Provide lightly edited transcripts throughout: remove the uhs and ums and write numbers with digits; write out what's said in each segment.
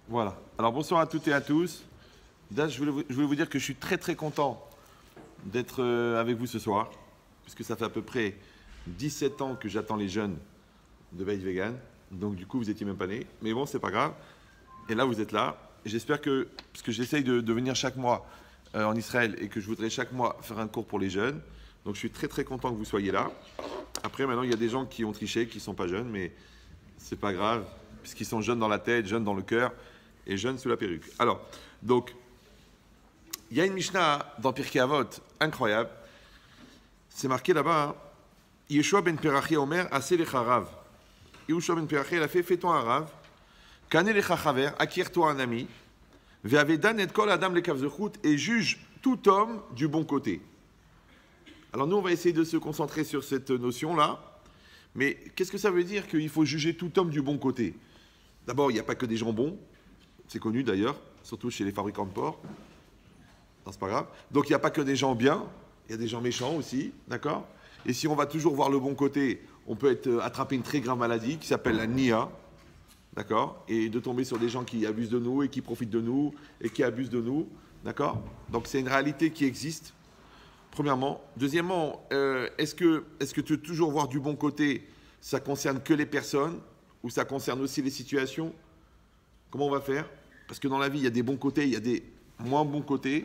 Voilà. Alors bonsoir à toutes et à tous. Déjà, je voulais vous dire que je suis très très content d'être avec vous ce soir, puisque ça fait à peu près 17 ans que j'attends les jeunes de Veille Vegan. Donc du coup, vous étiez même pas nés. Mais bon, c'est pas grave. Et là, vous êtes là. Et j'espère que, puisque j'essaye de venir chaque mois en Israël et que je voudrais chaque mois faire un cours pour les jeunes, donc je suis très très content que vous soyez là. Après, maintenant, il y a des gens qui ont triché, qui ne sont pas jeunes, mais c'est pas grave, puisqu'ils sont jeunes dans la tête, jeunes dans le cœur et jeunes sous la perruque. Alors, donc, il y a une Mishnah dans Pirkei Avot incroyable. C'est marqué là-bas, hein, Yeshua ben Perachi Omer, Aseh lecha Rav. Yeshua ben Perachi, il a fait, fais-toi un Rav. Kane lecha Chaver, acquiert-toi un ami. Ve'avedan et kol adam lekav zechut, et juge tout homme du bon côté. Alors nous, on va essayer de se concentrer sur cette notion-là. Mais qu'est-ce que ça veut dire qu'il faut juger tout homme du bon côté? D'abord, il n'y a pas que des gens bons. C'est connu d'ailleurs, surtout chez les fabricants de porc. Non, c'est pas grave. Donc il n'y a pas que des gens bien, il y a des gens méchants aussi, d'accord? Et si on va toujours voir le bon côté, on peut attraper une très grave maladie qui s'appelle la NIA, d'accord? Et de tomber sur des gens qui abusent de nous et qui profitent de nous et qui abusent de nous, d'accord? Donc c'est une réalité qui existe. Premièrement. Deuxièmement, est-ce que tu veux toujours voir du bon côté, ça concerne que les personnes ou ça concerne aussi les situations? Comment on va faire? Parce que dans la vie, il y a des bons côtés, il y a des moins bons côtés.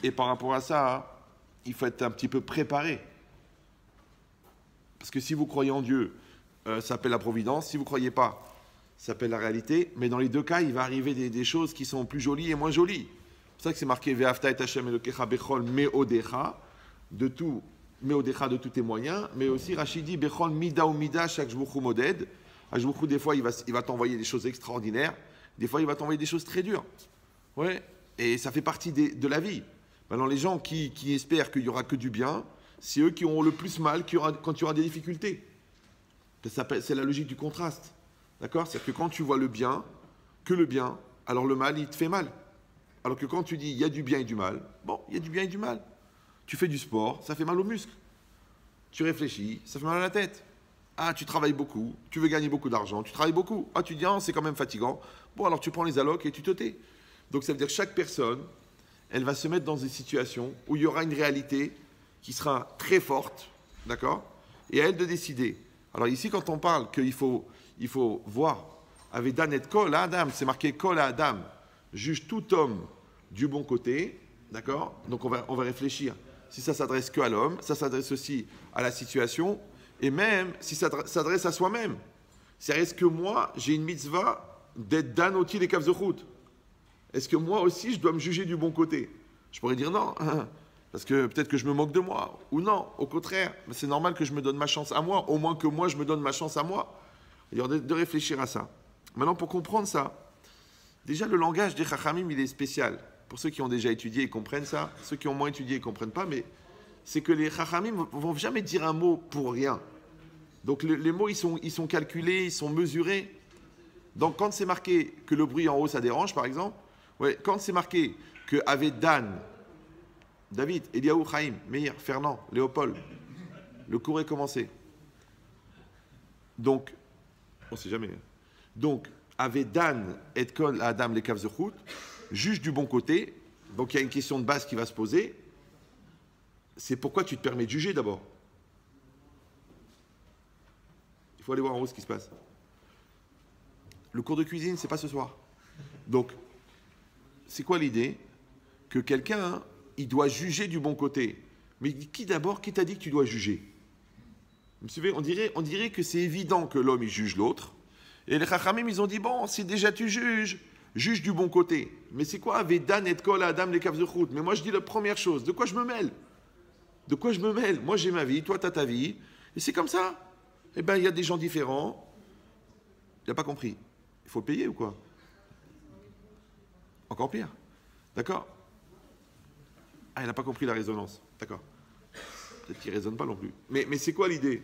Et par rapport à ça, hein, il faut être un petit peu préparé. Parce que si vous croyez en Dieu, ça s'appelle la providence. Si vous ne croyez pas, ça s'appelle la réalité. Mais dans les deux cas, il va arriver des choses qui sont plus jolies et moins jolies. C'est pour ça que c'est marqué Ve'afta et Hashem Elokecha Bechol Meodecha, de tout, Meodecha de tous tes moyens, mais aussi Rachidi Bechol Mida ou Mida, chaque jour Moded. Ajouchou, des fois, il va t'envoyer des choses extraordinaires, des fois, il va t'envoyer des choses très dures. Ouais, et ça fait partie de la vie. Maintenant, les gens qui espèrent qu'il n'y aura que du bien, c'est eux qui auront le plus mal quand il y aura des difficultés. C'est la logique du contraste. D'accord? C'est-à-dire que quand tu vois le bien, que le bien, alors le mal, il te fait mal. Alors que quand tu dis il y a du bien et du mal, bon, il y a du bien et du mal. Tu fais du sport, ça fait mal aux muscles. Tu réfléchis, ça fait mal à la tête. Ah, tu travailles beaucoup, tu veux gagner beaucoup d'argent, tu travailles beaucoup. Ah, tu dis, ah, c'est quand même fatigant. Bon, alors tu prends les allocs et tu te tais. Donc ça veut dire que chaque personne, elle va se mettre dans des situations où il y aura une réalité qui sera très forte, d'accord? Et à elle de décider. Alors ici, quand on parle qu'il faut voir, avec Dan et Kol Adam, c'est marqué Kol Adam, juge tout homme du bon côté, d'accord? Donc on va réfléchir. Si ça s'adresse que à l'homme, ça s'adresse aussi à la situation, et même si ça s'adresse à soi-même. C'est est-ce que moi, j'ai une mitzvah d'être Dan oti les kav zechut? Est-ce que moi aussi, je dois me juger du bon côté? Je pourrais dire non, parce que peut-être que je me moque de moi, ou non, au contraire, c'est normal que je me donne ma chance à moi, au moins que moi, je me donne ma chance à moi. C'est-à-dire de réfléchir à ça. Maintenant, pour comprendre ça, déjà, le langage des Chachamim, il est spécial. Pour ceux qui ont déjà étudié, ils comprennent ça. Ceux qui ont moins étudié, ils ne comprennent pas. Mais c'est que les Chachamim ne vont jamais dire un mot pour rien. Donc les mots, ils sont calculés, ils sont mesurés. Donc quand c'est marqué que le bruit en haut, ça dérange, par exemple, ouais, quand c'est marqué que avec Dan, David, Eliaou, Chaim, Meir, Fernand, Léopold, le cours est commencé. Donc, on ne sait jamais. Donc, avec Dan et Kol Adam les kav zechut, juge du bon côté. Donc il y a une question de base qui va se poser. C'est pourquoi tu te permets de juger d'abord. Il faut aller voir en haut ce qui se passe. Le cours de cuisine, c'est pas ce soir. Donc, c'est quoi l'idée? Que quelqu'un, il doit juger du bon côté. Mais qui d'abord, qui t'a dit que tu dois juger? Vous me suivez? On dirait que c'est évident que l'homme, il juge l'autre. Et les Chachamim, ils ont dit, bon, si déjà tu juges, juge du bon côté. Mais c'est quoi? Vedan et Kol Adam les kav zechut. Mais moi, je dis la première chose. De quoi je me mêle? De quoi je me mêle? Moi, j'ai ma vie, toi, tu as ta vie. Et c'est comme ça. Eh bien, il y a des gens différents. Il n'a pas compris. Il faut payer ou quoi? Encore pire. D'accord? Ah, il n'a pas compris la résonance. D'accord. Peut-être qu'il ne raisonne pas non plus. Mais c'est quoi l'idée?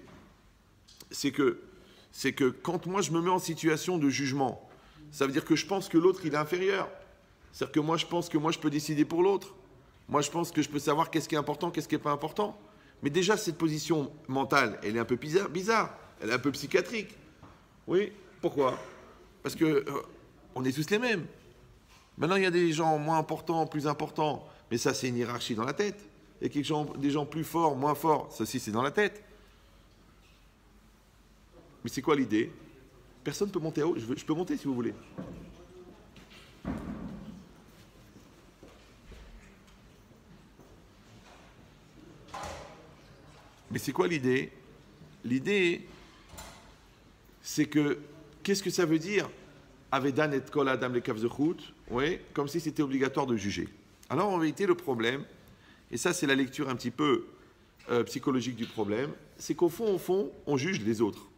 C'est que quand moi je me mets en situation de jugement, ça veut dire que je pense que l'autre il est inférieur. C'est-à-dire que moi je pense que moi je peux décider pour l'autre. Moi je pense que je peux savoir qu'est-ce qui est important, qu'est-ce qui n'est pas important. Mais déjà cette position mentale, elle est un peu bizarre, elle est un peu psychiatrique. Oui, pourquoi? Parce que on est tous les mêmes. Maintenant, il y a des gens moins importants, plus importants, mais ça, c'est une hiérarchie dans la tête. Et des gens plus forts, moins forts, ça aussi, c'est dans la tête. Mais c'est quoi l'idée? Personne ne peut monter à haut. Je peux monter si vous voulez. Mais c'est quoi l'idée? L'idée, c'est que, qu'est-ce que ça veut dire? Avedan et kol adam le kavzechut, oui, comme si c'était obligatoire de juger. Alors en vérité, le problème, et ça c'est la lecture un petit peu psychologique du problème, c'est qu'au fond, on juge les autres.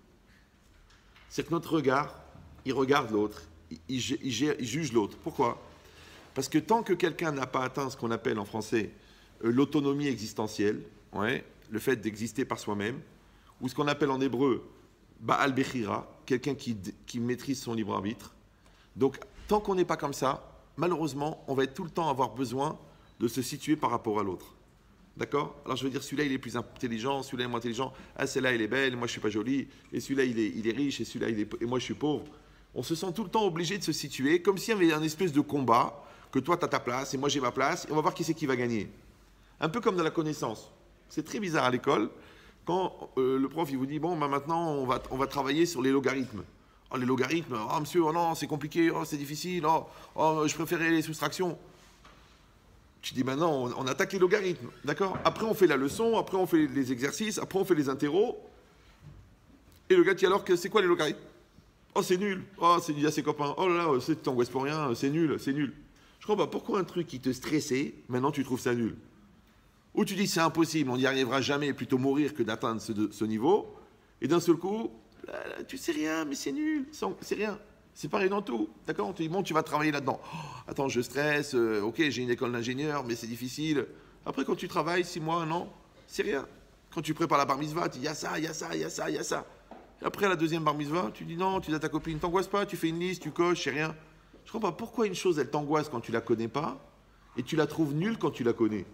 C'est que notre regard, il regarde l'autre, il juge l'autre. Pourquoi? Parce que tant que quelqu'un n'a pas atteint ce qu'on appelle en français l'autonomie existentielle, ouais, le fait d'exister par soi-même, ou ce qu'on appelle en hébreu Baal Bechira, quelqu'un qui maîtrise son libre arbitre. Donc, tant qu'on n'est pas comme ça, malheureusement, on va tout le temps avoir besoin de se situer par rapport à l'autre. D'accord? Alors, je veux dire, celui-là, il est plus intelligent, celui-là est moins intelligent. Ah, celle-là, elle est belle, moi, je ne suis pas jolie. Et celui-là, il est riche, et celui-là, et moi, je suis pauvre. On se sent tout le temps obligé de se situer, comme s'il y avait un espèce de combat, que toi, tu as ta place, et moi, j'ai ma place, et on va voir qui c'est qui va gagner. Un peu comme dans la connaissance. C'est très bizarre à l'école, quand le prof, il vous dit, bon, bah, maintenant, on va travailler sur les logarithmes. Oh, les logarithmes, oh monsieur, oh non, c'est compliqué, oh, c'est difficile, oh, je préférais les soustractions. Tu dis maintenant, on attaque les logarithmes, d'accord? Après, on fait la leçon, après, on fait les exercices, après, on fait les interros. Et le gars dit alors, c'est quoi les logarithmes? Oh, c'est nul, oh, c'est dit à ses copains, oh là là, c'est t'angoisses pour rien, c'est nul, c'est nul. Je crois pas, pourquoi un truc qui te stressait, maintenant tu trouves ça nul? Ou tu dis c'est impossible, on n'y arrivera jamais, plutôt mourir que d'atteindre ce niveau, et d'un seul coup, tu sais rien, mais c'est nul, c'est rien. C'est pareil dans tout, d'accord? On te dit, bon, tu vas travailler là-dedans. Oh, attends, je stresse, ok, j'ai une école d'ingénieur, mais c'est difficile. Après, quand tu travailles, 6 mois, 1 an, c'est rien. Quand tu prépares la bar mitzvah, tu dis, il y a ça, il y a ça, il y a ça, il y a ça. Et après, à la deuxième bar mitzvah, tu dis non, tu dis à ta copine, t'angoisses pas, tu fais une liste, tu coches, c'est rien. Je comprends pas pourquoi une chose, elle t'angoisse quand tu la connais pas, et tu la trouves nulle quand tu la connais.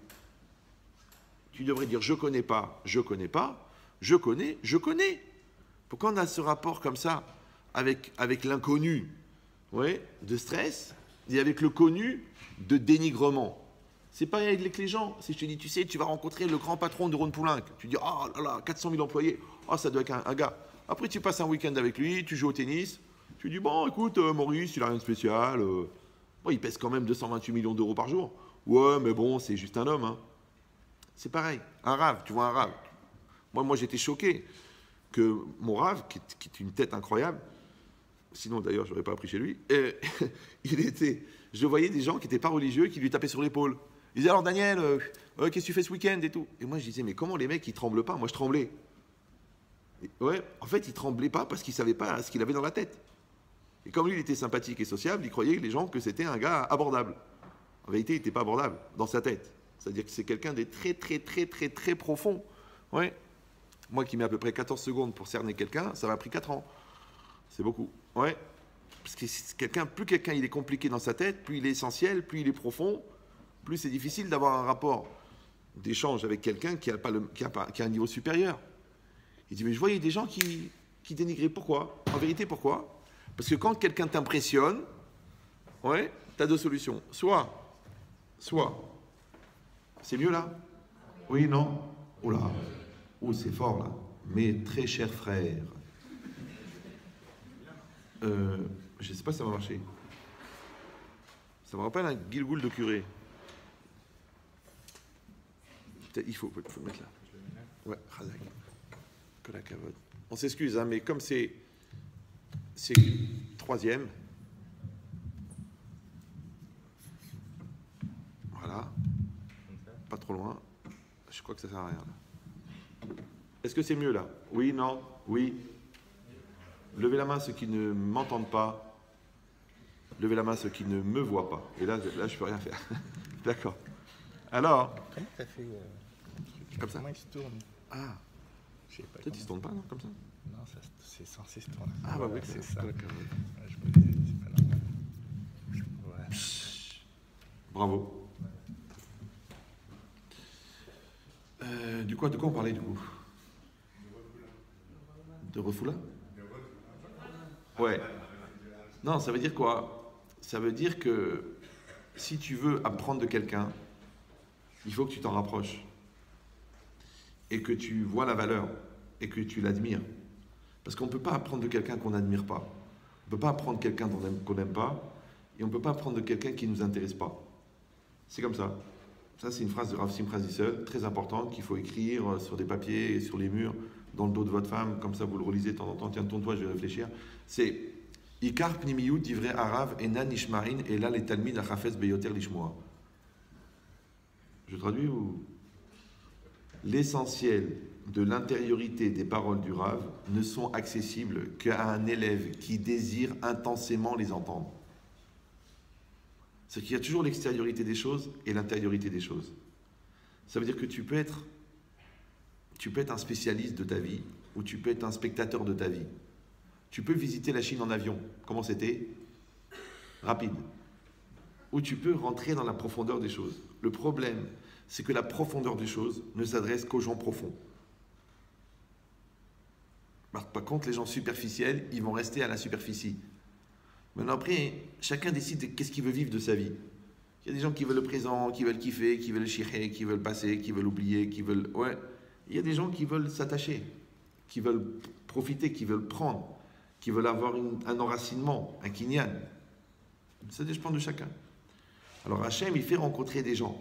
Tu devrais dire, je connais pas, je connais pas, je connais, je connais. Pourquoi on a ce rapport comme ça avec l'inconnu, ouais, de stress, et avec le connu de dénigrement? C'est pareil avec les gens. Si je te dis, tu sais, tu vas rencontrer le grand patron de Ron Poulenc, tu dis, oh là là, 400 000 employés, oh, ça doit être un gars. Après, tu passes un week-end avec lui, tu joues au tennis, tu dis, bon, écoute, Maurice, il n'a rien de spécial, bon, il pèse quand même 228 millions d'euros par jour. Ouais, mais bon, c'est juste un homme, hein. C'est pareil, un rave, tu vois un rave. Moi j'étais choqué que mon rave, qui est une tête incroyable, sinon d'ailleurs je n'aurais pas appris chez lui, je voyais des gens qui n'étaient pas religieux qui lui tapaient sur l'épaule. Ils disaient alors Daniel, qu'est-ce que tu fais ce week-end et tout. Et moi je disais mais comment les mecs ils tremblent pas? Moi je tremblais. Et, ouais, en fait ils tremblaient pas parce qu'ils savaient pas ce qu'il avait dans la tête. Et comme lui il était sympathique et sociable, il croyait les gens que c'était un gars abordable. En vérité il n'était pas abordable dans sa tête. C'est-à-dire que c'est quelqu'un de très, très, très, très, très profond. Ouais. Moi qui mets à peu près 14 secondes pour cerner quelqu'un, ça m'a pris 4 ans. C'est beaucoup. Ouais. Parce que plus quelqu'un il est compliqué dans sa tête, plus il est essentiel, plus il est profond, plus c'est difficile d'avoir un rapport d'échange avec quelqu'un qui a un niveau supérieur. Il dit, mais je voyais des gens qui dénigraient. Pourquoi? En vérité, pourquoi? Parce que quand quelqu'un t'impressionne, ouais, tu as 2 solutions. Soit, c'est mieux là? Oui, non? Oula, oh, c'est fort là. Mes très chers frères, je ne sais pas si ça va marcher. Ça me rappelle un guilgoul de curé. Il faut le mettre là. Ouais, Khazak. Que la cavote. On s'excuse, hein, mais comme c'est 3e. Voilà. Pas trop loin. Je crois que ça sert à rien là. Est-ce que c'est mieux là? Oui, non? Oui? Levez la main ceux qui ne m'entendent pas. Levez la main ceux qui ne me voient pas. Et là je peux rien faire. D'accord. Alors. Comment t'as fait comme ça? Comment il se tourne? Ah. Je sais pas. Peut-être il se tourne pas, non? Comme ça? Non, c'est censé se tourner. Ah bah oui, c'est ça. Ouais, je me disais, c'est pas normal. Ouais. bravo. De quoi on parlait du coup? De refoula? Ouais. Non, ça veut dire quoi? Ça veut dire que si tu veux apprendre de quelqu'un, il faut que tu t'en rapproches et que tu vois la valeur et que tu l'admires. Parce qu'on ne peut pas apprendre de quelqu'un qu'on n'admire pas. On ne peut pas apprendre quelqu'un qu'on n'aime pas et on ne peut pas apprendre de quelqu'un qui ne nous intéresse pas. C'est comme ça. Ça, c'est une phrase de Rav Simcha Zissel, très importante, qu'il faut écrire sur des papiers, sur les murs, dans le dos de votre femme, comme ça vous le relisez de temps en temps. Tiens, tourne-toi, je vais réfléchir. C'est Ikar pnimiyut divrei arav enan nishmarin ela le talmid achafetz beyoter lishmoa. Je traduis ou l'essentiel de l'intériorité des paroles du Rav ne sont accessibles qu'à un élève qui désire intensément les entendre. C'est qu'il y a toujours l'extériorité des choses et l'intériorité des choses. Ça veut dire que tu peux être un spécialiste de ta vie ou tu peux être un spectateur de ta vie. Tu peux visiter la Chine en avion. Comment c'était? Rapide. Ou tu peux rentrer dans la profondeur des choses. Le problème, c'est que la profondeur des choses ne s'adresse qu'aux gens profonds. Par contre, les gens superficiels, ils vont rester à la superficie. Maintenant, après, chacun décide de qu'est-ce qu'il veut vivre de sa vie. Il y a des gens qui veulent le présent, qui veulent kiffer, qui veulent chier, qui veulent passer, qui veulent oublier, qui veulent... Ouais. Il y a des gens qui veulent s'attacher, qui veulent profiter, qui veulent prendre, qui veulent avoir un enracinement, un kinyan. Ça dépend de chacun. Alors Hachem, il fait rencontrer des gens,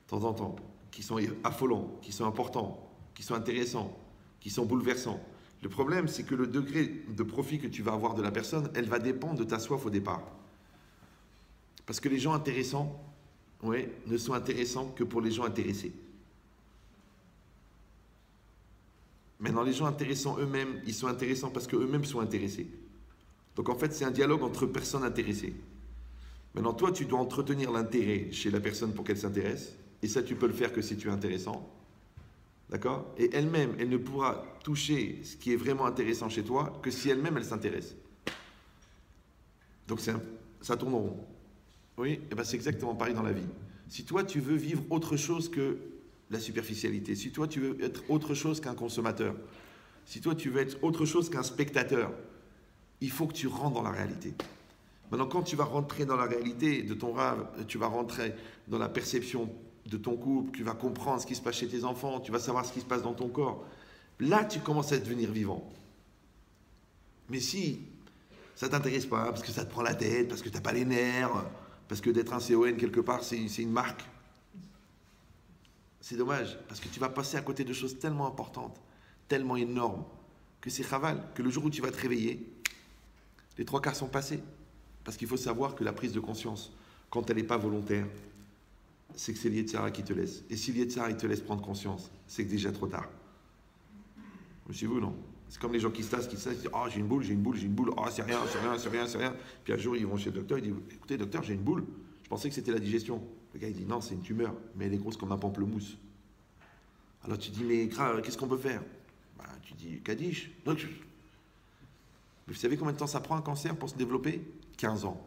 de temps en temps, qui sont affolants, qui sont importants, qui sont intéressants, qui sont bouleversants. Le problème, c'est que le degré de profit que tu vas avoir de la personne, elle va dépendre de ta soif au départ. Parce que les gens intéressants, ouais, ne sont intéressants que pour les gens intéressés. Maintenant, les gens intéressants eux-mêmes, ils sont intéressants parce qu'eux-mêmes sont intéressés. Donc en fait, c'est un dialogue entre personnes intéressées. Maintenant, toi, tu dois entretenir l'intérêt chez la personne pour qu'elle s'intéresse. Et ça, tu peux le faire que si tu es intéressant. D'accord? Et elle-même, elle ne pourra toucher ce qui est vraiment intéressant chez toi que si elle-même, elle s'intéresse. Donc ça tourne en rond. Oui? Et ben c'est exactement pareil dans la vie. Si toi, tu veux vivre autre chose que la superficialité, si toi, tu veux être autre chose qu'un consommateur, si toi, tu veux être autre chose qu'un spectateur, il faut que tu rentres dans la réalité. Maintenant, quand tu vas rentrer dans la réalité de ton rêve, tu vas rentrer dans la perception de ton couple, tu vas comprendre ce qui se passe chez tes enfants, tu vas savoir ce qui se passe dans ton corps. Là, tu commences à devenir vivant. Mais si ça ne t'intéresse pas, parce que ça te prend la tête, parce que tu n'as pas les nerfs, parce que d'être un CON quelque part, c'est une marque, c'est dommage, parce que tu vas passer à côté de choses tellement importantes, tellement énormes, que c'est chaval, que le jour où tu vas te réveiller, les 3/4 sont passés. Parce qu'il faut savoir que la prise de conscience, quand elle n'est pas volontaire, c'est que c'est l'Yetzirah qui te laisse. Et si l'Yetzirah il te laisse prendre conscience, c'est que déjà trop tard. Monsieur vous, non? C'est comme les gens qui se tassent, qui disent « Ah, j'ai une boule, oh, c'est rien. » Puis un jour, ils vont chez le docteur, ils disent « Écoutez, docteur, j'ai une boule. Je pensais que c'était la digestion. » Le gars, il dit « Non, c'est une tumeur, mais elle est grosse comme un pamplemousse. » Alors tu dis « Mais qu'est-ce qu'on peut faire ?» Tu dis « Kaddish. » Mais vous savez combien de temps ça prend un cancer pour se développer? 15 ans.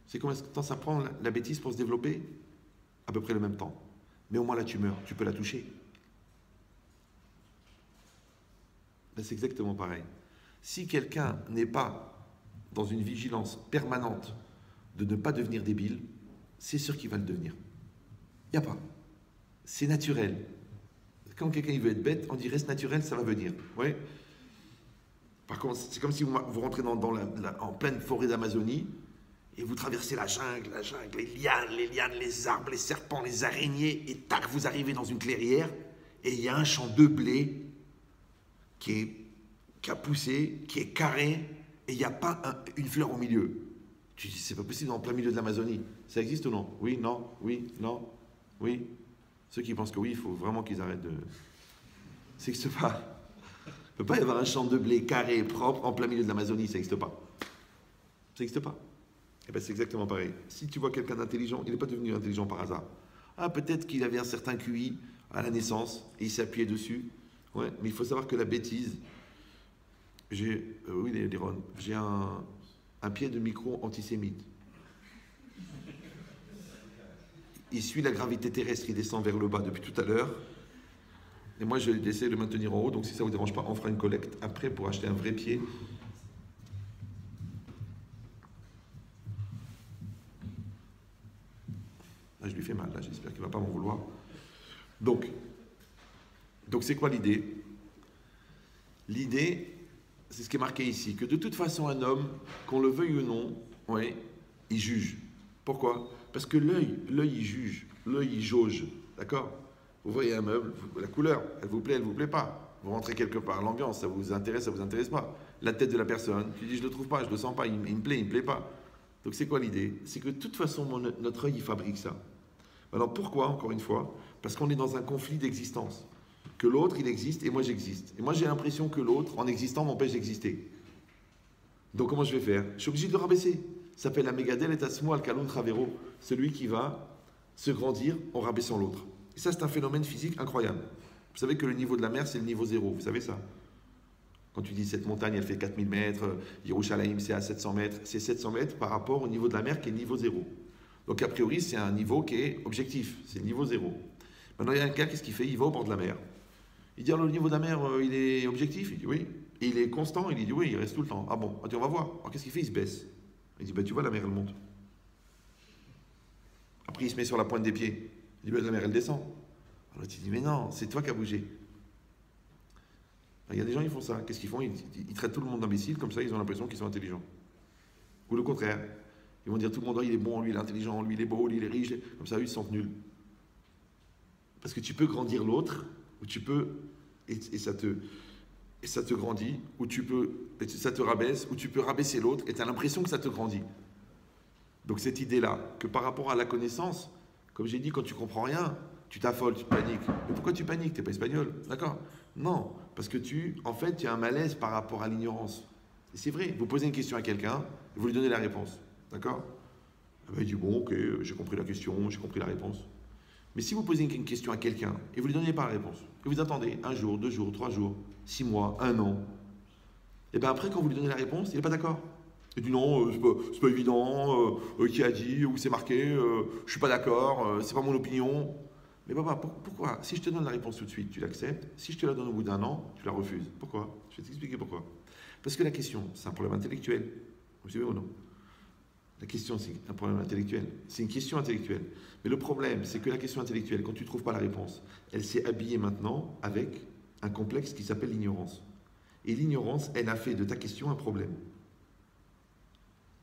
C'est combien de temps ça prend la bêtise pour se développer? À peu près le même temps. Mais au moins la tumeur, tu peux la toucher. Ben, c'est exactement pareil. Si quelqu'un n'est pas dans une vigilance permanente de ne pas devenir débile, c'est sûr qu'il va le devenir. Il n'y a pas. C'est naturel. Quand quelqu'un il veut être bête, on dit reste naturel, ça va venir. Ouais. Par contre, c'est comme si vous rentrez en pleine forêt d'Amazonie et vous traversez la jungle, les lianes, les arbres, les serpents, les araignées, et tac, vous arrivez dans une clairière et il y a un champ de blé qui a poussé, qui est carré, et il n'y a pas une fleur au milieu. Tu dis, c'est pas possible en plein milieu de l'Amazonie. Ça existe ou non? Oui, non, oui, non, oui. Ceux qui pensent que oui, il faut vraiment qu'ils arrêtent de... Ça n'existe pas. Il ne peut pas y avoir un champ de blé carré, propre, en plein milieu de l'Amazonie, ça n'existe pas. Ça n'existe pas. Et bien c'est exactement pareil. Si tu vois quelqu'un d'intelligent, il n'est pas devenu intelligent par hasard. Ah, peut-être qu'il avait un certain QI à la naissance, et il s'est appuyé dessus. Ouais, mais il faut savoir que la bêtise... oui, les Ron, j'ai un pied de micro antisémite. Il suit la gravité terrestre, il descend vers le bas depuis tout à l'heure. Et moi, je vais essayer de le maintenir en haut. Donc, si ça ne vous dérange pas, on fera une collecte après pour acheter un vrai pied. Là, je lui fais mal, là, j'espère qu'il ne va pas m'en vouloir. Donc c'est quoi l'idée? L'idée, c'est ce qui est marqué ici, que de toute façon, un homme, qu'on le veuille ou non, ouais, il juge. Pourquoi? Parce que l'œil, il juge, l'œil, il jauge, d'accord? Vous voyez un meuble, la couleur, elle vous plaît pas. Vous rentrez quelque part, l'ambiance, ça vous intéresse pas. La tête de la personne, tu dis je le trouve pas, je le sens pas, il me plaît pas. Donc c'est quoi l'idée? C'est que de toute façon, notre œil, il fabrique ça. Alors pourquoi, encore une fois? Parce qu'on est dans un conflit d'existence. Que l'autre, il existe et moi, j'existe. Et moi, j'ai l'impression que l'autre, en existant, m'empêche d'exister. Donc comment je vais faire? Je suis obligé de le rabaisser. Ça s'appelle la mégadel et asmo al kalon travero. Celui qui va se grandir en rabaissant l'autre. Et ça, c'est un phénomène physique incroyable. Vous savez que le niveau de la mer, c'est le niveau zéro. Vous savez ça? Quand tu dis cette montagne, elle fait 4000 mètres, Yerushalayim, c'est à 700 mètres. C'est 700 mètres par rapport au niveau de la mer qui est le niveau zéro. Donc a priori, c'est un niveau qui est objectif. C'est le niveau zéro. Maintenant, il y a un gars, qu'est-ce qu'il fait? Il va au bord de la mer. Il dit, alors le niveau de la mer, il est objectif? Il dit oui. Et il est constant? Il dit oui, il reste tout le temps. Ah bon? On va voir. Alors qu'est-ce qu'il fait? Il se baisse. Il dit, tu vois, la mer, elle monte. Après, il se met sur la pointe des pieds. Il dit, la mer, elle descend. Alors tu dis, mais non, c'est toi qui as bougé. Il y a des gens, ils font ça. Qu'est-ce qu'ils font? Ils traitent tout le monde d'imbécile, comme ça, ils ont l'impression qu'ils sont intelligents. Ou le contraire. Ils vont dire, tout le monde, il est bon, lui, il est intelligent, lui, il est beau, lui, il est riche. Comme ça, eux, ils se sentent nuls. Parce que tu peux grandir l'autre, ou tu peux, et ça te grandit, ou tu peux, et ça te rabaisse, ou tu peux rabaisser l'autre, et tu as l'impression que ça te grandit. Donc cette idée-là, que par rapport à la connaissance, comme j'ai dit, quand tu comprends rien, tu t'affoles, tu paniques. Mais pourquoi tu paniques? Tu n'es pas espagnol, d'accord? Non, parce que tu as un malaise par rapport à l'ignorance. Et c'est vrai, vous posez une question à quelqu'un, et vous lui donnez la réponse, d'accord? Il dit, bon, ok, j'ai compris la question, j'ai compris la réponse. Mais si vous posez une question à quelqu'un et vous ne lui donnez pas la réponse, et vous attendez 1 jour, 2 jours, 3 jours, 6 mois, 1 an, et bien après, quand vous lui donnez la réponse, il n'est pas d'accord. Il dit non, c'est pas évident, qui a dit, où c'est marqué, je suis pas d'accord, c'est pas mon opinion. Mais papa, pourquoi? Si je te donne la réponse tout de suite, tu l'acceptes. Si je te la donne au bout d'1 an, tu la refuses. Pourquoi? Je vais t'expliquer pourquoi. Parce que la question, c'est un problème intellectuel. Vous savez ou non? La question, c'est un problème intellectuel. C'est une question intellectuelle. Mais le problème, c'est que la question intellectuelle, quand tu ne trouves pas la réponse, elle s'est habillée maintenant avec un complexe qui s'appelle l'ignorance. Et l'ignorance, elle a fait de ta question un problème.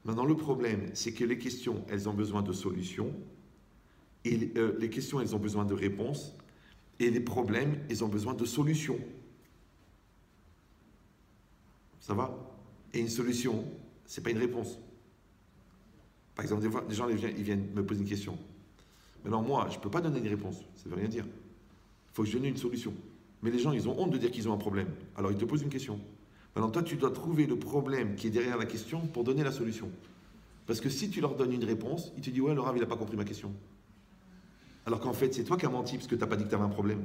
Maintenant, le problème, c'est que les questions, elles ont besoin de solutions. Et les questions, elles ont besoin de réponses. Et les problèmes, ils ont besoin de solutions. Ça va? Et une solution, c'est pas une réponse. Par exemple, des fois, des gens ils viennent me poser une question. Alors moi, je ne peux pas donner une réponse. Ça ne veut rien dire. Il faut que je donne une solution. Mais les gens, ils ont honte de dire qu'ils ont un problème. Alors ils te posent une question. Maintenant, toi, tu dois trouver le problème qui est derrière la question pour donner la solution. Parce que si tu leur donnes une réponse, ils te disent, ouais, le Rav, il n'a pas compris ma question. Alors qu'en fait, c'est toi qui as menti parce que tu n'as pas dit que tu avais un problème.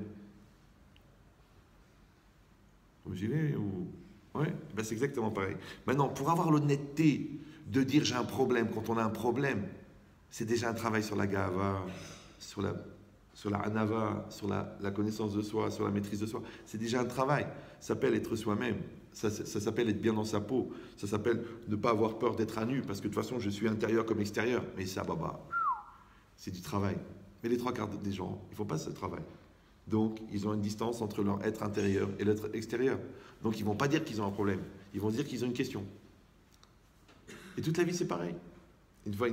Vous me suivez ou... Ouais, ben c'est exactement pareil. Maintenant, pour avoir l'honnêteté de dire j'ai un problème quand on a un problème, c'est déjà un travail sur la gava, sur la anava, sur la connaissance de soi, sur la maîtrise de soi. C'est déjà un travail. Ça s'appelle être soi-même. Ça s'appelle être bien dans sa peau. Ça s'appelle ne pas avoir peur d'être à nu, parce que de toute façon, je suis intérieur comme extérieur. Mais ça, c'est du travail. Mais les 3 quarts des gens, ils ne font pas ce travail. Donc, ils ont une distance entre leur être intérieur et l'être extérieur. Donc, ils ne vont pas dire qu'ils ont un problème. Ils vont dire qu'ils ont une question. Et toute la vie, c'est pareil. Une fois,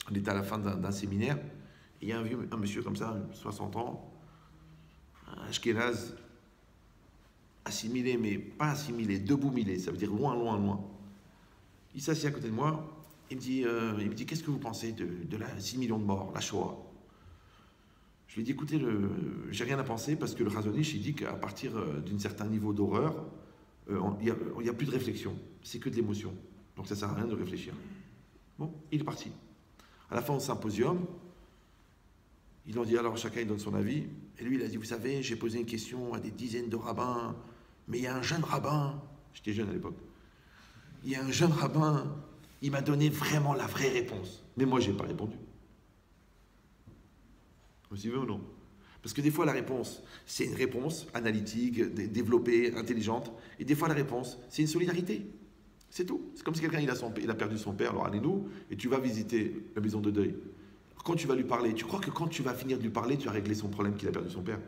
on était à la fin d'un séminaire, et il y a un monsieur comme ça, 60 ans, un ashkénaze, assimilé, mais pas assimilé, debout-milé, ça veut dire loin, loin, loin. Il s'assied à côté de moi, il me dit qu'est-ce que vous pensez de la 6 millions de morts, la Shoah? Je lui ai dit, écoutez, j'ai rien à penser, parce que le Razonich, il dit qu'à partir d'un certain niveau d'horreur, il n'y a plus de réflexion, c'est que de l'émotion. Donc ça ne sert à rien de réfléchir. Bon, il est parti. À la fin au symposium, ils ont dit alors chacun il donne son avis. Et lui il a dit, vous savez, j'ai posé une question à des dizaines de rabbins, mais il y a un jeune rabbin, j'étais jeune à l'époque, il y a un jeune rabbin, il m'a donné vraiment la vraie réponse. Mais moi je n'ai pas répondu. Vous suivez ou non? Parce que des fois la réponse, c'est une réponse analytique, développée, intelligente. Et des fois la réponse, c'est une solidarité. C'est tout. C'est comme si quelqu'un il a perdu son père, alors allez-nous, et tu vas visiter la maison de deuil. Quand tu vas lui parler, tu crois que quand tu vas finir de lui parler, tu as réglé son problème qu'il a perdu son père?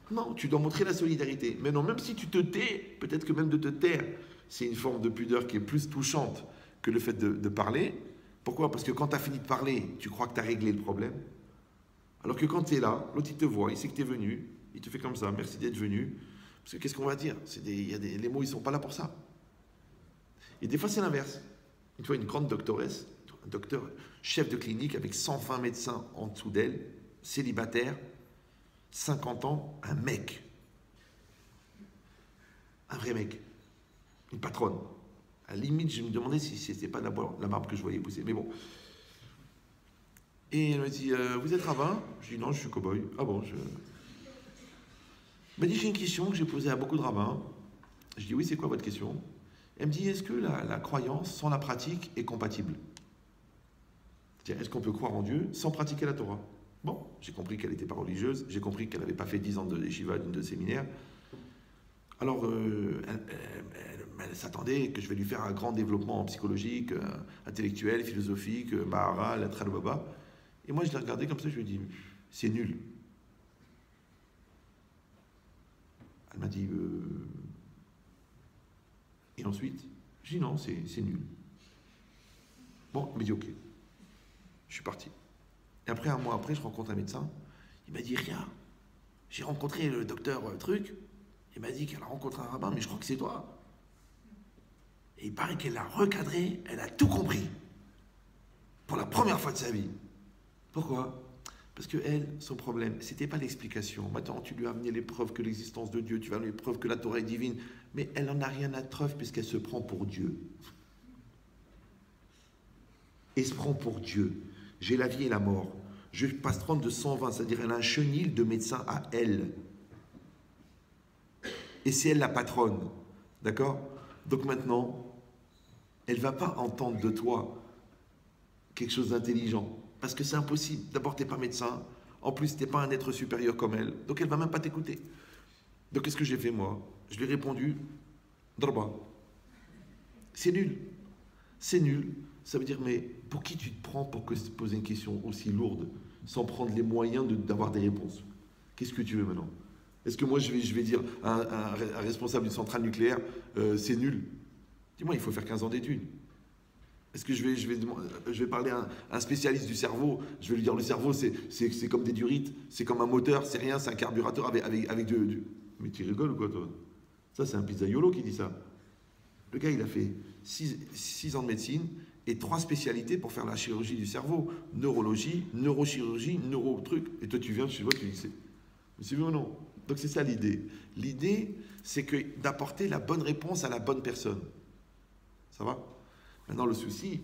Non, tu dois montrer la solidarité. Mais non, même si tu te tais, peut-être que même de te taire, c'est une forme de pudeur qui est plus touchante que le fait de parler. Pourquoi? Parce que quand tu as fini de parler, tu crois que tu as réglé le problème. Alors que quand tu es là, l'autre il te voit, il sait que tu es venu, il te fait comme ça, merci d'être venu. Parce que qu'est-ce qu'on va dire? Les mots, ils ne sont pas là pour ça. Et des fois, c'est l'inverse. Une fois, une grande doctoresse, un docteur, chef de clinique avec 120 médecins en dessous d'elle, célibataire, 50 ans, un mec. Un vrai mec. Une patronne. À la limite, je me demandais si c'était pas d'abord la marbre que je voyais pousser. Mais bon. Et elle me dit, vous êtes rabbin? Je dis, non, je suis cow-boy. Ah bon, je... Elle me dit, j'ai une question que j'ai posée à beaucoup de rabbins. Je dis, oui, c'est quoi votre question? Elle me dit, est-ce que la croyance sans la pratique est compatible? C'est-à-dire, est-ce qu'on peut croire en Dieu sans pratiquer la Torah? Bon, j'ai compris qu'elle n'était pas religieuse, j'ai compris qu'elle n'avait pas fait 10 ans de yeshiva, de séminaire. Alors, elle s'attendait que je vais lui faire un grand développement psychologique, intellectuel, philosophique, Mahara, la Tralobaba. Et moi, je l'ai regardé comme ça, je lui ai dit, c'est nul. Elle m'a dit, et ensuite, j'ai dit non, c'est nul. Bon, elle m'a dit ok. Je suis parti. Et après, un mois après, je rencontre un médecin. Il m'a dit rien. J'ai rencontré le docteur truc. Il m'a dit qu'elle a rencontré un rabbin, mais je crois que c'est toi. Et il paraît qu'elle l'a recadré, elle a tout compris. Pour la première fois de sa vie. Pourquoi? Parce que elle, son problème, c'était pas l'explication. Maintenant, tu lui as amené les preuves que l'existence de Dieu, tu vas amener les preuves que la Torah est divine, mais elle n'en a rien à preuve puisqu'elle se prend pour Dieu. Elle se prend pour Dieu. J'ai la vie et la mort. Je passe 30 de 120, c'est-à-dire elle a un chenil de médecin à elle. Et c'est elle la patronne. D'accord? Donc maintenant, elle ne va pas entendre de toi quelque chose d'intelligent. Parce que c'est impossible. D'abord, tu n'es pas médecin. En plus, tu n'es pas un être supérieur comme elle. Donc, elle ne va même pas t'écouter. Donc, qu'est-ce que j'ai fait, moi? Je lui ai répondu, Drba. C'est nul. C'est nul. Ça veut dire, mais pour qui tu te prends pour se poser une question aussi lourde, sans prendre les moyens d'avoir des réponses? Qu'est-ce que tu veux maintenant? Est-ce que moi, je vais dire à un responsable d'une centrale nucléaire, c'est nul? Dis-moi, il faut faire 15 ans d'études. Est-ce que je vais parler à un spécialiste du cerveau? Je vais lui dire, le cerveau, c'est comme des durites, c'est comme un moteur, c'est rien, c'est un carburateur avec du... Mais tu rigoles ou quoi, toi? Ça, c'est un pizzaiolo qui dit ça. Le gars, il a fait 6 ans de médecine et 3 spécialités pour faire la chirurgie du cerveau. Neurologie, neurochirurgie, neuro-truc. Et toi, tu viens chez toi, tu dis, c'est vrai ou non? Donc, c'est ça l'idée. L'idée, c'est d'apporter la bonne réponse à la bonne personne. Ça va? Maintenant, le souci,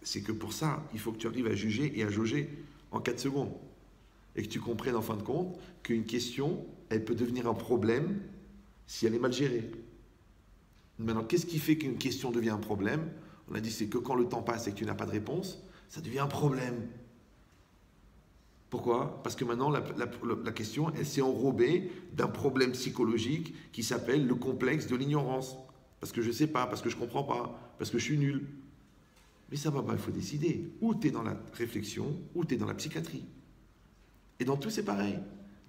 c'est que pour ça, il faut que tu arrives à juger et à jauger en 4 secondes. Et que tu comprennes en fin de compte qu'une question, elle peut devenir un problème si elle est mal gérée. Maintenant, qu'est-ce qui fait qu'une question devient un problème? On a dit c'est que quand le temps passe et que tu n'as pas de réponse, ça devient un problème. Pourquoi? Parce que maintenant, la question, elle s'est enrobée d'un problème psychologique qui s'appelle le complexe de l'ignorance. Parce que je ne sais pas, parce que je ne comprends pas, parce que je suis nul. Mais ça va pas, il faut décider. Ou tu es dans la réflexion, ou tu es dans la psychiatrie. Et dans tout, c'est pareil.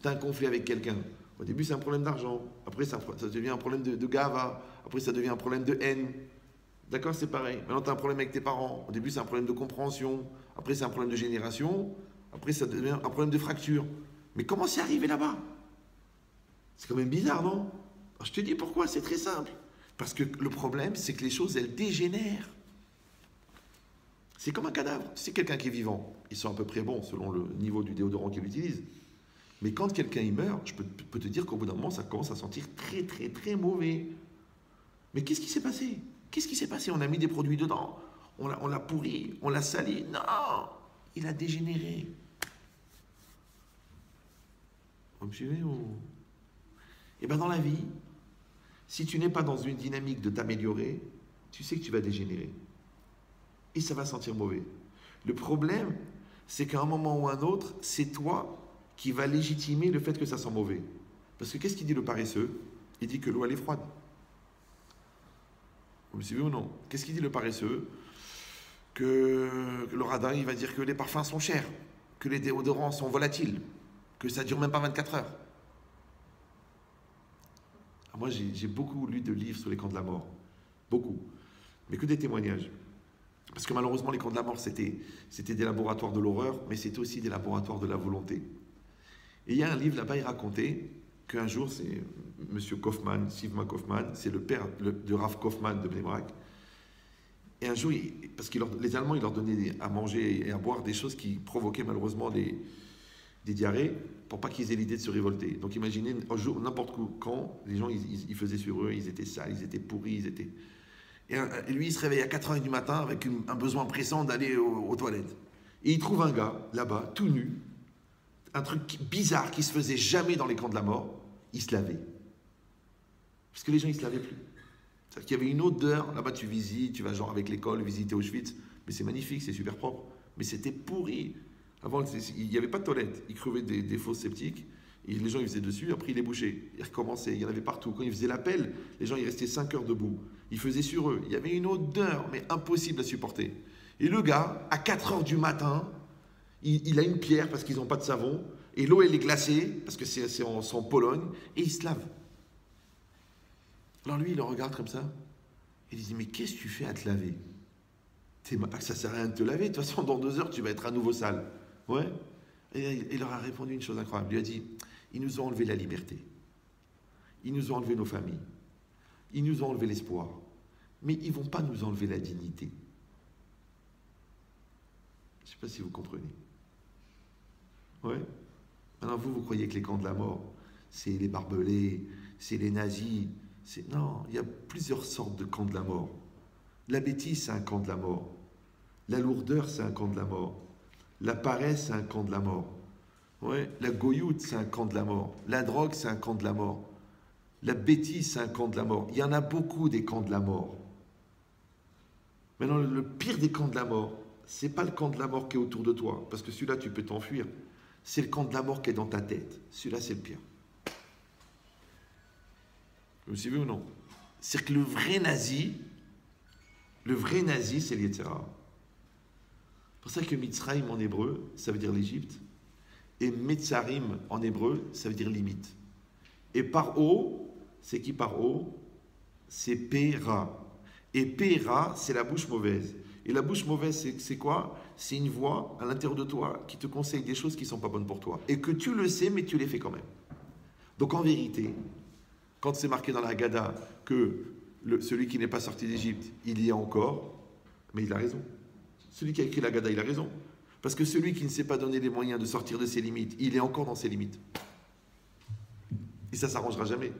Tu as un conflit avec quelqu'un. Au début, c'est un problème d'argent. Après, ça devient un problème de gava. Après, ça devient un problème de haine. D'accord? C'est pareil. Maintenant, tu as un problème avec tes parents. Au début, c'est un problème de compréhension. Après, c'est un problème de génération. Après, ça devient un problème de fracture. Mais comment c'est arrivé là-bas? C'est quand même bizarre, non? Alors, je te dis pourquoi, c'est très simple. Parce que le problème, c'est que les choses, elles dégénèrent. C'est comme un cadavre. C'est quelqu'un qui est vivant. Ils sont à peu près bons selon le niveau du déodorant qu'il utilise. Mais quand quelqu'un y meurt, je peux te dire qu'au bout d'un moment, ça commence à sentir très, très, très mauvais. Mais qu'est-ce qui s'est passé? Qu'est-ce qui s'est passé? On a mis des produits dedans. On l'a pourri. On l'a sali. Non! Il a dégénéré. Vous me suivez ou... Eh bien, dans la vie, si tu n'es pas dans une dynamique de t'améliorer, tu sais que tu vas dégénérer. Et ça va sentir mauvais. Le problème, c'est qu'à un moment ou un autre, c'est toi qui vas légitimer le fait que ça sent mauvais. Parce que qu'est-ce qu'il dit le paresseux? Il dit que l'eau, elle est froide. Vous me suivez ou non? Qu'est-ce qu'il dit le paresseux? que le radin, il va dire que les parfums sont chers, que les déodorants sont volatiles, que ça dure même pas 24 heures. Alors moi, j'ai beaucoup lu de livres sur les camps de la mort. Beaucoup. Mais que des témoignages. Parce que malheureusement, les camps de la mort, c'était des laboratoires de l'horreur, mais c'était aussi des laboratoires de la volonté. Et il y a un livre là-bas, il racontait qu'un jour, c'est M. Kaufmann, Sivma Kaufmann, c'est le père de Rav Kaufmann de Bnei Brak. Et un jour, parce que les Allemands, ils leur donnaient à manger et à boire des choses qui provoquaient malheureusement des diarrhées, pour pas qu'ils aient l'idée de se révolter. Donc imaginez, un jour, n'importe quand, les gens, ils faisaient sur eux, ils étaient sales, ils étaient pourris, ils étaient... Et lui, il se réveille à 4h du matin avec un besoin pressant d'aller aux toilettes. Et il trouve un gars, là-bas, tout nu, un truc bizarre qui se faisait jamais dans les camps de la mort, il se lavait. Parce que les gens, ils se lavaient plus. C'est-à-dire qu'il y avait une odeur, là-bas tu visites, tu vas genre avec l'école visiter Auschwitz, mais c'est magnifique, c'est super propre. Mais c'était pourri. Avant, il n'y avait pas de toilette. Ils crevaient des fosses septiques, et les gens ils faisaient dessus, après ils les bouchaient. Ils recommençaient, il y en avait partout. Quand ils faisaient l'appel, les gens ils restaient 5 heures debout. Ils faisaient sur eux. Il y avait une odeur, mais impossible à supporter. Et le gars, à 4 heures du matin, il a une pierre parce qu'ils n'ont pas de savon, et l'eau elle est glacée, parce que c'est en Pologne, et il se lave. Alors lui, il le regarde comme ça, et il dit, mais qu'est-ce que tu fais à te laver? Ça sert à rien de te laver, de toute façon, dans 2 heures, tu vas être à nouveau sale. Ouais. Et il leur a répondu une chose incroyable. Il lui a dit, ils nous ont enlevé la liberté. Ils nous ont enlevé nos familles. Ils nous ont enlevé l'espoir. Mais ils ne vont pas nous enlever la dignité. Je ne sais pas si vous comprenez. Ouais. Maintenant, vous croyez que les camps de la mort, c'est les barbelés, c'est les nazis. Non, il y a plusieurs sortes de camps de la mort. La bêtise, c'est un camp de la mort. La lourdeur, c'est un camp de la mort. La paresse, c'est un camp de la mort. Ouais. La goyoute, c'est un camp de la mort. La drogue, c'est un camp de la mort. La bêtise, c'est un camp de la mort. Il y en a beaucoup des camps de la mort. Maintenant, le pire des camps de la mort, c'est pas le camp de la mort qui est autour de toi, parce que celui-là, tu peux t'enfuir. C'est le camp de la mort qui est dans ta tête. Celui-là, c'est le pire. Vous me suivez ou non? C'est que le vrai nazi, c'est l'Yetzirah. C'est pour ça que Mitzrayim en hébreu, ça veut dire l'Égypte. Et Metzarim en hébreu, ça veut dire limite. Et Paro, c'est qui Paro? C'est Péra. Et Péra, c'est la bouche mauvaise. Et la bouche mauvaise, c'est quoi? C'est une voix à l'intérieur de toi qui te conseille des choses qui ne sont pas bonnes pour toi. Et que tu le sais, mais tu les fais quand même. Donc en vérité, quand c'est marqué dans la Haggadah que celui qui n'est pas sorti d'Égypte, il y est encore, mais il a raison. Celui qui a écrit la Haggadah, il a raison. Parce que celui qui ne s'est pas donné les moyens de sortir de ses limites, il est encore dans ses limites. Et ça ne s'arrangera jamais.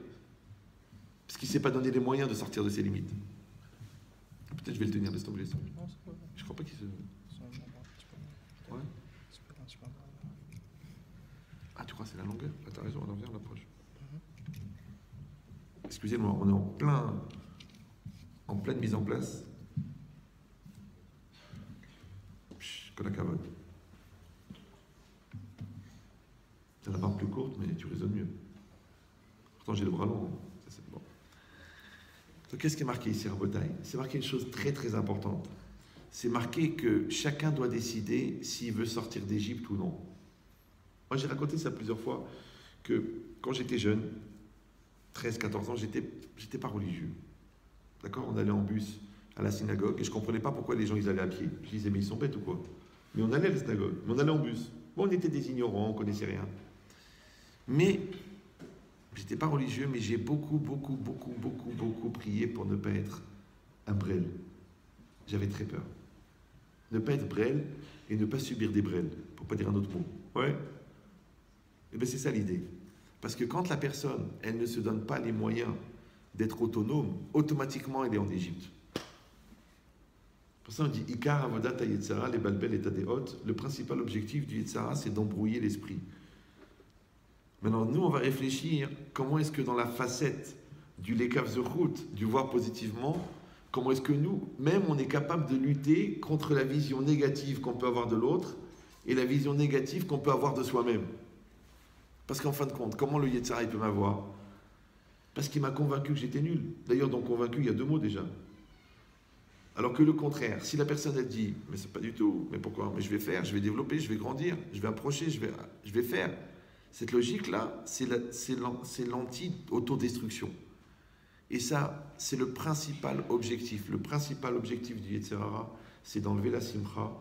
Parce qu'il ne s'est pas donné les moyens de sortir de ses limites. Peut-être je vais le tenir, laisse tomber. Je crois pas qu'il se... Ouais. Ah, tu crois que c'est la longueur? Ah, t'as raison, alors viens, on l'approche. Excusez-moi, on est en pleine mise en place. Que la cavote. T'as la barbe plus courte, mais tu raisonnes mieux. Pourtant, j'ai le bras long. Ça, c'est bon. Donc, qu'est-ce qui est marqué ici, Rabotai? C'est marqué une chose très très importante. C'est marqué que chacun doit décider s'il veut sortir d'Égypte ou non. Moi, j'ai raconté ça plusieurs fois, que quand j'étais jeune, 13-14 ans, j'étais pas religieux. D'accord? On allait en bus à la synagogue et je comprenais pas pourquoi les gens ils allaient à pied. Je disais, mais ils sont bêtes ou quoi? Mais on allait à la synagogue, mais on allait en bus. Bon, on était des ignorants, on connaissait rien. Mais j'étais pas religieux, mais j'ai beaucoup prié pour ne pas être un brel. J'avais très peur. Ne pas être brel et ne pas subir des brels, pour pas dire un autre mot. Ouais. Et bien c'est ça l'idée. Parce que quand la personne, elle ne se donne pas les moyens d'être autonome, automatiquement elle est en Égypte. Pour ça on dit Ikar avodat ha-yetzara, les balbel et tadeot. Le principal objectif du Yetzara, c'est d'embrouiller l'esprit. Maintenant, nous, on va réfléchir comment est-ce que dans la facette du lekav zechut, du voir positivement, comment est-ce que nous, même, on est capable de lutter contre la vision négative qu'on peut avoir de l'autre et la vision négative qu'on peut avoir de soi-même. Parce qu'en fin de compte, comment le Yetzara il peut m'avoir? Parce qu'il m'a convaincu que j'étais nul. D'ailleurs, dans convaincu, il y a 2 mots déjà. Alors que le contraire, si la personne elle dit, mais c'est pas du tout, mais pourquoi? Mais je vais faire, je vais développer, je vais grandir, je vais approcher, je vais faire. Cette logique-là, c'est l'anti-autodestruction. Et ça, c'est le principal objectif. Le principal objectif du Yetzer Hara, c'est d'enlever la simcha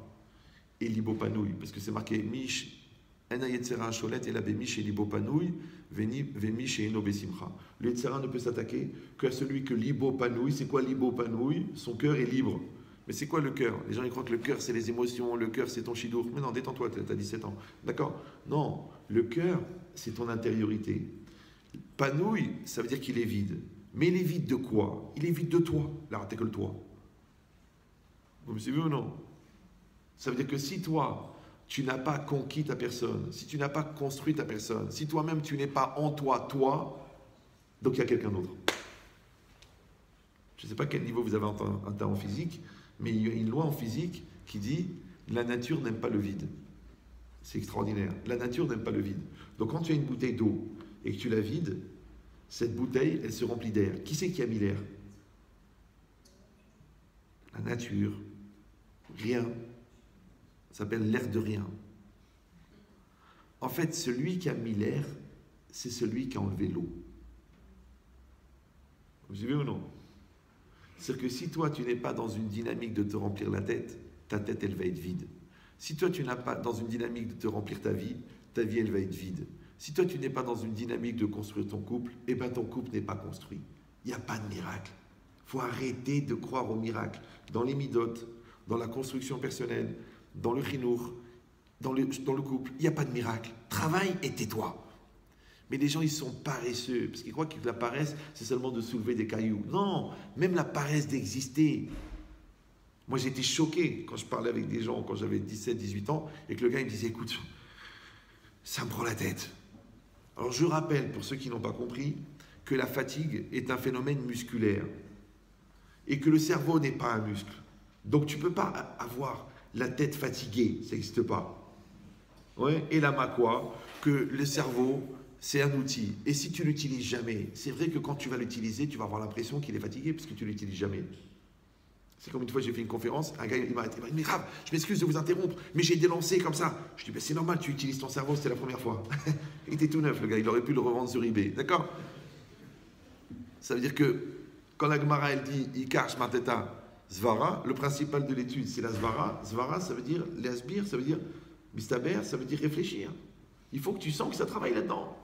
et l'ibopanouille. Parce que c'est marqué Mish, en Yetzer Hara cholet et la Mish et l'ibopanouille, Vemish et eno besimcha. Le Yetzer Hara ne peut s'attaquer qu'à celui que l'ibopanouille. C'est quoi l'ibopanouille? Son cœur est libre. Mais c'est quoi le cœur? Les gens ils croient que le cœur c'est les émotions, le cœur c'est ton chidour. Mais non, détends-toi, tu as 17 ans. D'accord? Non, le cœur c'est ton intériorité. Panouille, ça veut dire qu'il est vide. Mais il est vide de quoi? Il est vide de toi. Là, t'es que le toi. Vous me suivez ou non? Ça veut dire que si toi, tu n'as pas conquis ta personne, si tu n'as pas construit ta personne, si toi-même tu n'es pas en toi, donc il y a quelqu'un d'autre. Je ne sais pas quel niveau vous avez un temps en physique, mais il y a une loi en physique qui dit la nature n'aime pas le vide. C'est extraordinaire. La nature n'aime pas le vide. Donc quand tu as une bouteille d'eau et que tu la vides, cette bouteille, elle se remplit d'air. Qui c'est qui a mis l'air? La nature. Rien. Ça s'appelle l'air de rien. En fait, celui qui a mis l'air, c'est celui qui a enlevé l'eau. Vous suivez ou non? C'est-à-dire que si toi, tu n'es pas dans une dynamique de te remplir la tête, ta tête, elle va être vide. Si toi, tu n'es pas dans une dynamique de te remplir ta vie, elle va être vide. Si toi, tu n'es pas dans une dynamique de construire ton couple, eh bien, ton couple n'est pas construit. Il n'y a pas de miracle. Il faut arrêter de croire au miracle. Dans les midotes, dans la construction personnelle, dans le chinour, dans le couple, il n'y a pas de miracle. Travaille et tais-toi. Mais les gens, ils sont paresseux, parce qu'ils croient que la paresse, c'est seulement de soulever des cailloux. Non, même la paresse d'exister. Moi, j'étais choqué quand je parlais avec des gens, quand j'avais 17, 18 ans, et que le gars, il me disait, écoute, ça me prend la tête. Alors, je rappelle, pour ceux qui n'ont pas compris, que la fatigue est un phénomène musculaire, et que le cerveau n'est pas un muscle. Donc, tu ne peux pas avoir la tête fatiguée, ça n'existe pas. Ouais. Et la quoi, que le cerveau, c'est un outil. Et si tu ne l'utilises jamais, c'est vrai que quand tu vas l'utiliser, tu vas avoir l'impression qu'il est fatigué parce que tu ne l'utilises jamais. C'est comme une fois, j'ai fait une conférence, un gars, il m'a arrêté, il m'a dit, mais grave, je m'excuse de vous interrompre, mais j'ai délancé comme ça. Je dis, ben, c'est normal, tu utilises ton cerveau, c'était la première fois. Il était tout neuf, le gars, il aurait pu le revendre sur eBay. D'accord? Ça veut dire que quand la Gemara, elle dit, Ikar Shmarteta Zvara, le principal de l'étude, c'est la Zvara. Zvara, ça veut dire, l'asbir, ça veut dire, mistaber, ça veut dire réfléchir. Il faut que tu sens que ça travaille là-dedans.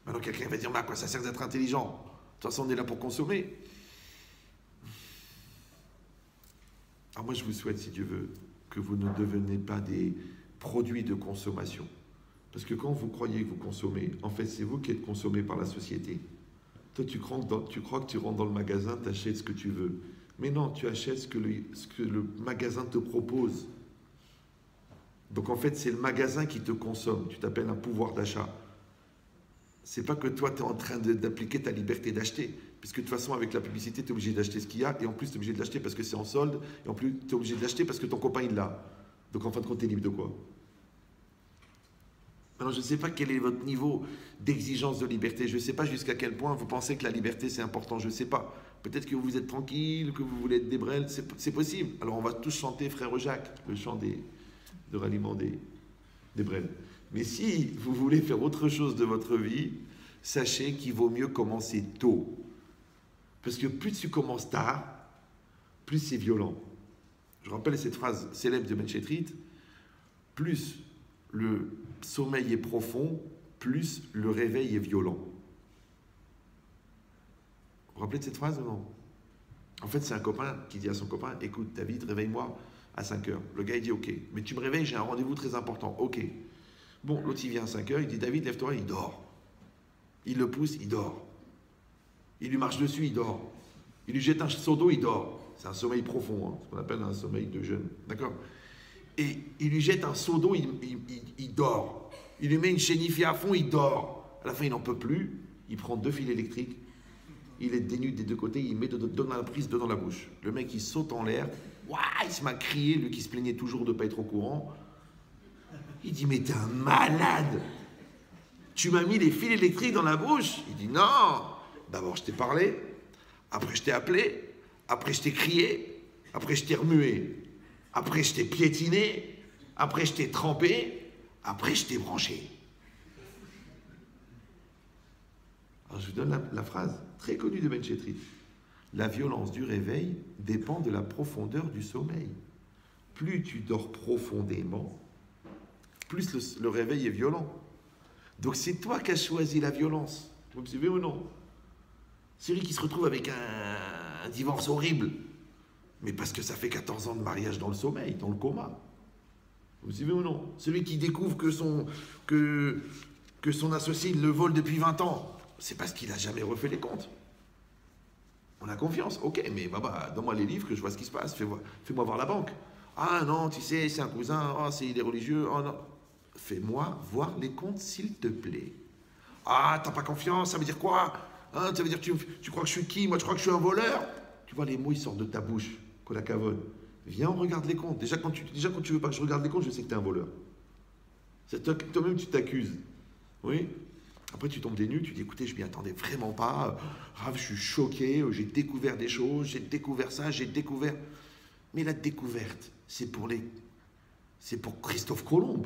Maintenant, quelqu'un va dire, mais à quoi ça sert d'être intelligent? De toute façon, on est là pour consommer. Alors moi, je vous souhaite, si Dieu veut, que vous ne deveniez pas des produits de consommation. Parce que quand vous croyez que vous consommez, en fait, c'est vous qui êtes consommé par la société. Toi, tu crois que tu rentres dans le magasin, tu achètes ce que tu veux. Mais non, tu achètes ce que le magasin te propose. Donc en fait, c'est le magasin qui te consomme. Tu t'appelles un pouvoir d'achat. C'est pas que toi, tu es en train d'appliquer ta liberté d'acheter. Puisque de toute façon, avec la publicité, tu es obligé d'acheter ce qu'il y a. Et en plus, tu es obligé de l'acheter parce que c'est en solde. Et en plus, tu es obligé de l'acheter parce que ton copain, il l'a. Donc en fin de compte, tu es libre de quoi? Alors, je ne sais pas quel est votre niveau d'exigence de liberté. Je ne sais pas jusqu'à quel point vous pensez que la liberté, c'est important. Je ne sais pas. Peut-être que vous êtes tranquille, que vous voulez être des brels. C'est possible. Alors, on va tous chanter Frère Jacques, le chant de ralliement des brels. Mais si vous voulez faire autre chose de votre vie, sachez qu'il vaut mieux commencer tôt. Parce que plus tu commences tard, plus c'est violent. Je rappelle cette phrase célèbre de Ben Chetrit, plus le sommeil est profond, plus le réveil est violent. Vous vous rappelez de cette phrase ou non? En fait, c'est un copain qui dit à son copain, écoute David, réveille-moi à 5 heures. Le gars, il dit ok. Mais tu me réveilles, j'ai un rendez-vous très important. Ok. Bon, l'autre, il vient à 5 heures, il dit David, lève-toi, il dort. Il le pousse, il dort. Il lui marche dessus, il dort. Il lui jette un seau d'eau, il dort. C'est un sommeil profond, hein, ce qu'on appelle un sommeil de jeune. D'accord? Et il lui jette un seau d'eau, il dort. Il lui met une chénifia à fond, il dort. À la fin, il n'en peut plus. Il prend 2 fils électriques. Il est dénude des 2 côtés, il met dans la prise, 2 dans la bouche. Le mec, il saute en l'air. Ouah, il se met à crier, lui qui se plaignait toujours de ne pas être au courant. Il dit, mais t'es un malade! Tu m'as mis les fils électriques dans la bouche? Il dit, non! D'abord, je t'ai parlé. Après, je t'ai appelé. Après, je t'ai crié. après je t'ai remué, après je t'ai piétiné, après je t'ai trempé, après je t'ai branché. Alors je vous donne la phrase très connue de Ben Chetrit. La violence du réveil dépend de la profondeur du sommeil. Plus tu dors profondément, plus le réveil est violent. Donc c'est toi qui as choisi la violence. Vous me suivez ou non? C'est lui qui se retrouve avec un divorce horrible. Mais parce que ça fait 14 ans de mariage dans le sommeil, dans le coma. Vous me suivez ou non? Celui qui découvre que son associé il le vole depuis 20 ans, c'est parce qu'il n'a jamais refait les comptes. On a confiance. Ok, mais baba, donne-moi les livres que je vois ce qui se passe. Fais-moi voir la banque. Ah non, tu sais, c'est un cousin. Ah, il est religieux. Oh non. Fais-moi voir les comptes, s'il te plaît. Ah, t'as pas confiance, ça veut dire quoi? Hein, ça veut dire que tu crois que je suis qui? Moi, tu crois que je suis un voleur? Tu vois, les mots, ils sortent de ta bouche, qu'on la cavonne. Viens, on regarde les comptes. Déjà, quand tu veux pas que je regarde les comptes, je sais que t'es un voleur. Toi-même, tu t'accuses. Oui? Après, tu tombes des nues, tu dis, écoutez, je m'y attendais vraiment pas. Rav, je suis choqué, j'ai découvert des choses, j'ai découvert ça, j'ai découvert... Mais la découverte, c'est pour Christophe Colomb.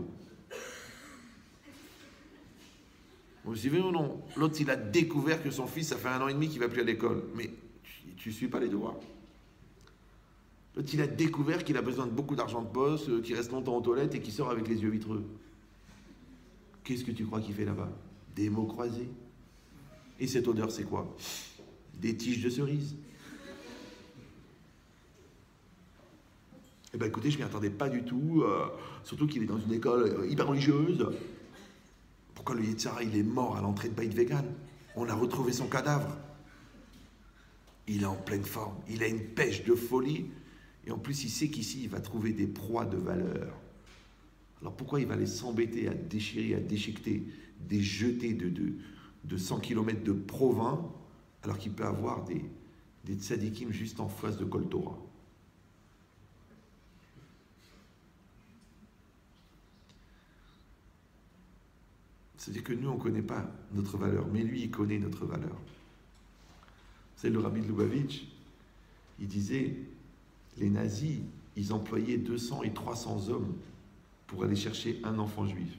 Vous suivez ou non? L'autre, il a découvert que son fils, ça fait 1 an et demi qu'il ne va plus à l'école. Mais tu ne suis pas les devoirs. L'autre, il a découvert qu'il a besoin de beaucoup d'argent de poste, qu'il reste longtemps aux toilettes et qu'il sort avec les yeux vitreux. Qu'est-ce que tu crois qu'il fait là-bas? Des mots croisés. Et cette odeur, c'est quoi? Des tiges de cerises. Eh bien, écoutez, je ne m'y attendais pas du tout, surtout qu'il est dans une école hyper religieuse. Pourquoi le Yetzara, il est mort à l'entrée de Beit Vegan? On a retrouvé son cadavre. Il est en pleine forme. Il a une pêche de folie. Et en plus, il sait qu'ici, il va trouver des proies de valeur. Alors pourquoi il va aller s'embêter à déchirer, à déchiqueter des jetés de 100 km de provins, alors qu'il peut avoir des tzadikim juste en face de Kol Torah? C'est-à-dire que nous, on ne connaît pas notre valeur, mais lui, il connaît notre valeur. C'est le rabbi de Lubavitch, il disait, les nazis, ils employaient 200 et 300 hommes pour aller chercher un enfant juif.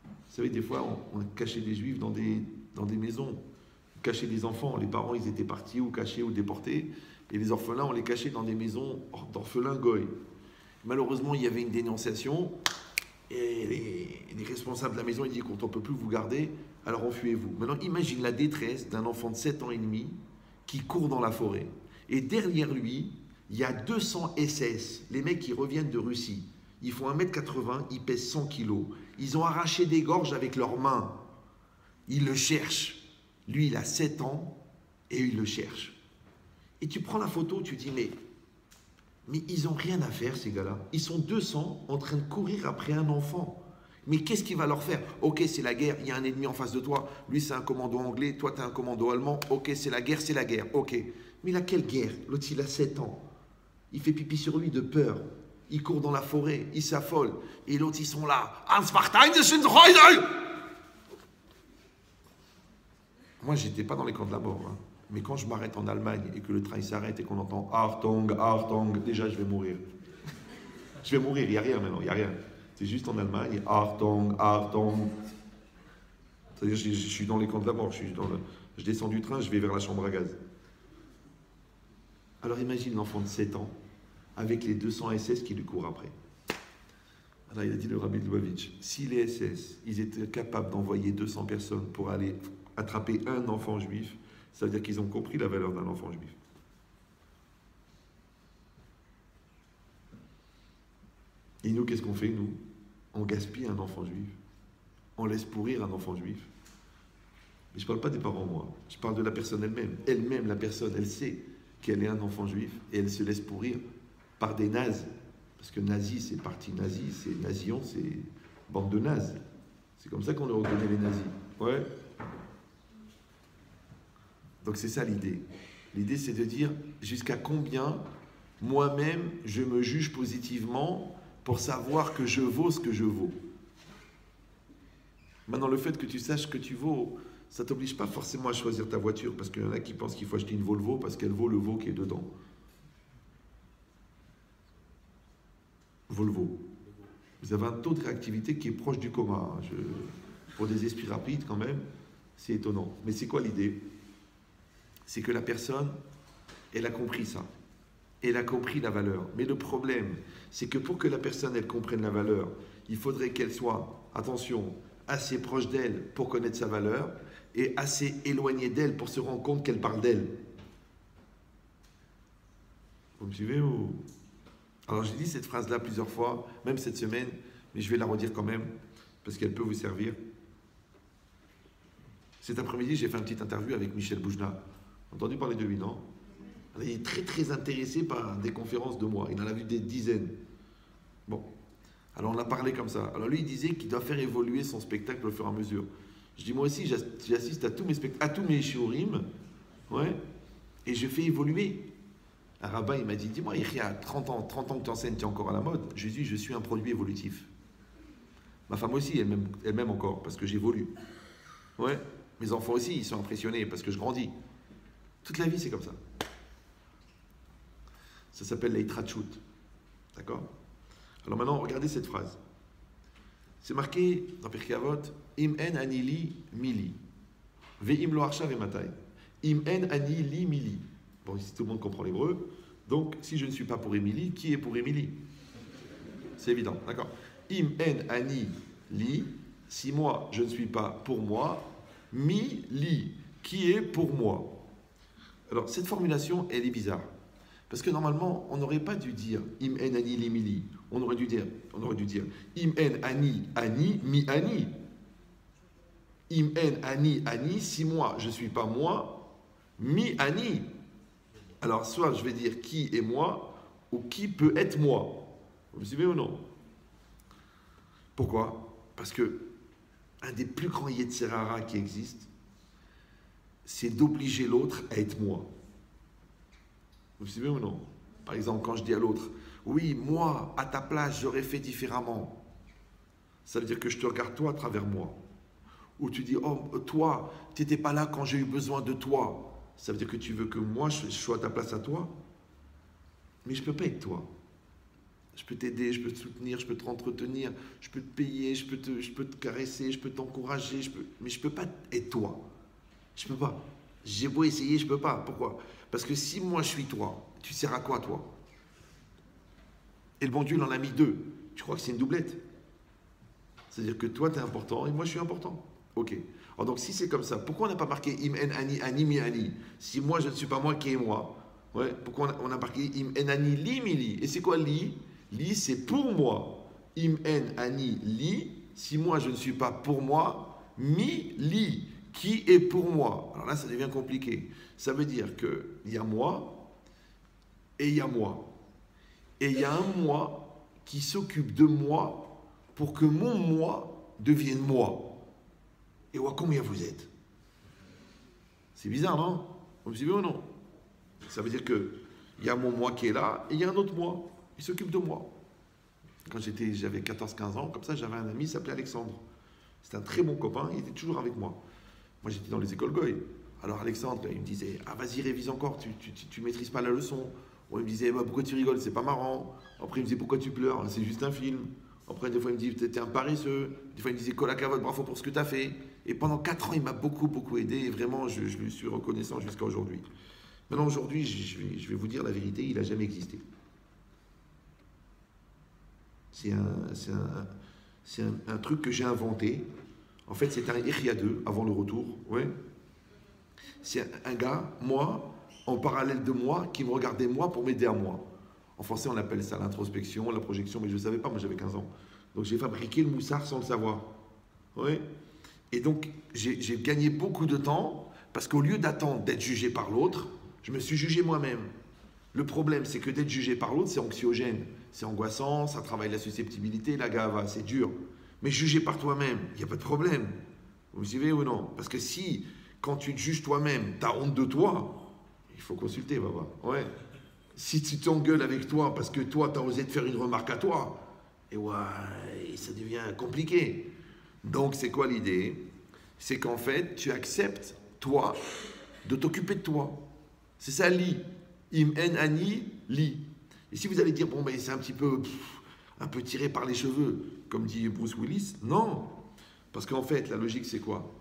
Vous savez, des fois, on cachait des juifs dans des maisons, on cachait des enfants, les parents, ils étaient partis ou cachés ou déportés, et les orphelins, on les cachait dans des maisons d'orphelins goy. Malheureusement, il y avait une dénonciation, et les responsables de la maison, ils disent qu'on ne peut plus vous garder, alors enfuyez-vous. Maintenant, imagine la détresse d'un enfant de 7 ans et demi qui court dans la forêt. Et derrière lui, il y a 200 SS, les mecs qui reviennent de Russie. Ils font 1m80, ils pèsent 100 kilos. Ils ont arraché des gorges avec leurs mains. Ils le cherchent. Lui, il a 7 ans et il le cherche. Et tu prends la photo, tu dis, mais ils n'ont rien à faire, ces gars-là. Ils sont 200 en train de courir après un enfant. Mais qu'est-ce qu'il va leur faire? Ok, c'est la guerre, il y a un ennemi en face de toi. Lui, c'est un commando anglais, toi, tu as un commando allemand. Ok, c'est la guerre, ok. Mais laquelle guerre? L'autre, il a 7 ans. Il fait pipi sur lui de peur. Il court dans la forêt, il s'affole. Et l'autre, ils sont là. Moi, j'étais pas dans les camps de la mort. Hein. Mais quand je m'arrête en Allemagne et que le train s'arrête et qu'on entend Achtung, Achtung, déjà, je vais mourir. Je vais mourir, il n'y a rien maintenant, il n'y a rien. C'est juste en Allemagne, Achtung, Achtung. C'est-à-dire, je suis dans les camps de la mort. Je descends du train, je vais vers la chambre à gaz. Alors imagine l'enfant de 7 ans avec les 200 SS qui lui courent après. Alors il a dit le rabbi de Lubavitch, si les SS, ils étaient capables d'envoyer 200 personnes pour aller attraper un enfant juif, ça veut dire qu'ils ont compris la valeur d'un enfant juif. Et nous, qu'est-ce qu'on fait, nous? On gaspille un enfant juif. On laisse pourrir un enfant juif. Mais je ne parle pas des parents, moi. Je parle de la personne elle-même. Elle-même, la personne, elle sait qu'elle est un enfant juif et elle se laisse pourrir par des nazis. Parce que nazi, c'est parti nazi, c'est nazion, c'est bande de nazis. C'est comme ça qu'on reconnaît les nazis. Ouais. Donc c'est ça l'idée. L'idée, c'est de dire jusqu'à combien moi-même je me juge positivement pour savoir que je vaux ce que je vaux. Maintenant, le fait que tu saches ce que tu vaux, ça ne t'oblige pas forcément à choisir ta voiture, parce qu'il y en a qui pensent qu'il faut acheter une Volvo parce qu'elle vaut le veau qui est dedans. Volvo. Vous avez un taux de réactivité qui est proche du coma. Pour des esprits rapides, quand même, c'est étonnant. Mais c'est quoi l'idée? C'est que la personne, elle a compris ça. Elle a compris la valeur. Mais le problème, c'est que pour que la personne, elle comprenne la valeur, il faudrait qu'elle soit, attention, assez proche d'elle pour connaître sa valeur et assez éloignée d'elle pour se rendre compte qu'elle parle d'elle. Vous me suivez ou... Alors j'ai dit cette phrase-là plusieurs fois, même cette semaine, mais je vais la redire quand même, parce qu'elle peut vous servir. Cet après-midi, j'ai fait une petite interview avec Michel Boujna. Entendu parler de lui, non? Il est très très intéressé par des conférences de moi. Il en a vu des dizaines. Bon. Alors on a parlé comme ça. Alors lui, il disait qu'il doit faire évoluer son spectacle au fur et à mesure. Je dis, moi aussi, j'assiste à tous mes spectacles, à tous mes shiurim, ouais, et je fais évoluer. Un rabbin, il m'a dit, dis-moi, il y a 30 ans que tu enseignes, tu es encore à la mode. Je lui dis, je suis un produit évolutif. Ma femme aussi, elle m'aime encore, parce que j'évolue. Ouais. Mes enfants aussi, ils sont impressionnés, parce que je grandis. Toute la vie, c'est comme ça. Ça s'appelle l'Eitrachut. D'accord? Alors maintenant, regardez cette phrase. C'est marqué dans Pirkei Avot, Im en ani li mili. Ve'im lo arshav ematay. Im en ani li mili. Bon, ici tout le monde comprend l'hébreu. Donc, si je ne suis pas pour Émilie, qui est pour Émilie? C'est évident, d'accord? Im en ani li. Si moi, je ne suis pas pour moi, mi li. Qui est pour moi? Alors, cette formulation, elle est bizarre. Parce que normalement, on n'aurait pas dû dire Im en ani li mili. On aurait dû dire Im en ani mi ani. Im en ani, si moi je ne suis pas moi, mi ani. Alors soit je vais dire qui est moi, ou qui peut être moi. Vous me suivez ou non? Pourquoi? Parce que un des plus grands Yetzirara qui existe, c'est d'obliger l'autre à être moi. Vous me suivez ou non? Par exemple, quand je dis à l'autre, oui, moi, à ta place, j'aurais fait différemment. Ça veut dire que je te regarde toi à travers moi. Ou tu dis, oh, toi, tu n'étais pas là quand j'ai eu besoin de toi. Ça veut dire que tu veux que moi, je sois à ta place à toi. Mais je ne peux pas être toi. Je peux t'aider, je peux te soutenir, je peux te entretenir, je peux te payer, je peux te caresser, je peux t'encourager, mais je ne peux pas être toi. Je ne peux pas. J'ai beau essayer, je ne peux pas. Pourquoi? Parce que si moi, je suis toi, tu sers à quoi, toi? Et le bon Dieu, il en a mis deux. Tu crois que c'est une doublette? C'est-à-dire que toi, tu es important et moi, je suis important. Ok. Alors donc, si c'est comme ça, pourquoi on n'a pas marqué Im en ani ani mi ani? Si moi, je ne suis pas moi, qui est moi? Ouais. Pourquoi on a marqué Im en ani li mi li? Et c'est quoi li? Li, c'est pour moi. Im en ani li, si moi, je ne suis pas pour moi, mi li, qui est pour moi? Alors là, ça devient compliqué. Ça veut dire qu'il y a moi et il y a moi. Et il y a un moi qui s'occupe de moi pour que mon moi devienne moi. Et ouais, combien vous êtes? C'est bizarre, non? Vous me suivez ou non? Ça veut dire qu'il y a mon moi qui est là et il y a un autre moi. Il s'occupe de moi. Quand j'avais 14-15 ans, comme ça, j'avais un ami qui s'appelait Alexandre. C'était un très bon copain, il était toujours avec moi. Moi, j'étais dans les écoles Goy. Alors Alexandre, il me disait, ah vas-y, révise encore, tu maîtrises pas la leçon. Il me disait, bah, pourquoi tu rigoles, c'est pas marrant. Après, il me disait, pourquoi tu pleures, c'est juste un film. Après, des fois, il me dit, t'es un paresseux. Des fois, il me disait, Kolakavod, bravo pour ce que tu as fait. Et pendant 4 ans, il m'a beaucoup aidé. Et vraiment, je lui suis reconnaissant jusqu'à aujourd'hui. Maintenant, aujourd'hui, je vais vous dire la vérité, il n'a jamais existé. C'est un truc que j'ai inventé. En fait, c'est un Iria 2 avant le retour. Ouais. C'est un gars, moi, en parallèle de moi, qui me regardait moi pour m'aider à moi. En français, on appelle ça l'introspection, la projection, mais je ne savais pas, moi j'avais 15 ans. Donc j'ai fabriqué le moussard sans le savoir. Oui. Et donc j'ai gagné beaucoup de temps, parce qu'au lieu d'attendre d'être jugé par l'autre, je me suis jugé moi-même. Le problème, c'est que d'être jugé par l'autre, c'est anxiogène, c'est angoissant, ça travaille la susceptibilité, la gava, c'est dur. Mais jugé par toi-même, il n'y a pas de problème. Vous me suivez ou non? Parce que si, quand tu te juges toi-même, tu as honte de toi, il faut consulter, va voir. Ouais. Si tu t'engueules avec toi parce que toi, tu as osé te faire une remarque à toi, et ouais, ça devient compliqué. Donc, c'est quoi l'idée? C'est qu'en fait, tu acceptes, toi, de t'occuper de toi. C'est ça, li. Im en ani, li. Et si vous allez dire, bon, ben, c'est un petit peu... un peu tiré par les cheveux, comme dit Bruce Willis. Non. Parce qu'en fait, la logique, c'est quoi?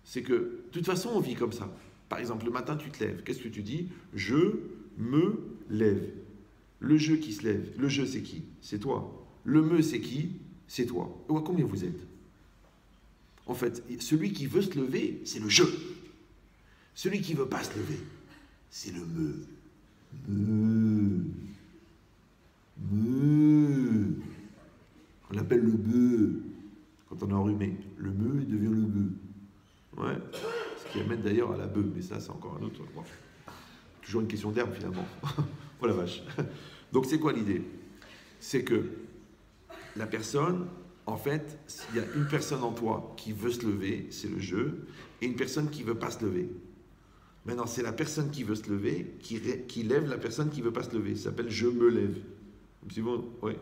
C'est que, de toute façon, on vit comme ça. Par exemple, le matin, tu te lèves. Qu'est-ce que tu dis? Je me lève. Le je qui se lève, le je, c'est qui? C'est toi. Le me, c'est qui? C'est toi. Et combien vous êtes? En fait, celui qui veut se lever, c'est le je. Celui qui ne veut pas se lever, c'est le me. Me. On l'appelle le bœuf quand on est enrhumé. Le me devient le bœuf. Ouais. Ce qui amène d'ailleurs à la bœuf, mais ça, c'est encore un autre. Bon. Toujours une question d'herbe finalement. Oh la vache. Donc c'est quoi l'idée? C'est que la personne, en fait, il y a une personne en toi qui veut se lever, c'est le je, et une personne qui ne veut pas se lever. Maintenant, c'est la personne qui veut se lever qui lève la personne qui ne veut pas se lever. Ça s'appelle je me lève. C'est bon? Oui.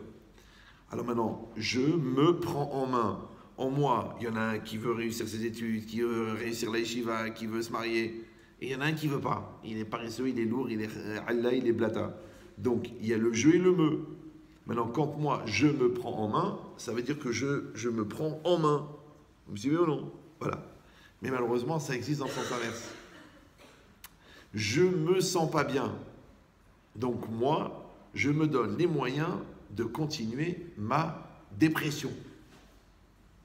Alors maintenant, je me prends en main. En moi, il y en a un qui veut réussir ses études, qui veut réussir la yeshiva, qui veut se marier. Et il y en a un qui ne veut pas. Il est paresseux, il est lourd, il est Allah, il est blata. Donc, il y a le je et le me. Maintenant, quand moi, je me prends en main, ça veut dire que je me prends en main. Vous me suivez ou non? Voilà. Mais malheureusement, ça existe dans le sens inverse. Je me sens pas bien. Donc moi, je me donne les moyens de continuer ma dépression.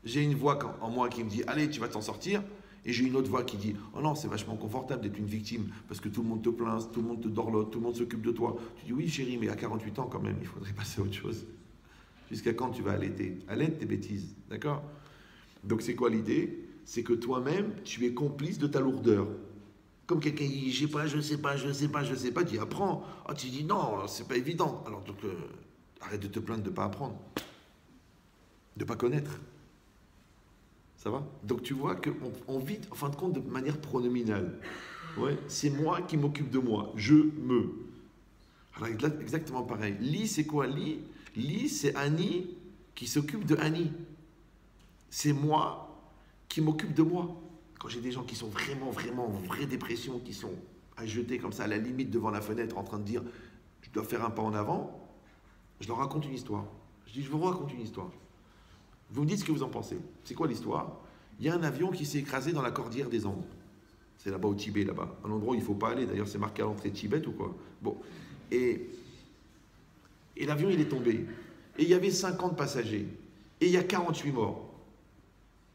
J'ai une voix en moi qui me dit « Allez, tu vas t'en sortir ». Et j'ai une autre voix qui dit « Oh non, c'est vachement confortable d'être une victime parce que tout le monde te plaint, tout le monde te dorlote, tout le monde s'occupe de toi. » Tu dis « Oui, chérie, mais à 48 ans quand même, il faudrait passer à autre chose. » Jusqu'à quand tu vas allaiter? Allaite tes bêtises, d'accord? Donc c'est quoi l'idée? C'est que toi-même, tu es complice de ta lourdeur. Comme quelqu'un dit « Je sais pas, je sais pas, je sais pas, je sais pas », tu apprends. Oh, tu dis « Non, c'est pas évident. » Alors donc, arrête de te plaindre de ne pas apprendre, de ne pas connaître. Ça va? Donc tu vois qu'on vit, en fin de compte, de manière pronominale. Ouais, c'est moi qui m'occupe de moi. Je me. Alors exactement pareil. Li, c'est quoi Li? Li, c'est Annie qui s'occupe de Annie. C'est moi qui m'occupe de moi. Quand j'ai des gens qui sont vraiment en vraie dépression, qui sont à jeter comme ça à la limite devant la fenêtre en train de dire « Je dois faire un pas en avant », je leur raconte une histoire. Je dis « Je vous raconte une histoire ». Vous me dites ce que vous en pensez. C'est quoi l'histoire? Il y a un avion qui s'est écrasé dans la cordillère des Andes. C'est là-bas au Tibet, là-bas. Un endroit où il ne faut pas aller. D'ailleurs, c'est marqué à l'entrée Tibet ou quoi. Bon. Et l'avion, il est tombé. Et il y avait 50 passagers. Et il y a 48 morts.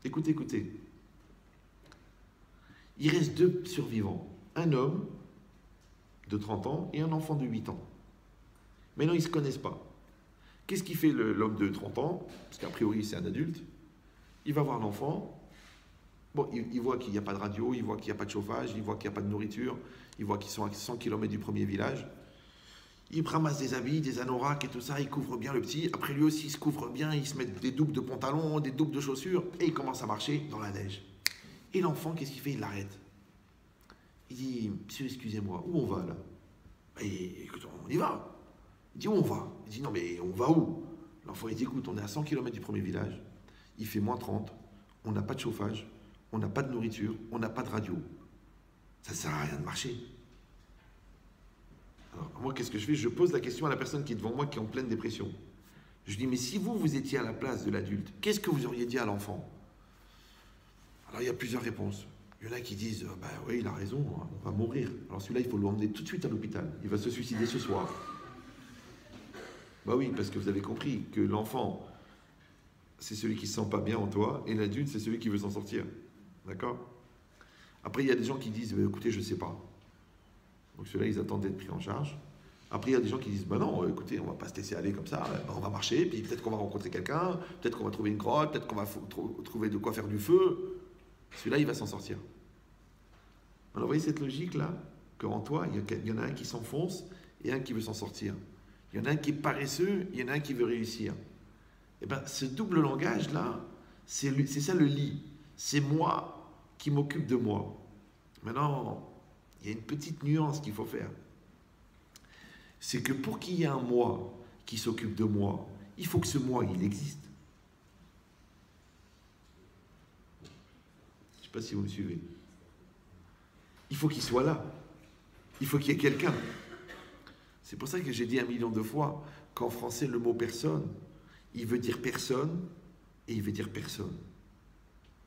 Écoutez. Il reste 2 survivants. Un homme de 30 ans et un enfant de 8 ans. Maintenant, ils ne se connaissent pas. Qu'est-ce qu'il fait l'homme de 30 ans? Parce qu'a priori, c'est un adulte. Il va voir l'enfant. Bon, il voit qu'il n'y a pas de radio, il voit qu'il n'y a pas de chauffage, il voit qu'il n'y a pas de nourriture, il voit qu'ils sont à 100 km du premier village. Il ramasse des habits, des anoraks et tout ça, il couvre bien le petit. Après, lui aussi, il se couvre bien, il se met des doubles de pantalons, des doubles de chaussures, et il commence à marcher dans la neige. Et l'enfant, qu'est-ce qu'il fait? Il l'arrête. Il dit « Monsieur, excusez-moi, où on va là ?» Et écoute, on y va. Il dit « Où on va ?» Il dit « Non, mais on va où ?» L'enfant, il dit « Écoute, on est à 100 km du premier village, il fait moins 30, on n'a pas de chauffage, on n'a pas de nourriture, on n'a pas de radio. Ça ne sert à rien de marcher. » Alors, moi, qu'est-ce que je fais? Je pose la question à la personne qui est devant moi, qui est en pleine dépression. Je dis « Mais si vous étiez à la place de l'adulte, qu'est-ce que vous auriez dit à l'enfant ?» Alors, il y a plusieurs réponses. Il y en a qui disent « Bah oui, il a raison, on va mourir. » Alors celui-là, il faut l'emmener tout de suite à l'hôpital. Il va se suicider ce soir. Bah oui, parce que vous avez compris que l'enfant, c'est celui qui ne se sent pas bien en toi, et l'adulte, c'est celui qui veut s'en sortir. D'accord? Après, il y a des gens qui disent écoutez, je ne sais pas. Donc ceux-là, ils attendent d'être pris en charge. Après, il y a des gens qui disent bah non, écoutez, on ne va pas se laisser aller comme ça, on va marcher, puis peut-être qu'on va rencontrer quelqu'un, peut-être qu'on va trouver une grotte, peut-être qu'on va trouver de quoi faire du feu. Celui-là, il va s'en sortir. Alors, vous voyez cette logique-là? Qu'en toi, il y en a un qui s'enfonce et un qui veut s'en sortir. Il y en a un qui est paresseux, il y en a un qui veut réussir. Et bien, ce double langage-là, c'est ça le lit. C'est moi qui m'occupe de moi. Maintenant, il y a une petite nuance qu'il faut faire. C'est que pour qu'il y ait un moi qui s'occupe de moi, il faut que ce moi, il existe. Je ne sais pas si vous me suivez. Il faut qu'il soit là. Il faut qu'il y ait quelqu'un. C'est pour ça que j'ai dit 1 million de fois qu'en français, le mot « personne », il veut dire personne et il veut dire personne.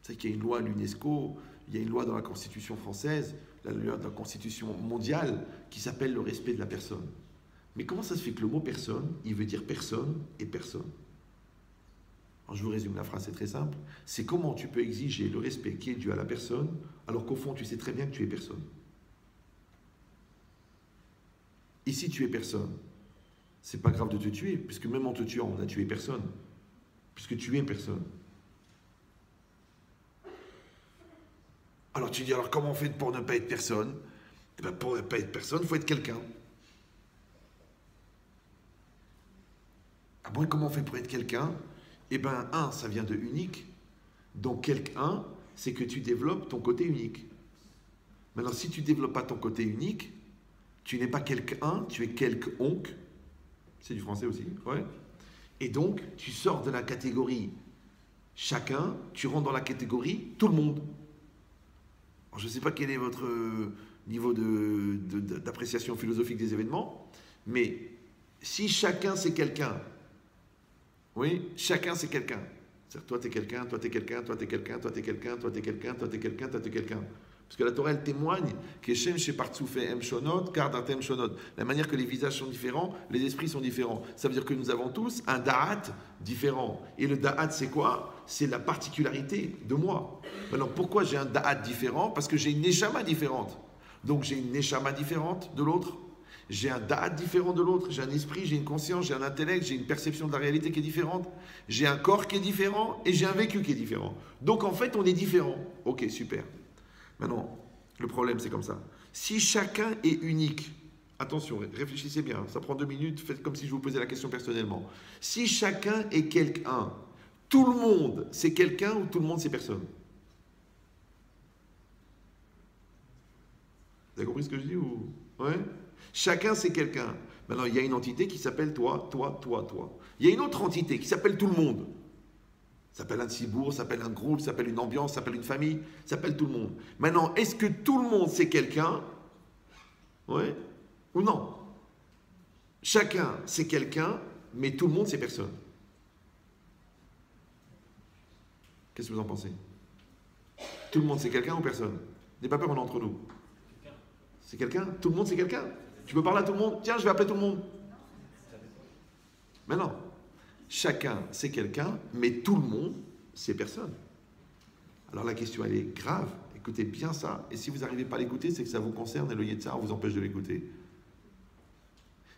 C'est qu'il y a une loi à l'UNESCO, il y a une loi dans la Constitution française, la loi dans la Constitution mondiale, qui s'appelle le respect de la personne. Mais comment ça se fait que le mot personne, il veut dire personne et personne? Alors je vous résume la phrase, c'est très simple. C'est comment tu peux exiger le respect qui est dû à la personne, alors qu'au fond, tu sais très bien que tu es personne. Ici, tu es personne. C'est pas grave de te tuer, puisque même en te tuant, on n'a tué personne. Puisque tu es personne. Alors tu dis, alors comment on fait pour ne pas être personne? Eh bien, pour ne pas être personne, il faut être quelqu'un. Ah bon, et comment on fait pour être quelqu'un? Eh bien, un, ça vient de unique. Donc, quelqu'un, c'est que tu développes ton côté unique. Maintenant, si tu ne développes pas ton côté unique, tu n'es pas quelqu'un, tu es quelque-onc. C'est du français aussi, ouais. Et donc, tu sors de la catégorie chacun, tu rentres dans la catégorie tout le monde. Alors, je ne sais pas quel est votre niveau d'appréciation philosophique des événements, mais si chacun c'est quelqu'un, oui, chacun c'est quelqu'un. C'est-à-dire toi t'es quelqu'un, toi t'es quelqu'un, toi t'es quelqu'un, toi t'es quelqu'un, toi t'es quelqu'un, toi t'es quelqu'un, toi t'es quelqu'un. Parce que la Torah elle témoigne que Shem Shepartsoufé Em Shonot, Kardatem Shonot. La manière que les visages sont différents, les esprits sont différents. Ça veut dire que nous avons tous un da'at différent. Et le da'at c'est quoi? C'est la particularité de moi. Alors pourquoi j'ai un da'at différent? Parce que j'ai une neshama différente. Donc j'ai une neshama différente de l'autre. J'ai un da'at différent de l'autre, j'ai un esprit, j'ai une conscience, j'ai un intellect, j'ai une perception de la réalité qui est différente, j'ai un corps qui est différent et j'ai un vécu qui est différent. Donc en fait, on est différents. Ok, super. Maintenant, le problème c'est comme ça. Si chacun est unique, attention, réfléchissez bien, ça prend 2 minutes, faites comme si je vous posais la question personnellement. Si chacun est quelqu'un, tout le monde c'est quelqu'un ou tout le monde c'est personne? Vous avez compris ce que je dis ou... Ouais. Chacun c'est quelqu'un. Maintenant, il y a une entité qui s'appelle toi, toi, toi, toi. Il y a une autre entité qui s'appelle tout le monde. Ça s'appelle un cibourg, ça s'appelle un groupe, ça s'appelle une ambiance, ça s'appelle une famille, ça s'appelle tout le monde. Maintenant, est-ce que tout le monde c'est quelqu'un? Ouais. Ou non? Chacun c'est quelqu'un, mais tout le monde c'est personne. Qu'est-ce que vous en pensez? Tout le monde c'est quelqu'un ou personne? N'ayez pas peur, on est entre nous. C'est quelqu'un? Tout le monde c'est quelqu'un? Tu peux parler à tout le monde? Tiens, je vais appeler tout le monde. Mais non. Chacun, c'est quelqu'un, mais tout le monde, c'est personne. Alors la question, elle est grave. Écoutez bien ça. Et si vous n'arrivez pas à l'écouter, c'est que ça vous concerne et le Yetzar vous empêche de l'écouter.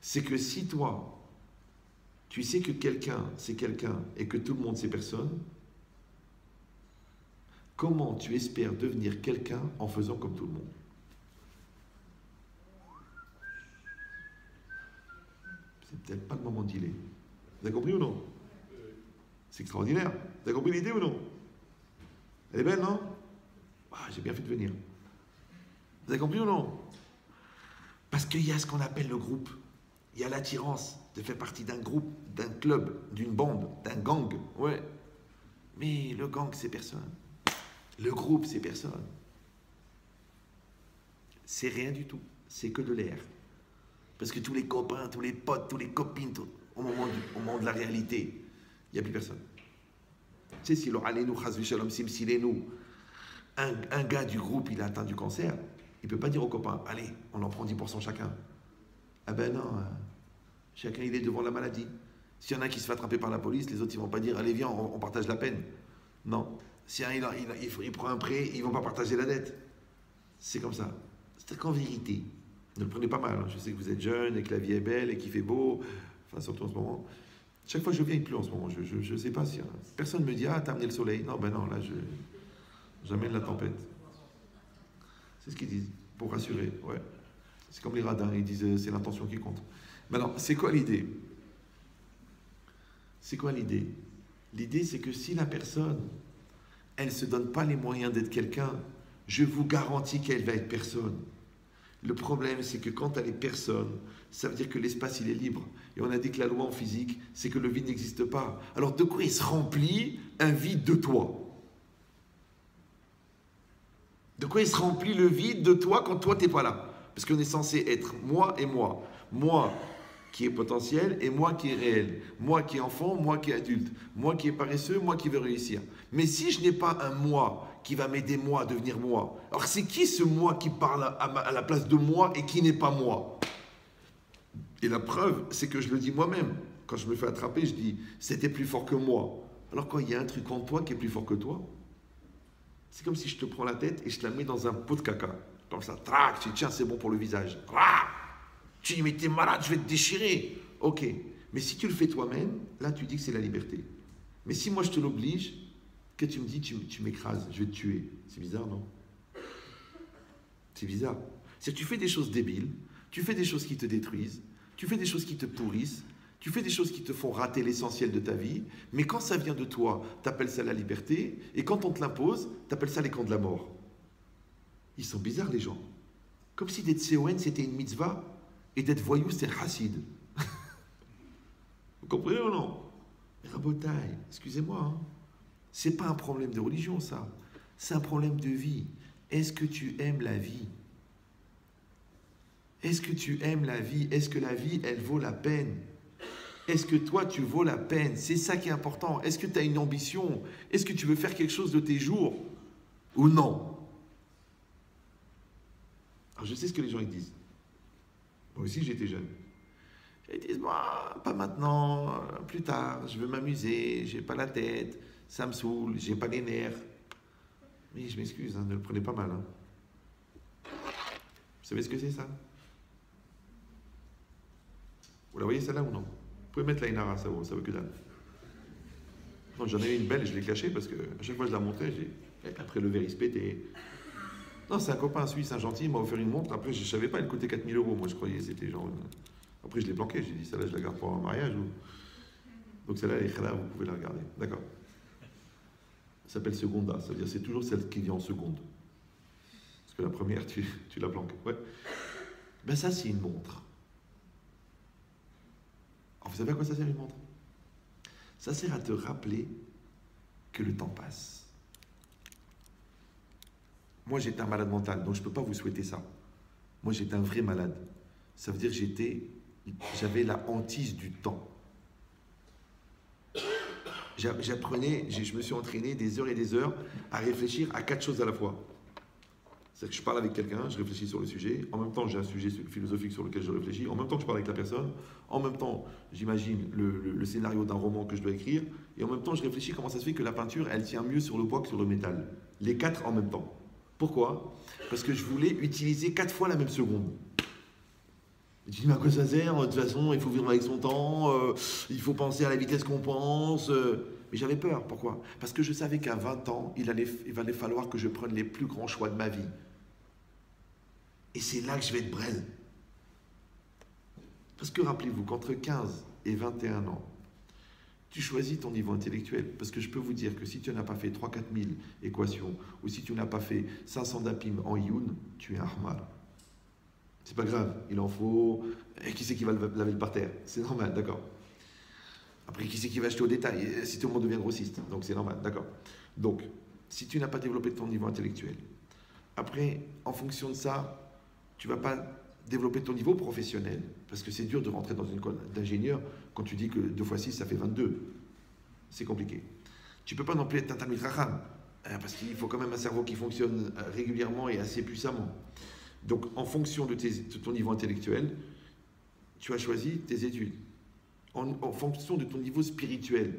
C'est que si toi, tu sais que quelqu'un, c'est quelqu'un et que tout le monde, c'est personne, comment tu espères devenir quelqu'un en faisant comme tout le monde? C'est peut-être pas le moment d'y aller. Vous avez compris ou non? C'est extraordinaire. Vous avez compris l'idée ou non? Elle est belle, non? Ah, j'ai bien fait de venir. Vous avez compris ou non? Parce qu'il y a ce qu'on appelle le groupe. Il y a l'attirance de faire partie d'un groupe, d'un club, d'une bande, d'un gang. Ouais. Mais le gang, c'est personne. Le groupe, c'est personne. C'est rien du tout. C'est que de l'air. Parce que tous les copains, tous les potes, tous les copines, au moment de la réalité, il n'y a plus personne. Tu sais, si un gars du groupe, il a atteint du cancer, il ne peut pas dire aux copains, allez, on en prend 10% chacun. Ah ben non, chacun il est devant la maladie. S'il y en a un qui se fait attraper par la police, les autres ils ne vont pas dire, allez viens, on partage la peine. Non. Si un il prend un prêt, ils ne vont pas partager la dette. C'est comme ça. C'est qu'en vérité, ne le prenez pas mal, hein. Je sais que vous êtes jeune et que la vie est belle et qu'il fait beau, enfin surtout en ce moment. Chaque fois que je viens, il pleut en ce moment. Je ne sais pas si... Personne ne me dit, ah, t'as amené le soleil. Non, ben non, là, j'amène la tempête. C'est ce qu'ils disent, pour rassurer, ouais. C'est comme les radins, ils disent, c'est l'intention qui compte. Maintenant, c'est quoi l'idée? C'est quoi l'idée? L'idée, c'est que si la personne, elle ne se donne pas les moyens d'être quelqu'un, je vous garantis qu'elle va être personne. Le problème, c'est que quand elle est personne, ça veut dire que l'espace, il est libre. Et on a dit que la loi en physique, c'est que le vide n'existe pas. Alors, de quoi il se remplit un vide de toi? De quoi il se remplit le vide de toi quand toi, tu n'es pas là? Parce qu'on est censé être moi et moi. Moi, qui est potentiel et moi qui est réel. Moi qui est enfant, moi qui est adulte. Moi qui est paresseux, moi qui veux réussir. Mais si je n'ai pas un moi qui va m'aider moi à devenir moi, alors c'est qui ce moi qui parle à la place de moi et qui n'est pas moi? Et la preuve, c'est que je le dis moi-même. Quand je me fais attraper, je dis c'était plus fort que moi. Alors quand il y a un truc en toi qui est plus fort que toi, c'est comme si je te prends la tête et je te la mets dans un pot de caca. Comme ça, trac, tu dis tiens, c'est bon pour le visage. Tu dis mais t'es malade, je vais te déchirer. Ok, mais si tu le fais toi-même, là tu dis que c'est la liberté. Mais si moi je te l'oblige, que tu me dis tu m'écrases, je vais te tuer. C'est bizarre, non? C'est bizarre. C'est que tu fais des choses débiles, tu fais des choses qui te détruisent, tu fais des choses qui te pourrissent, tu fais des choses qui te font rater l'essentiel de ta vie, mais quand ça vient de toi, t'appelles ça la liberté, et quand on te l'impose, t'appelles ça les camps de la mort. Ils sont bizarres les gens. Comme si d'être CON c'était une mitzvah, et d'être voyou c'est chassid. Vous comprenez ou non? Rabotaille, excusez-moi, hein. C'est pas un problème de religion ça, c'est un problème de vie. Est-ce que tu aimes la vie? Est-ce que tu aimes la vie? Est-ce que la vie, elle vaut la peine? Est-ce que toi, tu vaux la peine? C'est ça qui est important. Est-ce que tu as une ambition? Est-ce que tu veux faire quelque chose de tes jours? Ou non? Alors, je sais ce que les gens ils disent. Moi aussi, j'étais jeune. Ils disent, bah, pas maintenant, plus tard, je veux m'amuser, j'ai pas la tête, ça me saoule, j'ai pas les nerfs. Mais je m'excuse, hein, ne le prenez pas mal. Hein. Vous savez ce que c'est ça? Vous la voyez celle-là ou non? Vous pouvez mettre la Inara, ça veut que dalle. Non, j'en ai une belle, je l'ai cachée parce que à chaque fois que je la montrais, après le verre il se pétait. Non, c'est un copain suisse, un gentil, il m'a offert une montre. Après, je ne savais pas, elle coûtait 4 000 €. Moi, je croyais que c'était genre. Après, je l'ai planquée. J'ai dit, celle-là, je la garde pour un mariage. Donc, celle-là, elle est là, vous pouvez la regarder. D'accord. Ça s'appelle Seconda. Ça veut dire c'est toujours celle qui vient en seconde. Parce que la première, tu la planques. Ouais. Ben, ça, c'est une montre. Alors, vous savez à quoi ça sert une montre? Ça sert à te rappeler que le temps passe. Moi, j'étais un malade mental, donc je ne peux pas vous souhaiter ça. Moi, j'étais un vrai malade. Ça veut dire que j'avais la hantise du temps. J'apprenais, je me suis entraîné des heures et des heures à réfléchir à 4 choses à la fois. C'est-à-dire que je parle avec quelqu'un, je réfléchis sur le sujet, en même temps j'ai un sujet philosophique sur lequel je réfléchis, en même temps que je parle avec la personne, en même temps j'imagine le scénario d'un roman que je dois écrire, et en même temps je réfléchis comment ça se fait que la peinture, elle tient mieux sur le bois que sur le métal. Les 4 en même temps. Pourquoi? Parce que je voulais utiliser 4 fois la même seconde. Je dis, mais à quoi ça sert? De toute façon, il faut vivre avec son temps, il faut penser à la vitesse qu'on pense. Mais j'avais peur. Pourquoi? Parce que je savais qu'à 20 ans, il allait falloir que je prenne les plus grands choix de ma vie. Et c'est là que je vais être brêle. Parce que rappelez-vous qu'entre 15 et 21 ans, tu choisis ton niveau intellectuel. Parce que je peux vous dire que si tu n'as pas fait 3-4 000 équations, ou si tu n'as pas fait 500 dapim en Youn, tu es un Ahmar. C'est pas grave, il en faut. Et qui c'est qui va laver le parterre? C'est normal, d'accord. Après, qui c'est qui va acheter au détail? Si tout le monde devient grossiste, donc c'est normal, d'accord. Donc, si tu n'as pas développé ton niveau intellectuel, après, en fonction de ça, tu ne vas pas développer ton niveau professionnel, parce que c'est dur de rentrer dans une école d'ingénieur quand tu dis que 2 x 6, ça fait 22. C'est compliqué. Tu ne peux pas non plus être un Talmid Chacham, parce qu'il faut quand même un cerveau qui fonctionne régulièrement et assez puissamment. Donc, en fonction de ton niveau intellectuel, tu as choisi tes études. En fonction de ton niveau spirituel,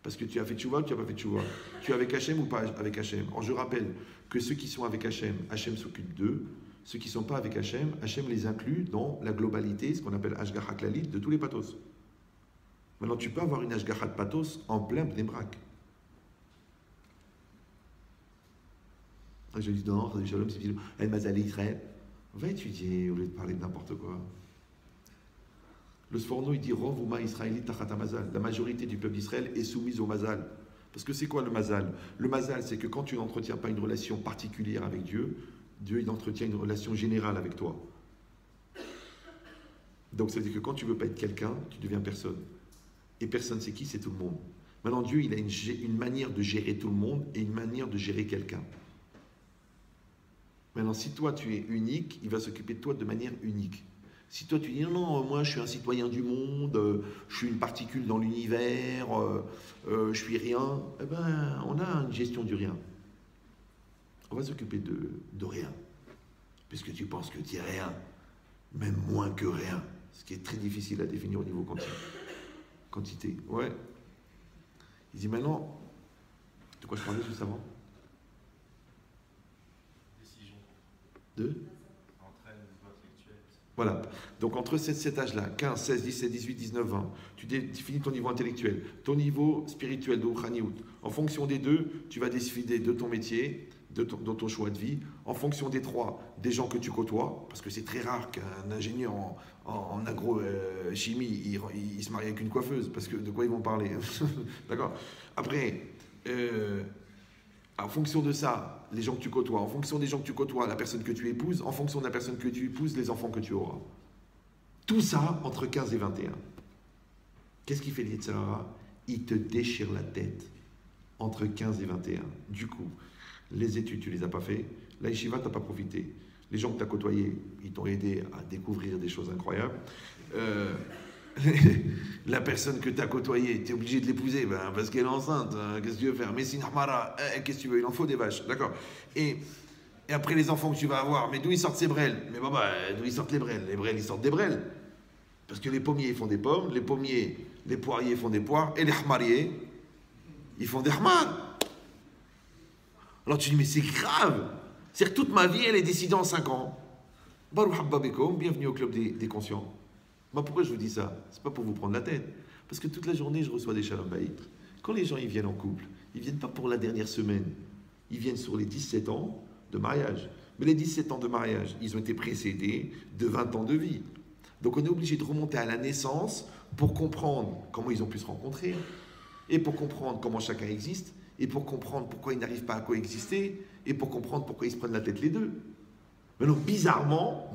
parce que tu as fait tchouva ou tu n'as pas fait tchouva. Tu es avec Hachem ou pas avec Hachem. Alors, je rappelle que ceux qui sont avec Hachem, Hachem s'occupe d'eux. Ceux qui ne sont pas avec Hachem, Hachem les inclut dans la globalité, ce qu'on appelle Hashgacha Klalit, de tous les pathos. Maintenant, tu peux avoir une Hashgacha de pathos en plein Bnei Brak. Je dis non, Shalom, c'est vidéo. El Mazali Israël. Va étudier au lieu de parler de n'importe quoi. Le Sforno, il dit Rov Uma Israéli Tachat Mazal. La majorité du peuple d'Israël est soumise au Mazal. Parce que c'est quoi le Mazal? Le Mazal, c'est que quand tu n'entretiens pas une relation particulière avec Dieu, Dieu, il entretient une relation générale avec toi. Donc, ça veut dire que quand tu ne veux pas être quelqu'un, tu deviens personne. Et personne, c'est qui? C'est tout le monde. Maintenant, Dieu, il a une manière de gérer tout le monde et une manière de gérer quelqu'un. Maintenant, si toi, tu es unique, il va s'occuper de toi de manière unique. Si toi tu dis non, moi je suis un citoyen du monde, je suis une particule dans l'univers, je suis rien, eh ben on a une gestion du rien. On va s'occuper de rien, puisque tu penses que tu es rien, même moins que rien, ce qui est très difficile à définir au niveau quantité. Ouais. Il dit maintenant, de quoi je parlais juste avant? Décision. De Entraîne ou voie intellectuelle. Voilà. Donc entre cet âge-là, 15, 16, 17, 18, 19, 20, tu définis ton niveau intellectuel, ton niveau spirituel de Rouhaniout. En fonction des deux, tu vas décider de ton métier, de ton choix de vie. En fonction des trois, des gens que tu côtoies, parce que c'est très rare qu'un ingénieur en agro-chimie, il se marie avec une coiffeuse, parce que de quoi ils vont parler? D'accord? Après, en fonction de ça, les gens que tu côtoies, en fonction des gens que tu côtoies, la personne que tu épouses, en fonction de la personne que tu épouses, les enfants que tu auras. Tout ça entre 15 et 21. Qu'est-ce qu'il fait l'Yetzer Hara? Il te déchire la tête entre 15 et 21. Du coup, les études, tu les as pas fait. La yeshiva, tu n'as pas profité. Les gens que tu as côtoyés, ils t'ont aidé à découvrir des choses incroyables. La personne que tu as côtoyée, tu es obligé de l'épouser parce qu'elle est enceinte. Qu'est-ce que tu veux faire? Mais c'est Narmara, qu'est-ce que tu veux? Il en faut des vaches. D'accord. Et après, les enfants que tu vas avoir, mais d'où ils sortent ces brels? Mais d'où ils sortent les brels? Les brels, ils sortent des brels. Parce que les pommiers, ils font des pommes, les poiriers font des poires, et les hmariers, ils font des hmar. Alors tu dis, mais c'est grave. C'est-à-dire que toute ma vie, elle est décidée en 5 ans. Baruch Habba Bekom, bienvenue au club des conscients. Pourquoi je vous dis ça? C'est pas pour vous prendre la tête. Parce que toute la journée, je reçois des shalom bayit. Quand les gens ils viennent en couple, ils viennent pas pour la dernière semaine. Ils viennent sur les 17 ans de mariage. Mais les 17 ans de mariage, ils ont été précédés de 20 ans de vie. Donc on est obligé de remonter à la naissance pour comprendre comment ils ont pu se rencontrer, et pour comprendre comment chacun existe, et pour comprendre pourquoi ils n'arrivent pas à coexister, et pour comprendre pourquoi ils se prennent la tête les deux. Mais donc bizarrement,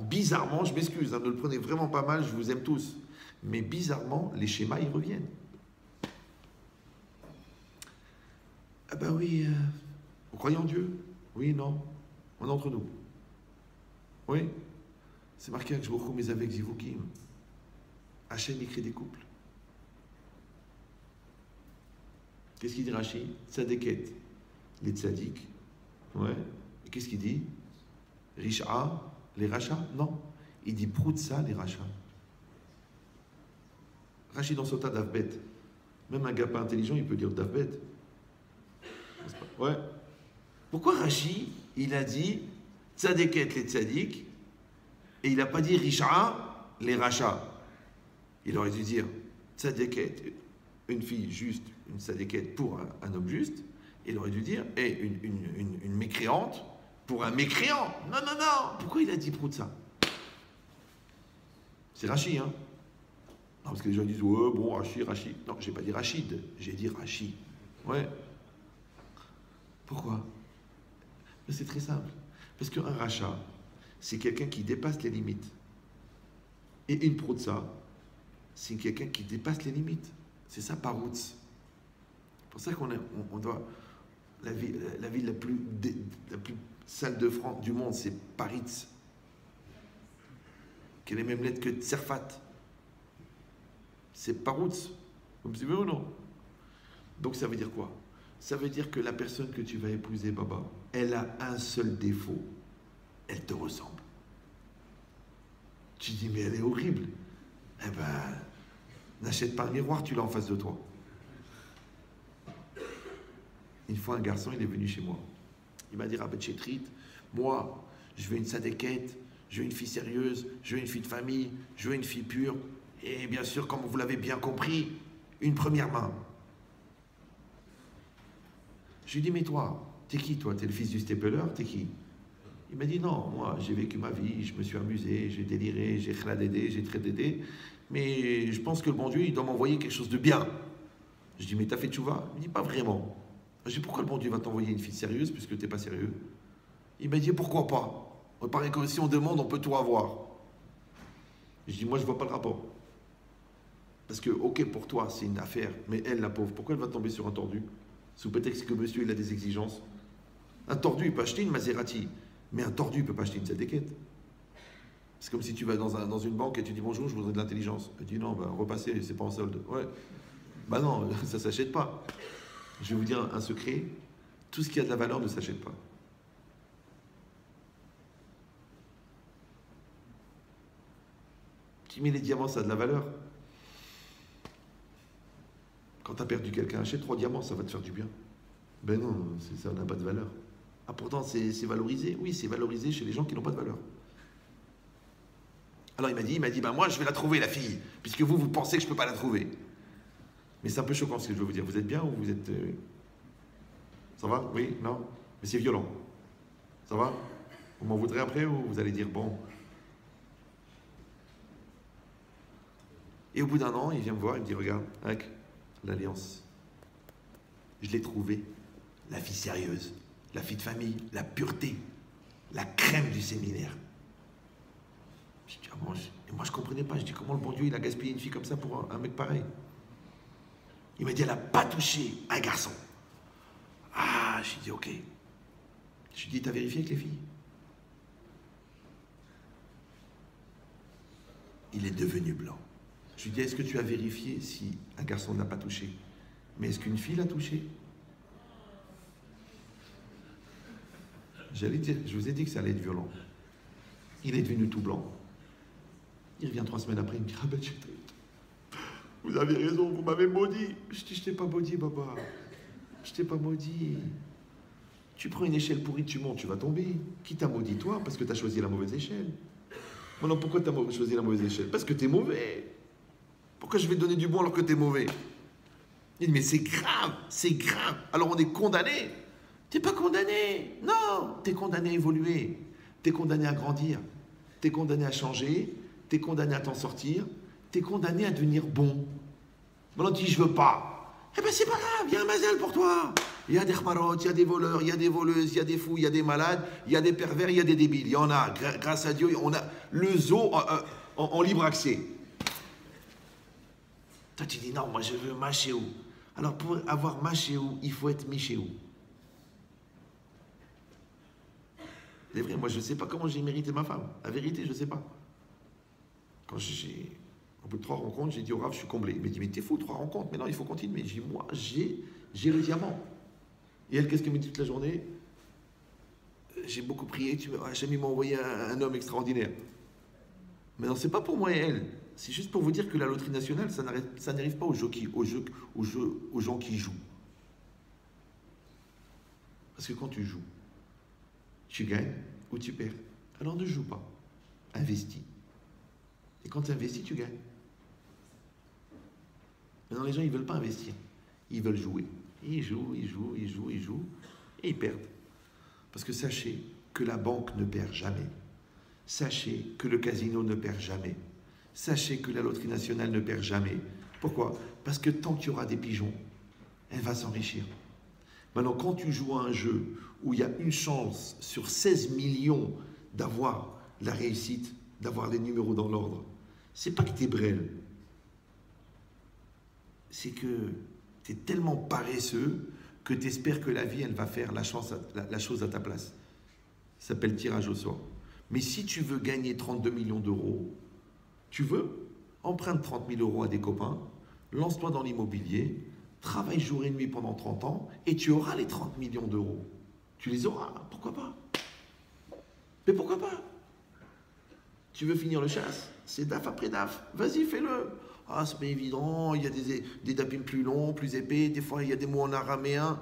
je m'excuse, ne le prenez vraiment pas mal, je vous aime tous, mais bizarrement, les schémas, ils reviennent. Ah ben oui, vous croyez en Dieu? Oui, non, on est entre nous. Oui, c'est marqué avec Jbochou, mais avec Zivukim. Hachem, il crée des couples. Qu'est-ce qu'il dit Rashi? Tzadeket, les tzadiks. Ouais. Et qu'est-ce qu'il dit? Risha, les rachas? Non. Il dit Proutsa, les rachas. Rashi dans Sota d'Avbet. Même un gars pas intelligent, il peut dire d'Avbet. Ouais. Pourquoi Rashi, il a dit Tzadeket, les tzadik, et il n'a pas dit Risha, les rachas? Il aurait dû dire Tzadeket, une fille juste, une tzadeket pour un homme juste. Il aurait dû dire une mécréante pour un mécréant. Non. Pourquoi il a dit Proutsa? C'est Rashi, hein? Non, parce que les gens disent, ouais, bon, Rachid. Non, j'ai pas dit Rachid, j'ai dit Rashi. Ouais. Pourquoi? C'est très simple. Parce qu'un rachat, c'est quelqu'un qui dépasse les limites. Et une Proutsa, c'est quelqu'un qui dépasse les limites. C'est ça, Paroutz. C'est pour ça qu'on doit. La ville la plus sale de France, du monde, c'est Paris. Qui a les mêmes lettres que Tserfat. C'est Paroutz. Vous me suivez ou non? Donc ça veut dire quoi? Ça veut dire que la personne que tu vas épouser, Baba, elle a un seul défaut. Elle te ressemble. Tu dis, mais elle est horrible. Eh ben, n'achète pas un miroir, tu l'as en face de toi. Une fois, un garçon, il est venu chez moi. Il m'a dit, Rabbi Chetrit, moi, je veux une sadéquette, je veux une fille sérieuse, je veux une fille de famille, je veux une fille pure. Et bien sûr, comme vous l'avez bien compris, une première main. Je lui ai dit, mais toi, t'es qui toi? T'es le fils du Stapler? T'es qui? Il m'a dit, non, moi, j'ai vécu ma vie, je me suis amusé, j'ai déliré, j'ai khladédé, j'ai trédédé, mais je pense que le bon Dieu, il doit m'envoyer quelque chose de bien. Je dis, mais t'as fait tchouva? Il me dit, pas vraiment. Je dis, pourquoi le bon Dieu va t'envoyer une fille sérieuse puisque t'es pas sérieux? Il m'a dit, pourquoi pas? Il paraît que si on demande, on peut tout avoir. Je dis, moi, je vois pas le rapport. Parce que, ok, pour toi, c'est une affaire, mais elle, la pauvre, pourquoi elle va tomber sur un tordu? Sous prétexte que monsieur, il a des exigences. Un tordu, il peut acheter une Maserati, mais un tordu, il ne peut pas acheter une Sadeket. C'est comme si tu vas dans une banque et tu dis bonjour, je voudrais de l'intelligence. Elle dit non, bah, repassez, c'est pas en solde. Ouais. Bah non, ça s'achète pas. Je vais vous dire un secret, tout ce qui a de la valeur ne s'achète pas. Tu mets les diamants, ça a de la valeur. Quand tu as perdu quelqu'un, achète 3 diamants, ça va te faire du bien. Ben non, ça n'a pas de valeur. Ah pourtant, c'est valorisé. Oui, c'est valorisé chez les gens qui n'ont pas de valeur. Alors il m'a dit, ben moi je vais la trouver la fille, puisque vous pensez que je ne peux pas la trouver. Mais c'est un peu choquant ce que je veux vous dire. Vous êtes bien ou vous êtes... Ça va? Oui? Non? Mais c'est violent. Ça va? Vous m'en voudrez après ou vous allez dire bon? Et au bout d'un an, il vient me voir, il me dit, regarde, avec l'alliance, je l'ai trouvée, la fille sérieuse, la fille de famille, la pureté, la crème du séminaire. Je dis, ah bon, et moi je comprenais pas, je dis, comment le bon Dieu il a gaspillé une fille comme ça pour un mec pareil? Il m'a dit, elle n'a pas touché un garçon. Ah, j'ai dit, ok. Je lui ai dit, t'as vérifié avec les filles? Il est devenu blanc. Je lui dis, est-ce que tu as vérifié si un garçon n'a pas touché? Mais est-ce qu'une fille l'a touché? J'allais dire, je vous ai dit que ça allait être violent. Il est devenu tout blanc. Il revient 3 semaines après, il me dit, ah ben vous avez raison, vous m'avez maudit. Je dis, je t'ai pas maudit, Baba. Je t'ai pas maudit. Tu prends une échelle pourrie, tu montes, tu vas tomber. Qui t'a maudit? Toi, parce que tu as choisi la mauvaise échelle. Maintenant, pourquoi tu as choisi la mauvaise échelle? Parce que tu es mauvais. Pourquoi je vais te donner du bon alors que tu es mauvais? Il dit, mais c'est grave, c'est grave. Alors on est condamné. Tu n'es pas condamné. Non, tu es condamné à évoluer. Tu es condamné à grandir. Tu es condamné à changer. Tu es condamné à t'en sortir. Tu es condamné à devenir bon. Maintenant tu dis, je veux pas. Eh bien c'est pas grave, il y a un mazel pour toi. Il y a des khmarotes, il y a des voleurs, il y a des voleuses, il y a des fous, il y a des malades, il y a des pervers, il y a des débiles. Il y en a, grâce à Dieu, on a le zoo en libre accès. Toi, tu dis non, moi je veux Machéou. Alors pour avoir Machéou, il faut être Michéou. C'est vrai, moi je ne sais pas comment j'ai mérité ma femme. La vérité, je ne sais pas. Quand au bout de 3 rencontres, j'ai dit au Rav, je suis comblé. Il m'a dit, mais t'es fou, 3 rencontres. Mais non, il faut continuer. J'ai dit, moi, j'ai le diamant. Et elle, qu'est-ce qu'elle me dit toute la journée? J'ai beaucoup prié, Hachem m'a envoyé un homme extraordinaire. Mais non, c'est pas pour moi et elle. C'est juste pour vous dire que la loterie nationale, ça n'arrive pas aux gens qui jouent. Parce que quand tu joues, tu gagnes ou tu perds. Alors ne joue pas. Investis. Et quand tu investis, tu gagnes. Maintenant, les gens, ils ne veulent pas investir. Ils veulent jouer. Ils jouent, et ils perdent. Parce que sachez que la banque ne perd jamais. Sachez que le casino ne perd jamais. Sachez que la loterie nationale ne perd jamais. Pourquoi? Parce que tant qu'il y aura des pigeons, elle va s'enrichir. Maintenant, quand tu joues à un jeu où il y a une chance sur 16 millions d'avoir la réussite, d'avoir les numéros dans l'ordre, c'est pas que tu es brêle. C'est que tu es tellement paresseux que tu espères que la vie, elle va faire la chose à ta place. Ça s'appelle tirage au sort. Mais si tu veux gagner 32 millions d'euros, tu veux, emprunte 30 000 euros à des copains, lance-toi dans l'immobilier, travaille jour et nuit pendant 30 ans, et tu auras les 30 millions d'euros. Tu les auras, pourquoi pas? Mais pourquoi pas? Tu veux finir le chasse? C'est DAF après DAF. Vas-y, fais-le. Ah, c'est pas évident, il y a des dapim plus longs, plus épais, des fois il y a des mots en araméen.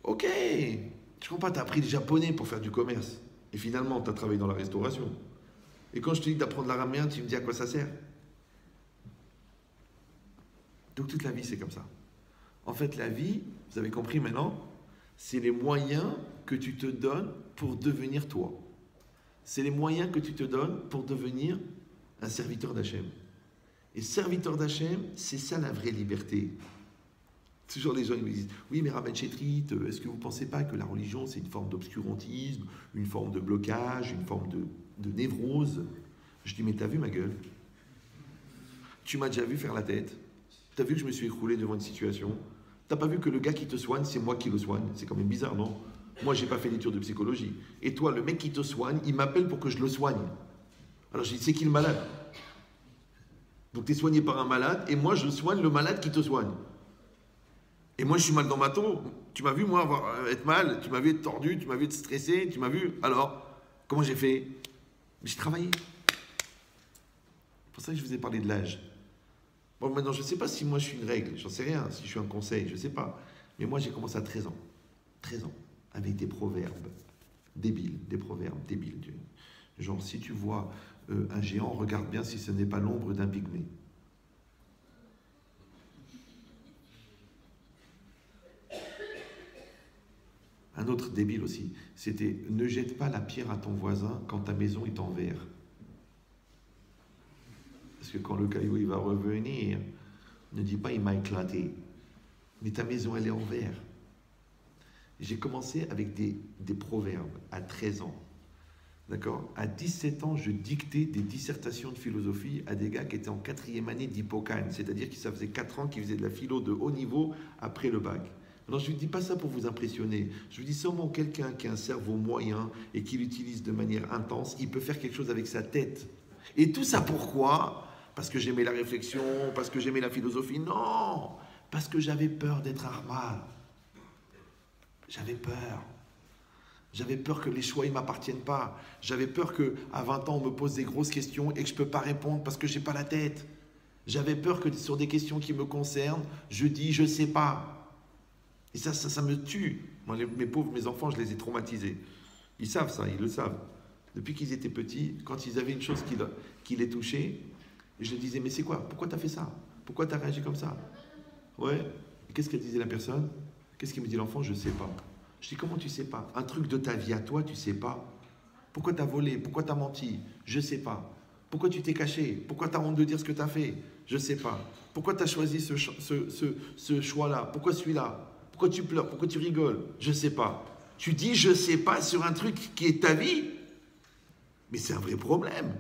Ok, je comprends pas, tu as appris le japonais pour faire du commerce. Et finalement, tu as travaillé dans la restauration. Et quand je te dis d'apprendre l'araméen, tu me dis à quoi ça sert? Donc toute la vie, c'est comme ça. En fait, la vie, vous avez compris maintenant, c'est les moyens que tu te donnes pour devenir toi. C'est les moyens que tu te donnes pour devenir un serviteur d'Hachem. Et serviteur d'Hachem, c'est ça la vraie liberté. Toujours les gens ils me disent, oui mais Rabban Chetrit, est-ce que vous ne pensez pas que la religion c'est une forme d'obscurantisme, une forme de blocage, une forme de névrose? Je dis, mais t'as vu ma gueule? Tu m'as déjà vu faire la tête? T'as vu que je me suis écroulé devant une situation? T'as pas vu que le gars qui te soigne, c'est moi qui le soigne? C'est quand même bizarre, non? Moi, j'ai pas fait d'études de psychologie. Et toi, le mec qui te soigne, il m'appelle pour que je le soigne. Alors j'ai dit, c'est qui le malade? Donc tu es soigné par un malade, et moi je soigne le malade qui te soigne. Et moi je suis mal dans ma taux. Tu m'as vu, moi, être mal, tu m'as vu être tordu, tu m'as vu être stressé, tu m'as vu. Alors, comment j'ai fait? J'ai travaillé. C'est pour ça que je vous ai parlé de l'âge. Bon, maintenant, je ne sais pas si moi je suis une règle, j'en sais rien, si je suis un conseil, je ne sais pas. Mais moi, j'ai commencé à 13 ans. 13 ans, avec des proverbes débiles, des proverbes débiles. Genre, si tu vois un géant, regarde bien si ce n'est pas l'ombre d'un pygmée. Un autre débile aussi, c'était ne jette pas la pierre à ton voisin quand ta maison est en verre. Parce que quand le caillou il va revenir, ne dis pas il m'a éclaté, mais ta maison elle est en verre. J'ai commencé avec des proverbes à 13 ans. D'accord? À 17 ans, je dictais des dissertations de philosophie à des gars qui étaient en 4e année d'Hippocane, c'est-à-dire que ça faisait 4 ans qu'ils faisaient de la philo de haut niveau après le bac. Alors je ne vous dis pas ça pour vous impressionner, je vous dis seulement quelqu'un qui a un cerveau moyen et qui l'utilise de manière intense, il peut faire quelque chose avec sa tête. Et tout ça pourquoi? Parce que j'aimais la réflexion, parce que j'aimais la philosophie? Non, parce que j'avais peur d'être armal. J'avais peur. J'avais peur que les choix ne m'appartiennent pas. J'avais peur qu'à 20 ans, on me pose des grosses questions et que je ne peux pas répondre parce que je n'ai pas la tête. J'avais peur que sur des questions qui me concernent, je dis je ne sais pas. Et ça me tue. Moi, mes enfants, je les ai traumatisés. Ils savent ça, ils le savent. Depuis qu'ils étaient petits, quand ils avaient une chose qui les touchait, je leur disais, mais c'est quoi? Pourquoi tu as fait ça? Pourquoi tu as réagi comme ça? Ouais. Et qu'est-ce qu'elle disait la personne? Qu'est-ce qu'il me dit l'enfant? Je ne sais pas. Je dis, comment tu ne sais pas? Un truc de ta vie à toi, tu ne sais pas. Pourquoi tu as volé? Pourquoi tu as menti? Je ne sais pas. Pourquoi tu t'es caché? Pourquoi tu as honte de dire ce que tu as fait? Je ne sais pas. Pourquoi tu as choisi ce choix-là? Pourquoi celui-là? Pourquoi tu pleures? Pourquoi tu rigoles? Je ne sais pas. Tu dis je ne sais pas sur un truc qui est ta vie? Mais c'est un vrai problème.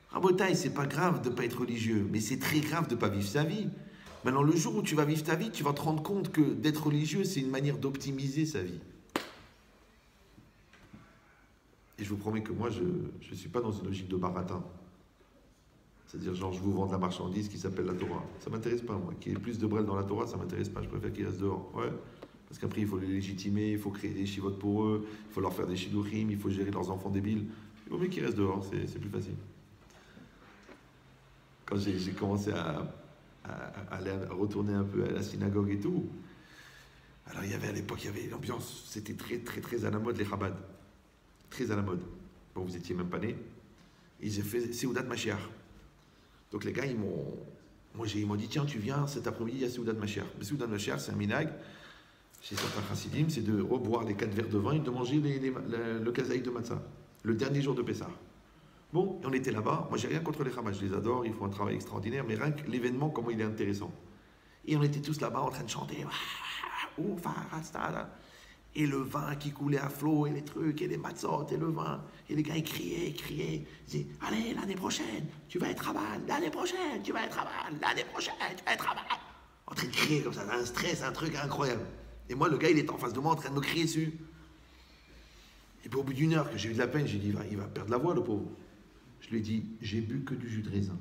Rabotaï, c'est pas grave de ne pas être religieux, mais c'est très grave de ne pas vivre sa vie. Maintenant, le jour où tu vas vivre ta vie, tu vas te rendre compte que d'être religieux, c'est une manière d'optimiser sa vie. Et je vous promets que moi, je ne suis pas dans une logique de baratin. C'est-à-dire, genre, je vous vends de la marchandise qui s'appelle la Torah. Ça ne m'intéresse pas, moi. Qu'il y ait plus de brel dans la Torah, ça ne m'intéresse pas. Je préfère qu'ils restent dehors. Ouais. Parce qu'après, il faut les légitimer, il faut créer des chivotes pour eux, il faut leur faire des shidduchim, il faut gérer leurs enfants débiles. Il vaut mieux qu'ils restent dehors, c'est plus facile. Quand j'ai commencé à retourner un peu à la synagogue et tout, alors à l'époque, il y avait l'ambiance, c'était très, très, très à la mode, les Chabad. Très à la mode. Bon, vous étiez même pas nés. Ils ont fait Seudat Mashiach. Donc les gars, ils m'ont dit, tiens, tu viens cet après-midi, il y a Seudat Mashiach. Le Seudat Mashiach, c'est un minag. Chez certains chassidim, c'est de reboire les 4 verres de vin et de manger le kazaï de matzah, le dernier jour de Pessah. Bon, et on était là-bas. Moi, j'ai rien contre les Hamas, je les adore, ils font un travail extraordinaire, mais rien que l'événement, comment il est intéressant. Et on était tous là-bas en train de chanter. Et le vin qui coulait à flot, et les trucs, et les matzot, et le vin. Et les gars, ils criaient. Ils disaient, allez, l'année prochaine, tu vas être Rabbin. L'année prochaine, tu vas être Rabbin. L'année prochaine, tu vas être Rabbin. En train de crier comme ça, un stress, un truc incroyable. Et moi, le gars, il était en face de moi en train de me crier dessus. Et puis au bout d'une heure que j'ai eu de la peine, j'ai dit, il va perdre la voix, le pauvre. Je lui ai dit, j'ai bu que du jus de raisin.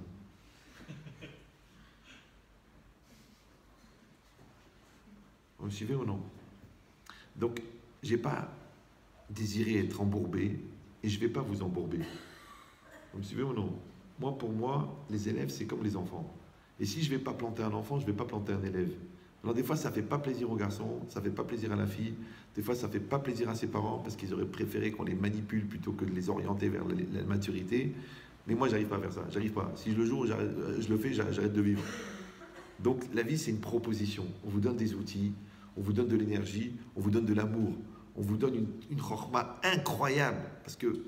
Vous me suivez ou non? Donc, je n'ai pas désiré être embourbé et je ne vais pas vous embourber. Vous me suivez ou non? Moi, pour moi, les élèves, c'est comme les enfants. Et si je ne vais pas planter un enfant, je ne vais pas planter un élève. Alors des fois, ça ne fait pas plaisir aux garçons, ça ne fait pas plaisir à la fille, des fois, ça ne fait pas plaisir à ses parents parce qu'ils auraient préféré qu'on les manipule plutôt que de les orienter vers la maturité. Mais moi, j'arrive pas à faire ça, j'arrive pas. Si le jour où je le fais, j'arrête de vivre. Donc la vie, c'est une proposition. On vous donne des outils, on vous donne de l'énergie, on vous donne de l'amour, on vous donne une chorma incroyable parce que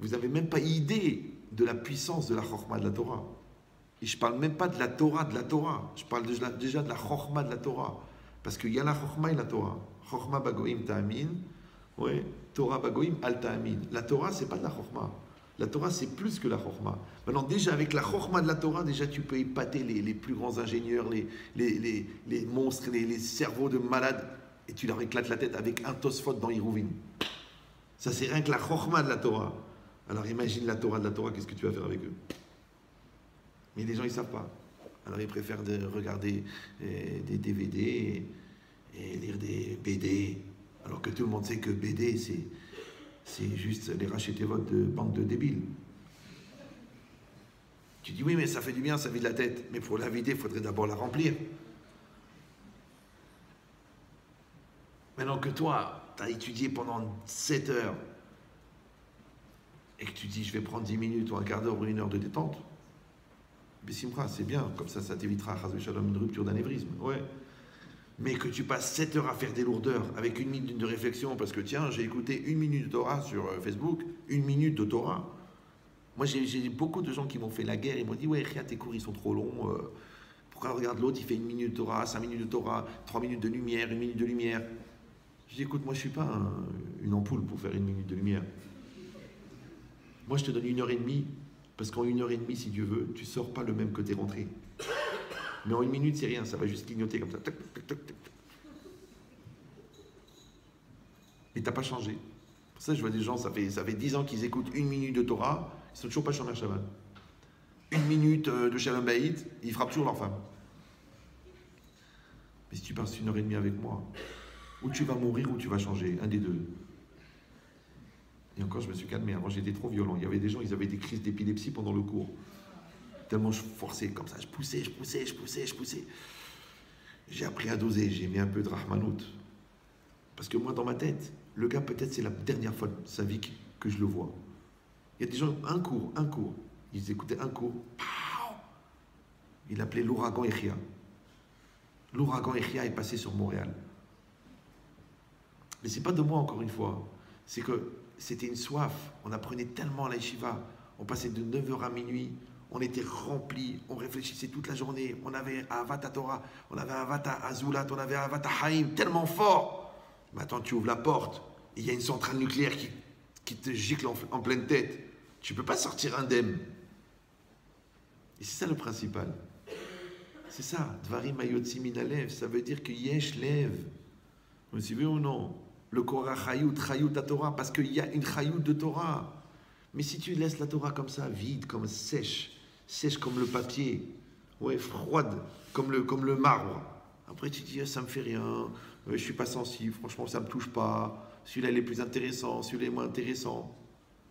vous n'avez même pas idée de la puissance de la chorma de la Torah. Et je ne parle même pas de la Torah, je parle déjà de la chorma de la Torah. Parce qu'il y a la chorma et la Torah. Chorma bagoim ta'amin, ouais, Torah bagoim al ta'amin. La Torah, ce n'est pas de la chorma. La Torah, c'est plus que la chorma. Maintenant, déjà, avec la chorma de la Torah, déjà, tu peux épater les plus grands ingénieurs, les monstres, les cerveaux de malades, et tu leur éclates la tête avec un tosfot dans Hiruvin. Ça, c'est rien que la chorma de la Torah. Alors imagine la Torah de la Torah, qu'est-ce que tu vas faire avec eux? Mais les gens, ils ne savent pas. Alors ils préfèrent regarder des DVD et lire des BD. Alors que tout le monde sait que BD, c'est juste les racheter votes de bande de débiles. Tu dis oui, mais ça fait du bien, ça vide la tête. Mais pour la vider, il faudrait d'abord la remplir. Maintenant que toi, tu as étudié pendant 7 heures et que tu dis je vais prendre 10 minutes ou un quart d'heure ou une heure de détente, Bessimra, c'est bien, comme ça t'évitera une rupture d'anévrisme. Ouais. Mais que tu passes 7 heures à faire des lourdeurs avec 1 minute de réflexion parce que tiens, j'ai écouté 1 minute de Torah sur Facebook, 1 minute de Torah. Moi, j'ai beaucoup de gens qui m'ont fait la guerre, ils m'ont dit ouais, Ria, tes cours ils sont trop longs. Pourquoi regarde l'autre, il fait 1 minute de Torah, 5 minutes de Torah, 3 minutes de lumière, 1 minute de lumière. Je dis écoute, moi je suis pas une ampoule pour faire 1 minute de lumière. Moi je te donne 1h30, parce qu'en 1h30, si Dieu veut, tu sors pas le même que t'es rentré. Mais en 1 minute, c'est rien, ça va juste clignoter comme ça. Tac, tac, tac, tac. Et t'as pas changé. Pour ça, je vois des gens, ça fait 10 ans qu'ils écoutent 1 minute de Torah, ils sont toujours pas Shomer Shabbat. 1 minute de Shalom Bayit, ils frappent toujours leur femme. Mais si tu passes 1h30 avec moi, ou tu vas mourir ou tu vas changer, un des deux. Et encore, je me suis calmé. Avant, j'étais trop violent. Il y avait des gens, ils avaient des crises d'épilepsie pendant le cours. Tellement je forçais comme ça. Je poussais. J'ai appris à doser. J'ai mis un peu de Rahmanout. Parce que moi, dans ma tête, le gars, peut-être, c'est la dernière fois de sa vie que je le vois. Il y a des gens, un cours. Ils écoutaient un cours. Il appelait l'ouragan Echia. L'ouragan Echia est passé sur Montréal. Mais c'est pas de moi, encore une fois. C'est que c'était une soif. On apprenait tellement à la yeshiva. On passait de 9h à minuit. On était remplis. On réfléchissait toute la journée. On avait Avat Torah. On avait Avat Azulat. On avait Avat Haïm. Tellement fort. Maintenant, tu ouvres la porte. Et il y a une centrale nucléaire qui te gicle en pleine tête. Tu peux pas sortir indemne. Et c'est ça le principal. C'est ça. Dvarim Ayotzi Minalev. Ça veut dire que Yesh lève. Vous me suivez ou non? Le Korah Chayut à Torah, parce qu'il y a une Chayut de Torah. Mais si tu laisses la Torah comme ça, vide, comme sèche comme le papier, ouais, froide, comme le marbre, après tu dis, ça me fait rien, je suis pas sensible, franchement ça me touche pas, celui-là il est plus intéressant, celui-là est moins intéressant.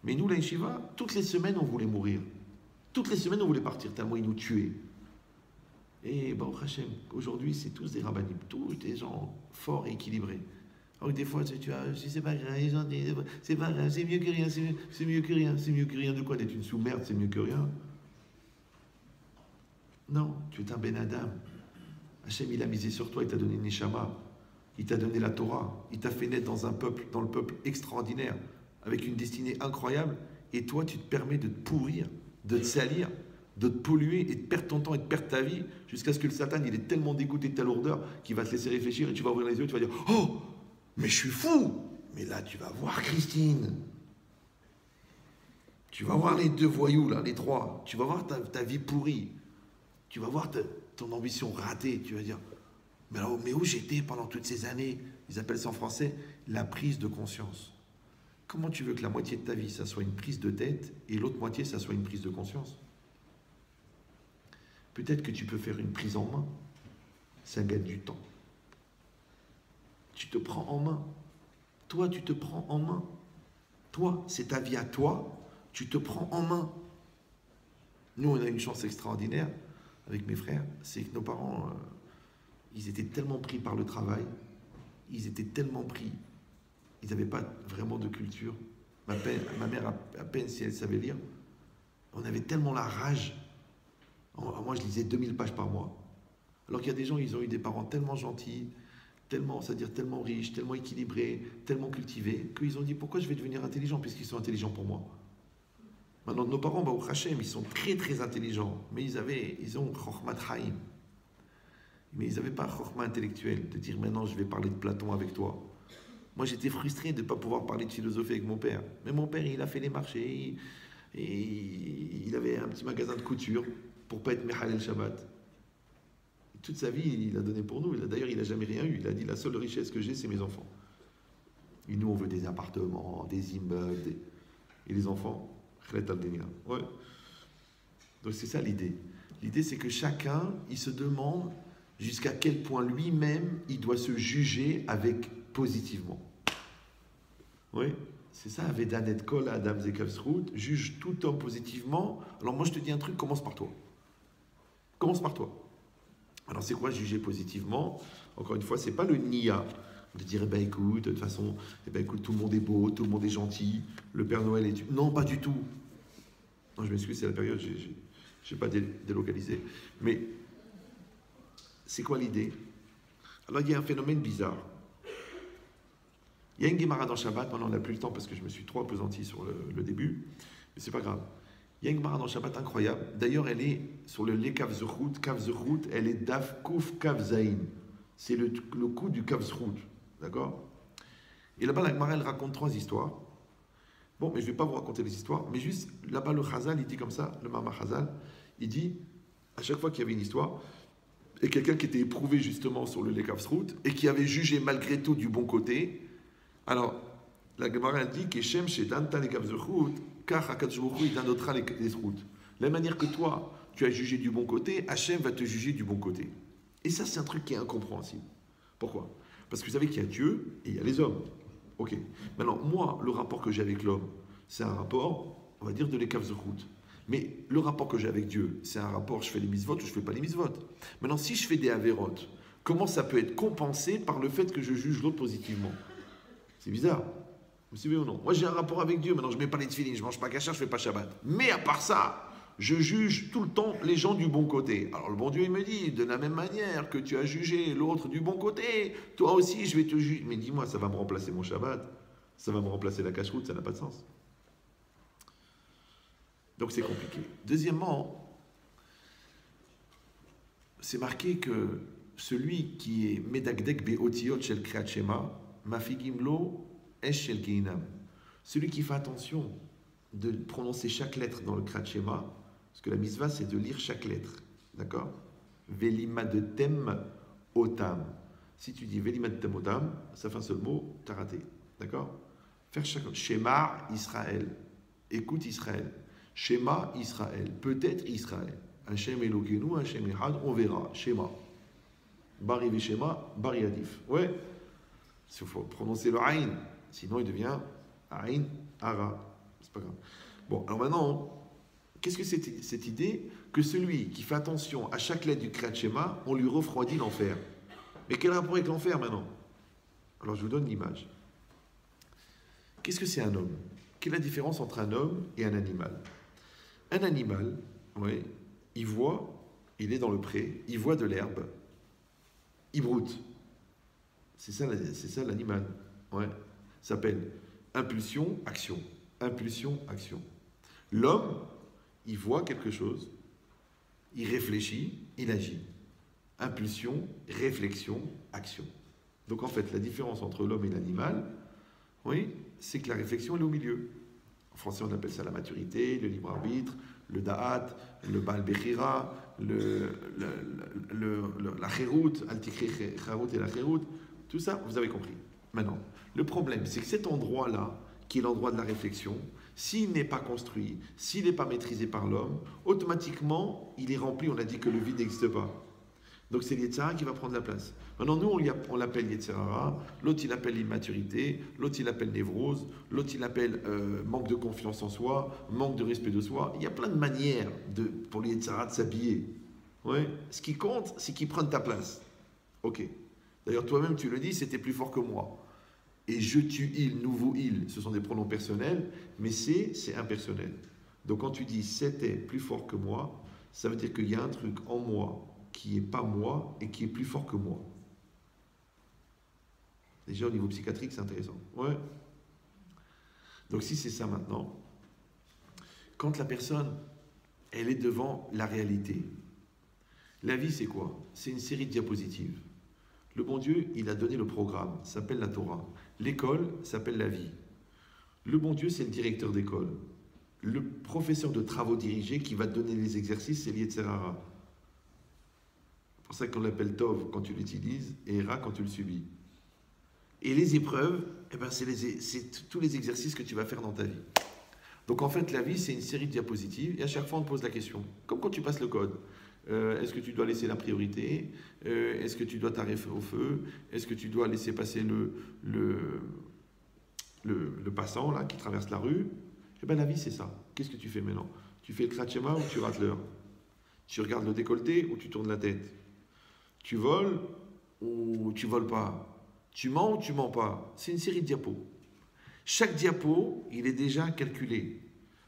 Mais nous, la yeshiva, toutes les semaines on voulait mourir. Toutes les semaines on voulait partir, tellement ils nous tuaient. Et Baruch Hashem, aujourd'hui c'est tous des rabbanim, tous des gens forts et équilibrés. Alors des fois, c'est pas grave, c'est pas grave, c'est mieux que rien, c'est mieux que rien, c'est mieux que rien de quoi? D'être une sous-merde, c'est mieux que rien. Non, tu es un Ben Adam. Hachem, il a misé sur toi, il t'a donné une Neshama, il t'a donné la Torah, il t'a fait naître dans le peuple extraordinaire, avec une destinée incroyable, et toi, tu te permets de te pourrir, de te salir, de te polluer et de perdre ton temps et de perdre ta vie, jusqu'à ce que le Satan, il est tellement dégoûté de ta lourdeur qu'il va te laisser réfléchir et tu vas ouvrir les yeux, tu vas dire « Oh !» Mais je suis fou. Mais là, tu vas voir Christine. Tu vas voir les 2 voyous, là, les 3. Tu vas voir ta vie pourrie. Tu vas voir ton ambition ratée. Tu vas dire, mais où j'étais pendant toutes ces années? Ils appellent ça en français la prise de conscience. Comment tu veux que la moitié de ta vie, ça soit une prise de tête et l'autre moitié, ça soit une prise de conscience? Peut-être que tu peux faire une prise en main. Ça gagne du temps. Tu te prends en main. Toi, tu te prends en main. Toi, c'est ta vie à toi. Tu te prends en main. Nous, on a une chance extraordinaire avec mes frères. C'est que nos parents, ils étaient tellement pris par le travail. Ils étaient tellement pris. Ils n'avaient pas vraiment de culture. Ma mère, à peine si elle savait lire. On avait tellement la rage. Moi, je lisais 2000 pages par mois. Alors qu'il y a des gens, ils ont eu des parents tellement gentils, c'est-à-dire tellement riches, tellement équilibrés, tellement cultivés, qu'ils ont dit pourquoi je vais devenir intelligent puisqu'ils sont intelligents pour moi. Maintenant, nos parents, au Hachem, ils sont très très intelligents, mais ils ont Chokhmat Chaim. Mais ils n'avaient pas Chokhmat intellectuel, de dire maintenant je vais parler de Platon avec toi. Moi j'étais frustré de ne pas pouvoir parler de philosophie avec mon père. Mais mon père, il a fait les marchés, et il avait un petit magasin de couture pour ne pas être Mechalel Shabbat. Toute sa vie, il a donné pour nous. D'ailleurs, il n'a jamais rien eu. Il a dit, la seule richesse que j'ai, c'est mes enfants. Et nous, on veut des appartements, des immeubles. Et les enfants, Khlet al-Dunya. Ouais. Donc c'est ça l'idée. L'idée c'est que chacun, il se demande jusqu'à quel point lui-même, il doit se juger avec positivement. Oui, c'est ça, Vedanet Kol Adam Zekavsrout, juge tout homme positivement. Alors moi je te dis un truc, commence par toi. Commence par toi. Alors c'est quoi juger positivement? Encore une fois, c'est pas le niya de dire, eh ben écoute, de toute façon, eh ben écoute, tout le monde est beau, tout le monde est gentil, le Père Noël est... Non, pas du tout. Non, je m'excuse, c'est la période, j'ai pas délocalisé. Mais c'est quoi l'idée? Alors il y a un phénomène bizarre. Il y a une Gemara dans Shabbat, maintenant on n'a plus le temps parce que je me suis trop appesanti sur le début, mais c'est pas grave. Il y a une Gemara dans Shabbat incroyable. D'ailleurs, elle est sur le Lekav Zerhout. Kav Zerhout, elle est Daf Kouf Kav Zain. C'est le coup du Kav Zerhout. D'accord? Et là-bas, la Gemara, elle raconte 3 histoires. Bon, mais je ne vais pas vous raconter les histoires, mais juste là-bas, le Chazal, il dit comme ça, le Mama Chazal, il dit, à chaque fois qu'il y avait une histoire, et quelqu'un qui était éprouvé justement sur le Lekav Zerhout, et qui avait jugé malgré tout du bon côté, alors, la Gemara dit qu'Eshem Shedanta Lekav Zerhout, car HaKadosh Baruch Hu, il donnera les routes. De la manière que toi, tu as jugé du bon côté, Hachem va te juger du bon côté. Et ça, c'est un truc qui est incompréhensible. Pourquoi? Parce que vous savez qu'il y a Dieu et il y a les hommes. Ok. Maintenant, moi, le rapport que j'ai avec l'homme, c'est un rapport, on va dire, de l'Ekav Zerhout. Mais le rapport que j'ai avec Dieu, c'est un rapport, je fais les mitzvot ou je ne fais pas les mitzvot. Maintenant, si je fais des avérotes, comment ça peut être compensé par le fait que je juge l'autre positivement? C'est bizarre. Vous suivez ou non? Moi, j'ai un rapport avec Dieu. Maintenant, je ne mets pas les tefilines, je ne mange pas kasher, je ne fais pas Shabbat. Mais à part ça, je juge tout le temps les gens du bon côté. Alors, le bon Dieu, il me dit, de la même manière que tu as jugé l'autre du bon côté, toi aussi, je vais te juger. Mais dis-moi, ça va me remplacer mon Shabbat? Ça va me remplacer la cache-route? Ça n'a pas de sens. Donc, c'est compliqué. Deuxièmement, c'est marqué que celui qui est Medagdek Beotiot Shel Kriyat Shema, Mafigimlo Esh Shel Geinam. Celui qui fait attention de prononcer chaque lettre dans le Kriyat Shema, parce que la mitzvah c'est de lire chaque lettre, d'accord? Velima de tem otam. Si tu dis Velima de tem otam, ça fait un seul mot, t'as raté, d'accord? Faire chaque Shema Israël. Écoute Israël. Shema Israël. Peut-être Israël. Hashem Elokeinu, Hashem Echad, on verra. Shema. Bari Veshema, Bari Adif. Ouais. Il faut prononcer le Aïn, sinon il devient Aïn Ara. C'est pas grave. Bon, alors maintenant, qu'est-ce que c'est cette idée que celui qui fait attention à chaque lettre du Kriyat Shema, on lui refroidit l'enfer? Mais quel rapport avec l'enfer maintenant? Alors je vous donne l'image. Qu'est-ce que c'est un homme? Quelle est la différence entre un homme et un animal? Un animal, oui, il voit, il est dans le pré, il voit de l'herbe, il broute. C'est ça l'animal. Ouais. Ça s'appelle impulsion, action. Impulsion, action. L'homme, il voit quelque chose, il réfléchit, il agit. Impulsion, réflexion, action. Donc en fait, la différence entre l'homme et l'animal, oui, c'est que la réflexion elle est au milieu. En français, on appelle ça la maturité, le libre arbitre, le da'at, le bal bechira, la chérout, al-tikri chérout et la chérout. Tout ça, vous avez compris. Maintenant, le problème, c'est que cet endroit-là, qui est l'endroit de la réflexion, s'il n'est pas construit, s'il n'est pas maîtrisé par l'homme, automatiquement, il est rempli, on a dit que le vide n'existe pas. Donc c'est l'Yetzirah qui va prendre la place. Maintenant, nous, on l'appelle Yetzirah, l'autre, il l'appelle immaturité, l'autre, il l'appelle névrose, l'autre, il l'appelle manque de confiance en soi, manque de respect de soi. Il y a plein de manières pour les Yetzirah de s'habiller. Ouais. Ce qui compte, c'est qu'ils prennent ta place. Ok. D'ailleurs, toi-même, tu le dis, c'était plus fort que moi. Et je, tu, il, nouveau, il, ce sont des pronoms personnels, mais c'est impersonnel. Donc quand tu dis c'était plus fort que moi, ça veut dire qu'il y a un truc en moi qui n'est pas moi et qui est plus fort que moi. Déjà au niveau psychiatrique, c'est intéressant. Ouais. Donc si c'est ça maintenant, quand la personne, elle est devant la réalité, la vie c'est quoi? C'est une série de diapositives. Le bon Dieu, il a donné le programme, ça s'appelle la Torah. L'école s'appelle la vie. Le bon Dieu, c'est le directeur d'école. Le professeur de travaux dirigés qui va te donner les exercices, c'est l'Yetzirah. C'est pour ça qu'on l'appelle Tov quand tu l'utilises et Ra quand tu le subis. Et les épreuves, eh ben c'est tous les exercices que tu vas faire dans ta vie. Donc en fait, la vie, c'est une série de diapositives et à chaque fois, on te pose la question. Comme quand tu passes le code. Est-ce que tu dois laisser la priorité? Est-ce que tu dois t'arrêter au feu? Est-ce que tu dois laisser passer le passant là, qui traverse la rue? Eh bien, la vie, c'est ça. Qu'est-ce que tu fais maintenant? Tu fais le kratchema ou tu rates l'heure? Tu regardes le décolleté ou tu tournes la tête? Tu voles ou tu voles pas? Tu mens ou tu mens pas? C'est une série de diapos. Chaque diapo, il est déjà calculé.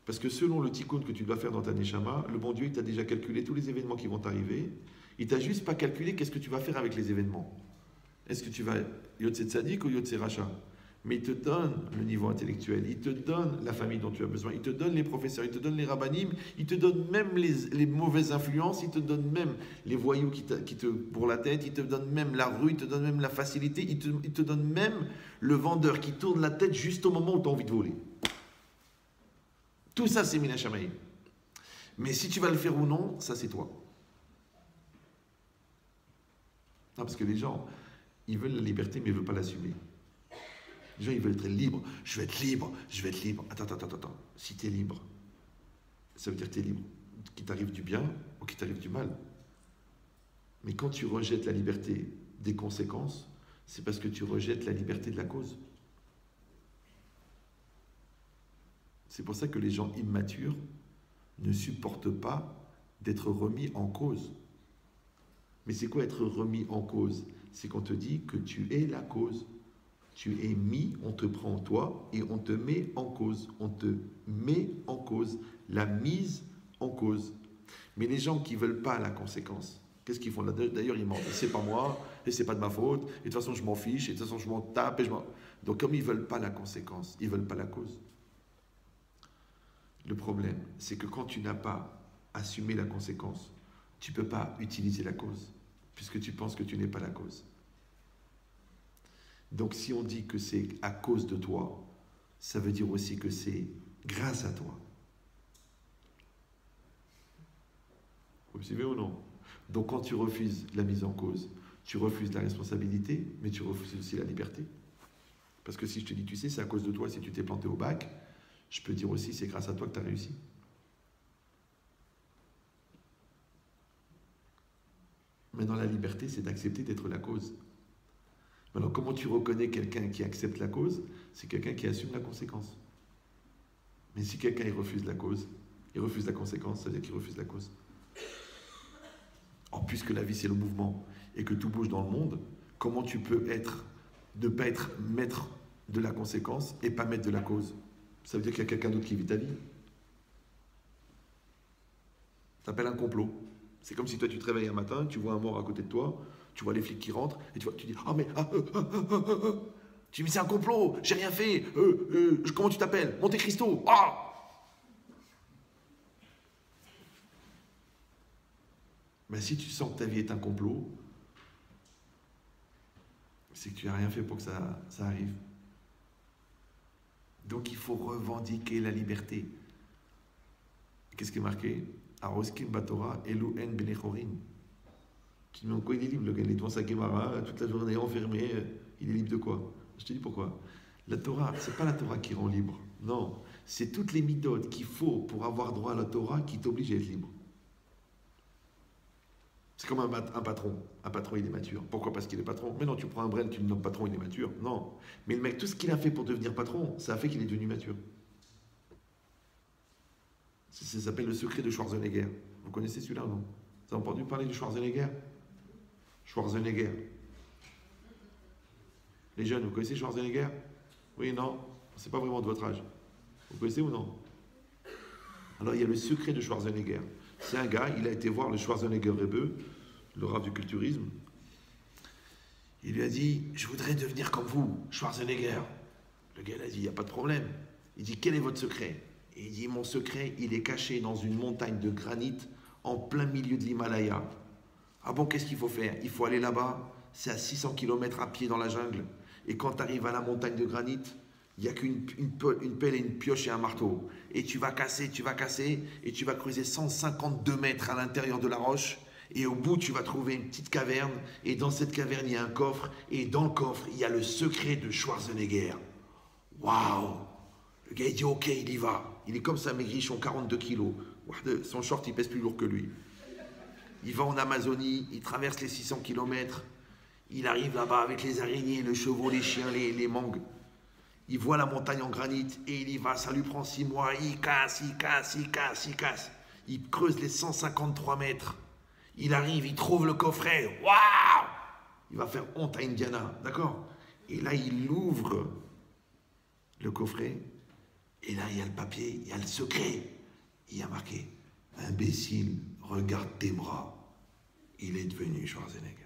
Parce que selon le tikkun que tu dois faire dans ta neshama, le bon Dieu, il t'a déjà calculé tous les événements qui vont t'arriver. Il t'a juste pas calculé qu'est-ce que tu vas faire avec les événements. Est-ce que tu vas Yotse Tzadik ou Yotse Racha? Mais il te donne le niveau intellectuel, il te donne la famille dont tu as besoin, il te donne les professeurs, il te donne les rabbinim, il te donne même les mauvaises influences, il te donne même les voyous qui te pour la tête, il te donne même la rue, il te donne même la facilité, il te donne même le vendeur qui tourne la tête juste au moment où tu as envie de voler. Tout ça, c'est Mina Shamaïm. Mais si tu vas le faire ou non, ça c'est toi. Non, parce que les gens, ils veulent la liberté, mais ils ne veulent pas l'assumer. Les gens, ils veulent être libres. Je vais être libre, je vais être libre. Attends. Si tu es libre, ça veut dire que tu es libre. Qu'il t'arrive du bien ou qu'il t'arrive du mal. Mais quand tu rejettes la liberté des conséquences, c'est parce que tu rejettes la liberté de la cause. C'est pour ça que les gens immatures ne supportent pas d'être remis en cause. Mais c'est quoi être remis en cause? C'est qu'on te dit que tu es la cause. Tu es mis, on te prend toi et on te met en cause. On te met en cause. La mise en cause. Mais les gens qui ne veulent pas la conséquence, qu'est-ce qu'ils font? D'ailleurs, ils mentent. C'est pas moi, et c'est pas de ma faute, et de toute façon, je m'en fiche, et de toute façon, je m'en tape. Donc, comme ils ne veulent pas la conséquence, ils ne veulent pas la cause. Le problème, c'est que quand tu n'as pas assumé la conséquence, tu ne peux pas utiliser la cause, puisque tu penses que tu n'es pas la cause. Donc si on dit que c'est à cause de toi, ça veut dire aussi que c'est grâce à toi. Vous me suivez ou non? Donc quand tu refuses la mise en cause, tu refuses la responsabilité, mais tu refuses aussi la liberté. Parce que si je te dis, tu sais, c'est à cause de toi si tu t'es planté au bac, je peux dire aussi, c'est grâce à toi que tu as réussi. Maintenant, la liberté, c'est d'accepter d'être la cause. Maintenant, comment tu reconnais quelqu'un qui accepte la cause? C'est quelqu'un qui assume la conséquence. Mais si quelqu'un il refuse la cause, il refuse la conséquence, ça veut dire qu'il refuse la cause. Or, puisque la vie c'est le mouvement et que tout bouge dans le monde, comment tu peux ne pas être maître de la conséquence et pas maître de la cause? Ça veut dire qu'il y a quelqu'un d'autre qui vit ta vie. Ça s'appelle un complot. C'est comme si toi tu te réveilles un matin, tu vois un mort à côté de toi, tu vois les flics qui rentrent, et tu dis « Ah mais... Tu dis « Mais c'est un complot, j'ai rien fait, comment tu t'appelles? Monte Cristo, ah !» Mais si tu sens que ta vie est un complot, c'est que tu n'as rien fait pour que ça arrive. Donc il faut revendiquer la liberté. Qu'est-ce qui est marqué? Aroskin Batora, Elu En Benechorin. Qui met en quoi il est libre, le gars? Il est devant sa Gemara toute la journée enfermé. Il est libre de quoi? Je te dis pourquoi. La Torah, c'est pas la Torah qui rend libre. Non, c'est toutes les midotes qu'il faut pour avoir droit à la Torah qui t'obligent à être libre. C'est comme un patron. Un patron, il est mature. Pourquoi? Parce qu'il est patron. Mais non, tu prends un Bren, tu le nommes patron, il est mature. Non. Mais le mec, tout ce qu'il a fait pour devenir patron, ça a fait qu'il est devenu mature. Ça s'appelle le secret de Schwarzenegger. Vous connaissez celui-là, non? Vous avez entendu parler de Schwarzenegger? Schwarzenegger. Les jeunes, vous connaissez Schwarzenegger? Oui, non? C'est pas vraiment de votre âge. Vous connaissez ou non? Alors, il y a le secret de Schwarzenegger. C'est un gars, il a été voir le Schwarzenegger Rebbe, le rav du culturisme. Il lui a dit, je voudrais devenir comme vous, Schwarzenegger. Le gars, il a dit, il n'y a pas de problème. Il dit, quel est votre secret? Et il dit, mon secret, il est caché dans une montagne de granit en plein milieu de l'Himalaya. Ah bon, qu'est-ce qu'il faut faire? Il faut aller là-bas, c'est à 600 km à pied dans la jungle. Et quand tu arrives à la montagne de granit, il n'y a qu'une pelle et une pioche et un marteau. Et tu vas casser, et tu vas creuser 152 mètres à l'intérieur de la roche. Et au bout, tu vas trouver une petite caverne. Et dans cette caverne, il y a un coffre. Et dans le coffre, il y a le secret de Schwarzenegger. Waouh! Le gars, il dit, ok, il y va. il est comme ça, maigrichon, 42 kilos. Son short, il pèse plus lourd que lui. Il va en Amazonie, il traverse les 600 kilomètres. Il arrive là-bas avec les araignées, les chevaux, les chiens, les mangues. Il voit la montagne en granit et il y va. Ça lui prend 6 mois. Il casse. Il creuse les 153 mètres. Il arrive, il trouve le coffret. Waouh! Il va faire honte à Indiana. D'accord? Et là, il ouvre le coffret. Et là, il y a le papier, il y a le secret. Il y a marqué: imbécile, regarde tes bras. Il est devenu Schwarzenegger.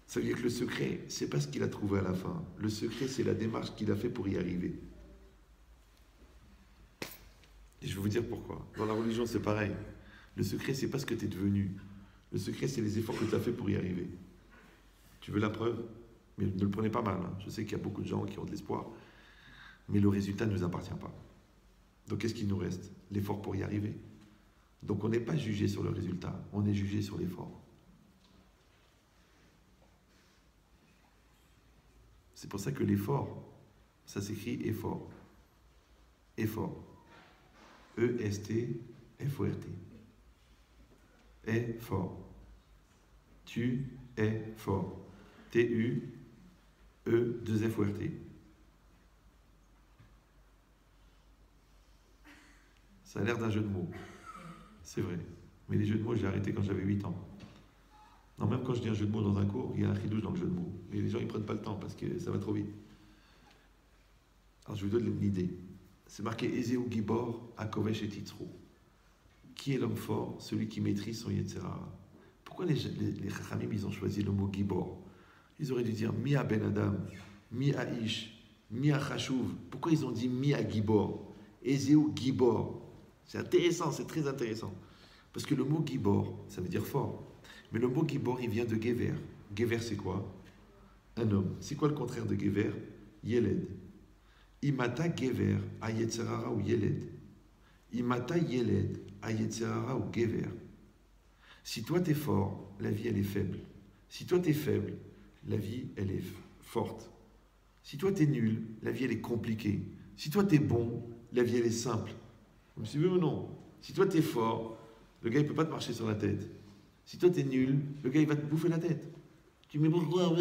Ça veut dire que le secret, c'est pas ce qu'il a trouvé à la fin. Le secret, c'est la démarche qu'il a fait pour y arriver. Et je vais vous dire pourquoi. Dans la religion, c'est pareil. Le secret, c'est pas ce que tu es devenu. Le secret, c'est les efforts que tu as fait pour y arriver. Tu veux la preuve? Mais ne le prenez pas mal. Hein. Je sais qu'il y a beaucoup de gens qui ont de l'espoir. Mais le résultat ne nous appartient pas. Donc, qu'est-ce qu'il nous reste? L'effort pour y arriver. Donc, on n'est pas jugé sur le résultat. On est jugé sur l'effort. C'est pour ça que l'effort, ça s'écrit effort. Effort. E-S-T-F-O-R-T. Effort. Tu es fort. T-U-E-2-F-O-R-T. Ça a l'air d'un jeu de mots. C'est vrai. Mais les jeux de mots, j'ai arrêté quand j'avais 8 ans. Non, même quand je dis un jeu de mots dans un cours, il y a un chidouche dans le jeu de mots. Mais les gens, ils ne prennent pas le temps parce que ça va trop vite. Alors, je vous donne une idée. C'est marqué Ezeu Gibor, Akovesh et Titzro. Qui est l'homme fort? Celui qui maîtrise son Yetzerara. Pourquoi les Chachamim, ils ont choisi le mot Gibor? Ils auraient dû dire Mi a Ben Adam, Mi a Ish, Mi a Chashuv. Pourquoi ils ont dit Mi a Gibor? Ezeu Gibor. C'est intéressant, c'est très intéressant. Parce que le mot Gibor, ça veut dire fort. Mais le mot Gibor, il vient de Gever. Gever, c'est quoi? Un homme. C'est quoi le contraire de Gever? Yeled. Imata Gever, Ayetzerara ou Yeled. Imata Yeled, Ayetzerara ou Gever. Si toi t'es fort, la vie elle est faible. Si toi t'es faible, la vie elle est forte. Si toi t'es nul, la vie elle est compliquée. Si toi t'es bon, la vie elle est simple. Vous me suivez ou non? Si toi t'es fort, le gars il peut pas te marcher sur la tête. Si toi t'es nul, le gars il va te bouffer la tête. Tu me dis pourquoi?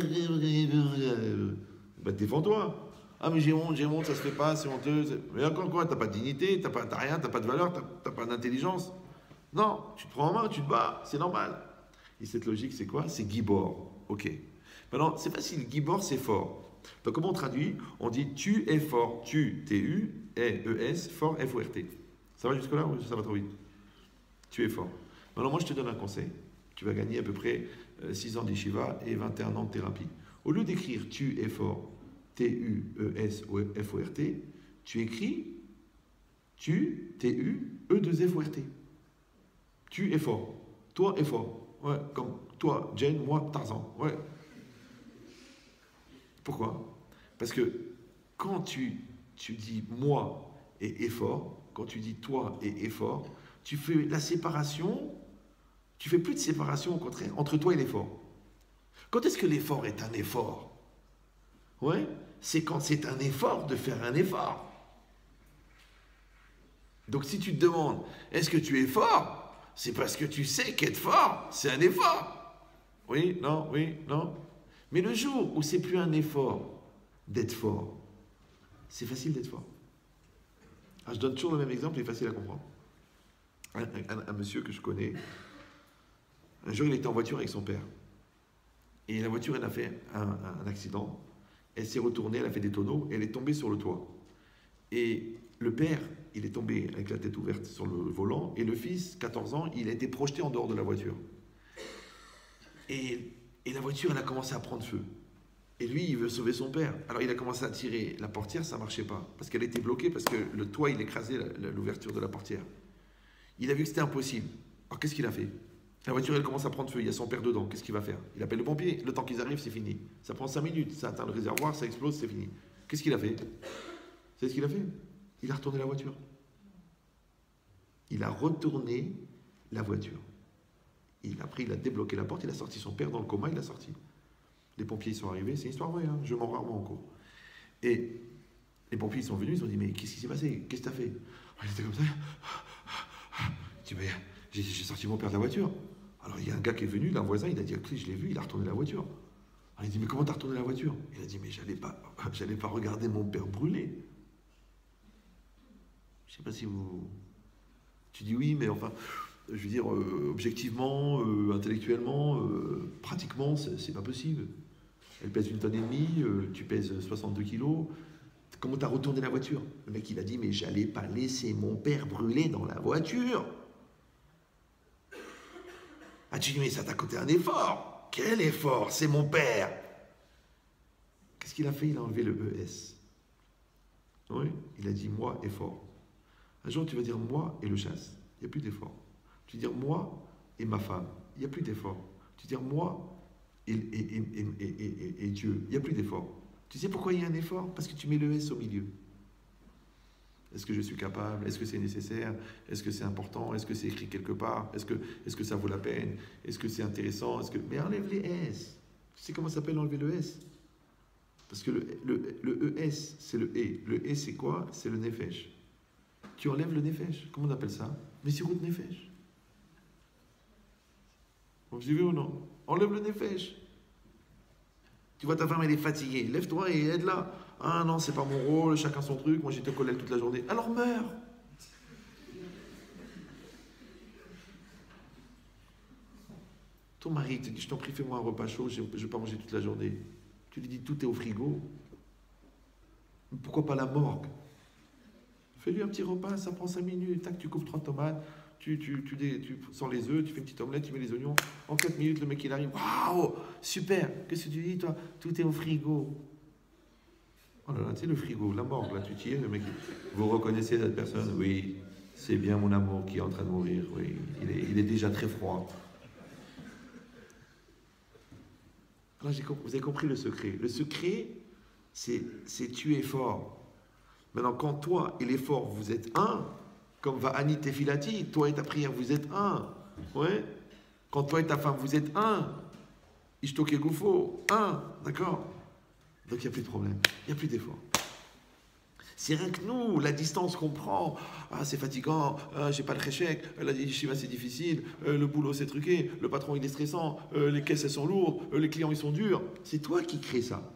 Bah défends-toi. Ah mais j'ai honte, ça se fait pas, c'est honteux. Mais encore quoi? T'as pas de dignité, t'as rien, t'as pas de valeur, t'as pas d'intelligence. Non, tu te prends en main, tu te bats, c'est normal. Et cette logique c'est quoi? C'est Gibor. Ok. Maintenant c'est facile, Gibor c'est fort. Donc comment on traduit? On dit tu es fort, tu, T-U, E-E-S, fort, F-O-R-T. Ça va jusque-là ou ça va trop vite? Tu es fort. Maintenant moi je te donne un conseil. Tu vas gagner à peu près 6 ans d'Yeshiva et 21 ans de thérapie. Au lieu d'écrire tu es fort, T-U-E-S-F-O-R-T, tu écris tu, T-U-E-2-F-O-R-T. Tu es fort. Toi es fort. Ouais, comme toi, Jane, moi, Tarzan. Ouais. Pourquoi? Parce que quand tu dis moi et effort, quand tu dis toi et effort, tu fais la séparation. Tu fais plus de séparation, au contraire, entre toi et l'effort. Quand est-ce que l'effort est un effort? Ouais, c'est quand c'est un effort de faire un effort. Donc si tu te demandes, est-ce que tu es fort? C'est parce que tu sais qu'être fort, c'est un effort. Oui, non. Mais le jour où c'est plus un effort d'être fort, c'est facile d'être fort. Alors, je donne toujours le même exemple, il est facile à comprendre. Un monsieur que je connais, un jour, il était en voiture avec son père. Et la voiture, elle a fait un accident. Elle s'est retournée, elle a fait des tonneaux, et elle est tombée sur le toit. Et le père, il est tombé avec la tête ouverte sur le volant, et le fils, 14 ans, il a été projeté en dehors de la voiture. Et la voiture, elle a commencé à prendre feu. Et lui, il veut sauver son père. Alors, il a commencé à tirer la portière, ça ne marchait pas. Parce qu'elle était bloquée, parce que le toit, il écrasait l'ouverture de la portière. Il a vu que c'était impossible. Alors, qu'est-ce qu'il a fait? La voiture, elle commence à prendre feu, il y a son père dedans. Qu'est-ce qu'il va faire? Il appelle le pompier. Le temps qu'ils arrivent, c'est fini. Ça prend 5 minutes, ça atteint le réservoir, ça explose, c'est fini. Qu'est-ce qu'il a fait? Vous savez ce qu'il a fait? Il a retourné la voiture. Il a retourné la voiture. Il a débloqué la porte, il a sorti son père dans le coma, il l'a sorti. Les pompiers sont arrivés, c'est une histoire vraie, hein, je mens rarement en cours. Et Les pompiers ils sont venus, ils ont dit mais qu'est-ce qui s'est passé? Qu'est-ce que t'as fait? Il était comme ça. Il dit mais j'ai sorti mon père de la voiture. Alors il y a un gars qui est venu, un voisin, il a dit écoutez, je l'ai vu, il a retourné la voiture. Alors il dit mais comment t'as retourné la voiture? Il a dit mais j'allais pas regarder mon père brûler. Je sais pas si vous. Tu dis oui, mais enfin, je veux dire, objectivement, intellectuellement, pratiquement, c'est pas possible. Elle pèse 1,5 tonne, tu pèses 62 kilos. Comment t'as retourné la voiture? Le mec, il a dit, mais j'allais pas laisser mon père brûler dans la voiture. Ah, tu dis, mais ça t'a coûté un effort. Quel effort? C'est mon père. Qu'est-ce qu'il a fait? Il a enlevé le ES. Oui, il a dit, moi, effort. Un jour, tu vas dire moi et le chasse. Il n'y a plus d'effort. Tu vas dire moi et ma femme. Il n'y a plus d'effort. Tu vas dire moi et Dieu. Il n'y a plus d'effort. Tu sais pourquoi il y a un effort? Parce que tu mets le S au milieu. Est-ce que je suis capable? Est-ce que c'est nécessaire? Est-ce que c'est important? Est-ce que c'est écrit quelque part? Est-ce que ça vaut la peine? Est-ce que c'est intéressant? Mais enlève les S. Tu sais comment ça s'appelle enlever le S? Parce que le ES, c'est le E. Le E, c'est quoi? C'est le nefesh. Tu enlèves le nefesh. Comment on appelle ça? Messirut nefesh. Vous suivez ou non? Enlève le nefesh. Tu vois, ta femme, elle est fatiguée. Lève-toi et aide-la. Ah non, c'est pas mon rôle, chacun son truc. Moi, j'étais au collège toute la journée. Alors meurs. Ton mari te dit, je t'en prie, fais-moi un repas chaud, je ne vais pas manger toute la journée. Tu lui dis, tout est au frigo. Pourquoi pas la morgue? Fais-lui un petit repas, ça prend 5 minutes. Tac, tu coupes 3 tomates, tu sors les œufs, tu fais une petite omelette, tu mets les oignons. En 4 minutes, le mec il arrive. Waouh, super. Qu'est-ce que tu dis, toi? Tout est au frigo. Oh là là, tu sais, le frigo, la morgue, là, tu tires, le mec. Vous reconnaissez cette personne? Oui, c'est bien mon amour qui est en train de mourir. Oui, il est déjà très froid. Alors, vous avez compris le secret. Le secret, c'est tu es fort. Maintenant, quand toi et l'effort, vous êtes un, comme va Anit et Filati, toi et ta prière, vous êtes un. Ouais. Quand toi et ta femme, vous êtes un. Ishtok et Goufo, un. D'accord? Donc, il n'y a plus de problème. Il n'y a plus d'effort. C'est rien que nous, la distance qu'on prend. Ah, c'est fatigant, j'ai pas le réchec, la yeshiva c'est difficile, le boulot c'est truqué, le patron il est stressant, les caisses elles sont lourdes, les clients ils sont durs. C'est toi qui crée ça.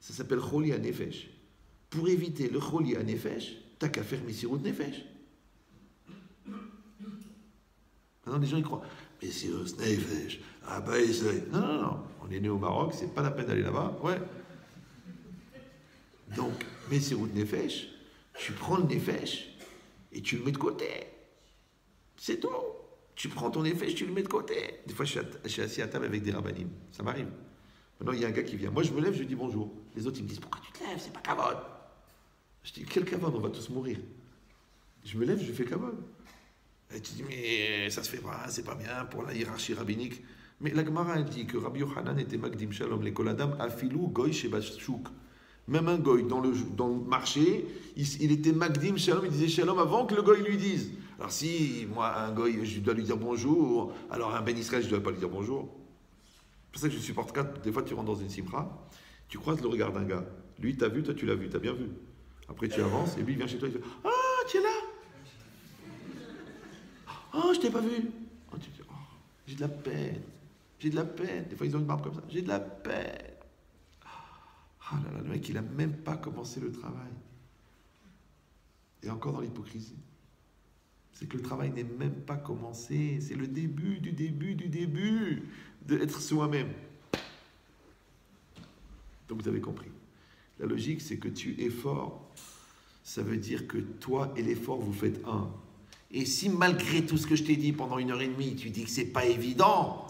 Ça s'appelle Choli à Nefesh. Pour éviter le Choli à Nefesh, t'as qu'à faire Messirut Nefesh. Maintenant les gens ils croient, Messirut Nefesh, ah bah c'est... Non, on est né au Maroc, c'est pas la peine d'aller là-bas, ouais. Donc, Messirut Nefesh, tu prends le Nefesh et tu le mets de côté. C'est tout. Tu prends ton Nefesh, tu le mets de côté. Des fois, je suis assis à table avec des rabbinim. Ça m'arrive. Maintenant, il y a un gars qui vient. Moi, je me lève, je lui dis bonjour. Les autres, ils me disent, pourquoi tu te lèves? C'est pas kavod. Je dis, quel kavod? On va tous mourir. Je me lève, je lui fais kavod. Et tu dis, mais ça se fait pas, c'est pas bien pour la hiérarchie rabbinique. Mais la Gemara, elle dit que Rabbi Yochanan était Magdim Shalom, les Koladam, Afilou, Goy, Shebashchouk. Même un goy dans le marché, il était Magdim Shalom, il disait Shalom avant que le goy lui dise. Alors si moi, un goy, je dois lui dire bonjour, alors un Ben Israël, je ne dois pas lui dire bonjour. C'est pour ça que je supporte quand des fois tu rentres dans une simra, tu croises le regard d'un gars. Lui, t'as vu, toi tu l'as vu, t'as bien vu. Après tu avances, et lui il vient chez toi, il fait ah, tu es là? Oh, je t'ai pas vu. Oh, tu dis, oh, j'ai de la peine. J'ai de la peine. Des fois ils ont une barbe comme ça. J'ai de la peine. Ah là là, le mec, il n'a même pas commencé le travail. Et encore dans l'hypocrisie. C'est que le travail n'est même pas commencé. C'est le début du début du début d'être soi-même. Donc vous avez compris. La logique, c'est que tu es fort. Ça veut dire que toi et l'effort, vous faites un. Et si malgré tout ce que je t'ai dit pendant 1h30, tu dis que c'est pas évident,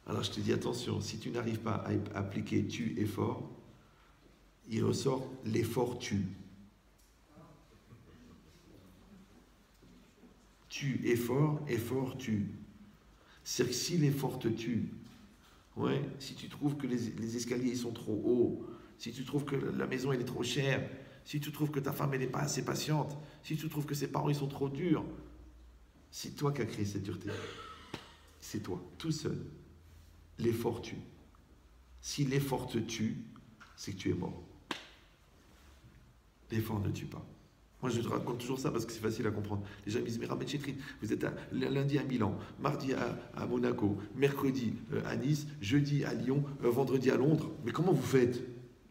alors je te dis attention, si tu n'arrives pas à appliquer tu effort, il ressort l'effort tue. Tu effort, effort tue. C'est-à-dire que si l'effort te tue, ouais, si tu trouves que les escaliers sont trop hauts, si tu trouves que la maison elle est trop chère, si tu trouves que ta femme elle n'est pas assez patiente, si tu trouves que ses parents ils sont trop durs, c'est toi qui as créé cette dureté. C'est toi, tout seul. L'effort tue. Si l'effort te tue, c'est que tu es mort. L'effort ne tue pas. Moi, je te raconte toujours ça parce que c'est facile à comprendre. Les gens me disent, mais Rabbi Chetrit, vous êtes lundi à Milan, mardi à Monaco, mercredi à Nice, jeudi à Lyon, vendredi à Londres. Mais comment vous faites?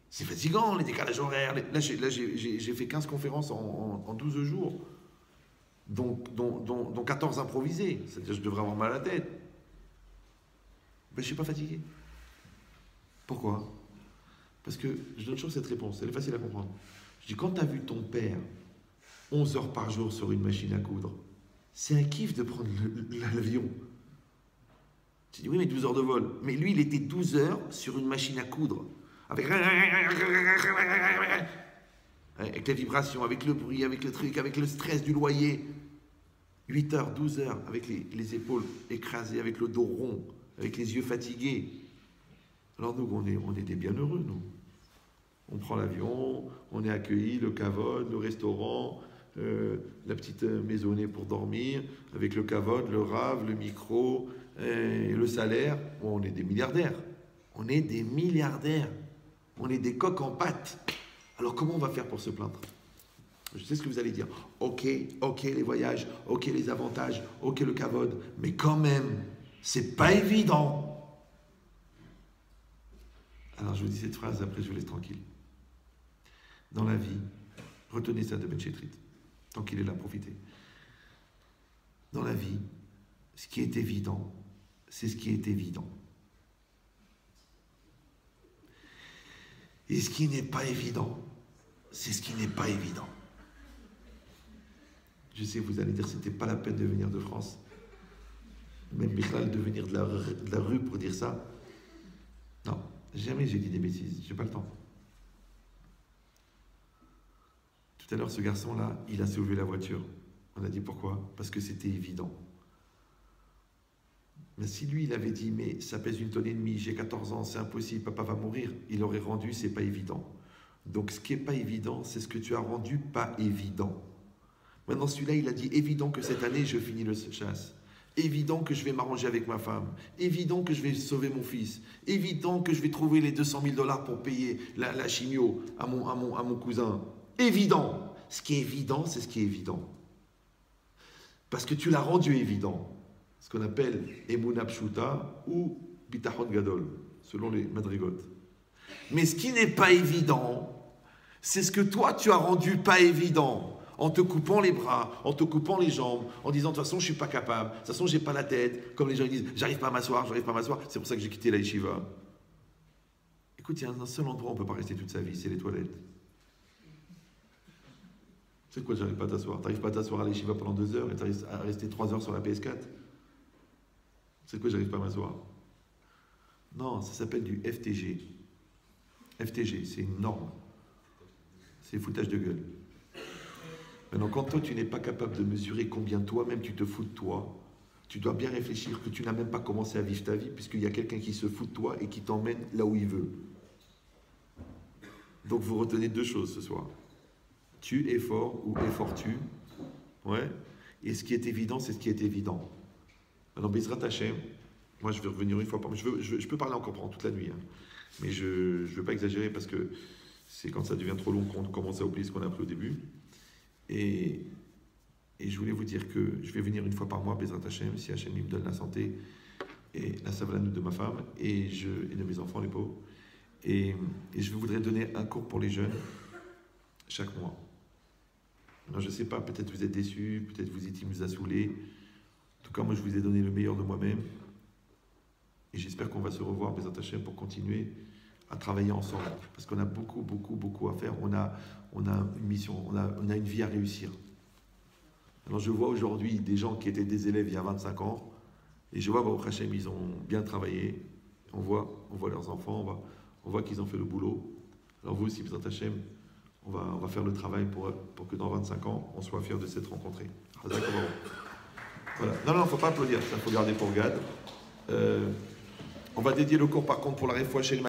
C'est fatigant, les décalages horaires. Là, j'ai fait 15 conférences en 12 jours, dont 14 improvisées. C'est-à-dire que je devrais avoir mal à la tête. Ben, je ne suis pas fatigué. Pourquoi? Parce que je donne toujours cette réponse, elle est facile à comprendre. Je dis, quand tu as vu ton père 11 heures par jour sur une machine à coudre, c'est un kiff de prendre l'avion. Tu dis, oui, mais 12 heures de vol. Mais lui, il était 12 heures sur une machine à coudre. Avec la vibration, avec le bruit, avec le truc, avec le stress du loyer. 8 heures, 12 heures, avec les épaules écrasées, avec le dos rond, avec les yeux fatigués. Alors nous, on est des bienheureux, nous. On prend l'avion, on est accueillis, le kavod, le restaurant, la petite maisonnée pour dormir, avec le kavod, le rave, le micro, le salaire. Bon, on est des milliardaires. On est des milliardaires. On est des coqs en pâte. Alors comment on va faire pour se plaindre? Je sais ce que vous allez dire. Ok, les voyages, ok, les avantages, ok, le kavod, mais quand même, c'est pas évident. Alors je vous dis cette phrase, après je vous laisse tranquille. Dans la vie, retenez ça de Ben Chetrit, tant qu'il est là, profitez. Dans la vie, ce qui est évident, c'est ce qui est évident. Et ce qui n'est pas évident, c'est ce qui n'est pas évident. Je sais, vous allez dire, c'était pas la peine de venir de France. Même Michal, de venir de la rue pour dire ça. Non, jamais j'ai dit des bêtises, j'ai pas le temps. Tout à l'heure, ce garçon-là, il a soulevé la voiture. On a dit pourquoi? Parce que c'était évident. Mais si lui, il avait dit, mais ça pèse 1,5 tonnes, j'ai 14 ans, c'est impossible, papa va mourir, il aurait rendu, c'est pas évident. Donc ce qui n'est pas évident, c'est ce que tu as rendu pas évident. Maintenant, celui-là, il a dit, évident que cette année, je finis le chasse. Évident que je vais m'arranger avec ma femme. Évident que je vais sauver mon fils. Évident que je vais trouver les 200 000 $ pour payer la chimio à mon cousin. Évident. Ce qui est évident, c'est ce qui est évident. Parce que tu l'as rendu évident. Ce qu'on appelle Emunah Pshuta ou Bitachon Gadol, selon les madrigotes. Mais ce qui n'est pas évident, c'est ce que toi tu as rendu pas évident. En te coupant les bras, en te coupant les jambes, en disant de toute façon je ne suis pas capable, de toute façon j'ai pas la tête, comme les gens disent j'arrive pas à m'asseoir, c'est pour ça que j'ai quitté la yeshiva. Écoute, il y a un seul endroit où on ne peut pas rester toute sa vie, c'est les toilettes. C'est quoi, j'arrive pas à t'asseoir? Tu n'arrives pas à t'asseoir à la yeshiva pendant 2 heures et tu arrives à rester 3 heures sur la PS4? C'est quoi, j'arrive pas à m'asseoir? Non, ça s'appelle du FTG. FTG, c'est une norme. C'est foutage de gueule. Maintenant, quand toi, tu n'es pas capable de mesurer combien toi-même tu te fous de toi, tu dois bien réfléchir que tu n'as même pas commencé à vivre ta vie, puisqu'il y a quelqu'un qui se fout de toi et qui t'emmène là où il veut. Donc, vous retenez 2 choses ce soir. Tu effort ou effort-tu. Ouais. Et ce qui est évident, c'est ce qui est évident. Maintenant, Bezrat Hashem, moi, je vais revenir une fois par mois. Je peux parler encore pendant toute la nuit, hein. Mais je ne veux pas exagérer parce que c'est quand ça devient trop long qu'on commence à oublier ce qu'on a appris au début. Et je voulais vous dire que je vais venir une fois par mois, Bezrat Hashem, si Hashem me donne la santé et la savlanout de ma femme et de mes enfants, les pauvres. Et je voudrais donner un cours pour les jeunes chaque mois. Alors, je ne sais pas, peut-être vous êtes déçus, peut-être il vous a saoulé. En tout cas, moi, je vous ai donné le meilleur de moi-même. Et j'espère qu'on va se revoir, Bezrat Hashem, pour continuer à travailler ensemble. Parce qu'on a beaucoup à faire. On a une mission, on a une vie à réussir. Alors, je vois aujourd'hui des gens qui étaient des élèves il y a 25 ans. Et je vois, Baruch Hashem, ils ont bien travaillé. On voit leurs enfants, on voit qu'ils ont fait le boulot. Alors, vous aussi, Bezrat Hashem, on va faire le travail pour que dans 25 ans, on soit fiers de s'être rencontrés. Voilà. Non, il ne faut pas applaudir, ça, il faut garder pour Gad. On va dédier le cours par contre pour la réfoua chez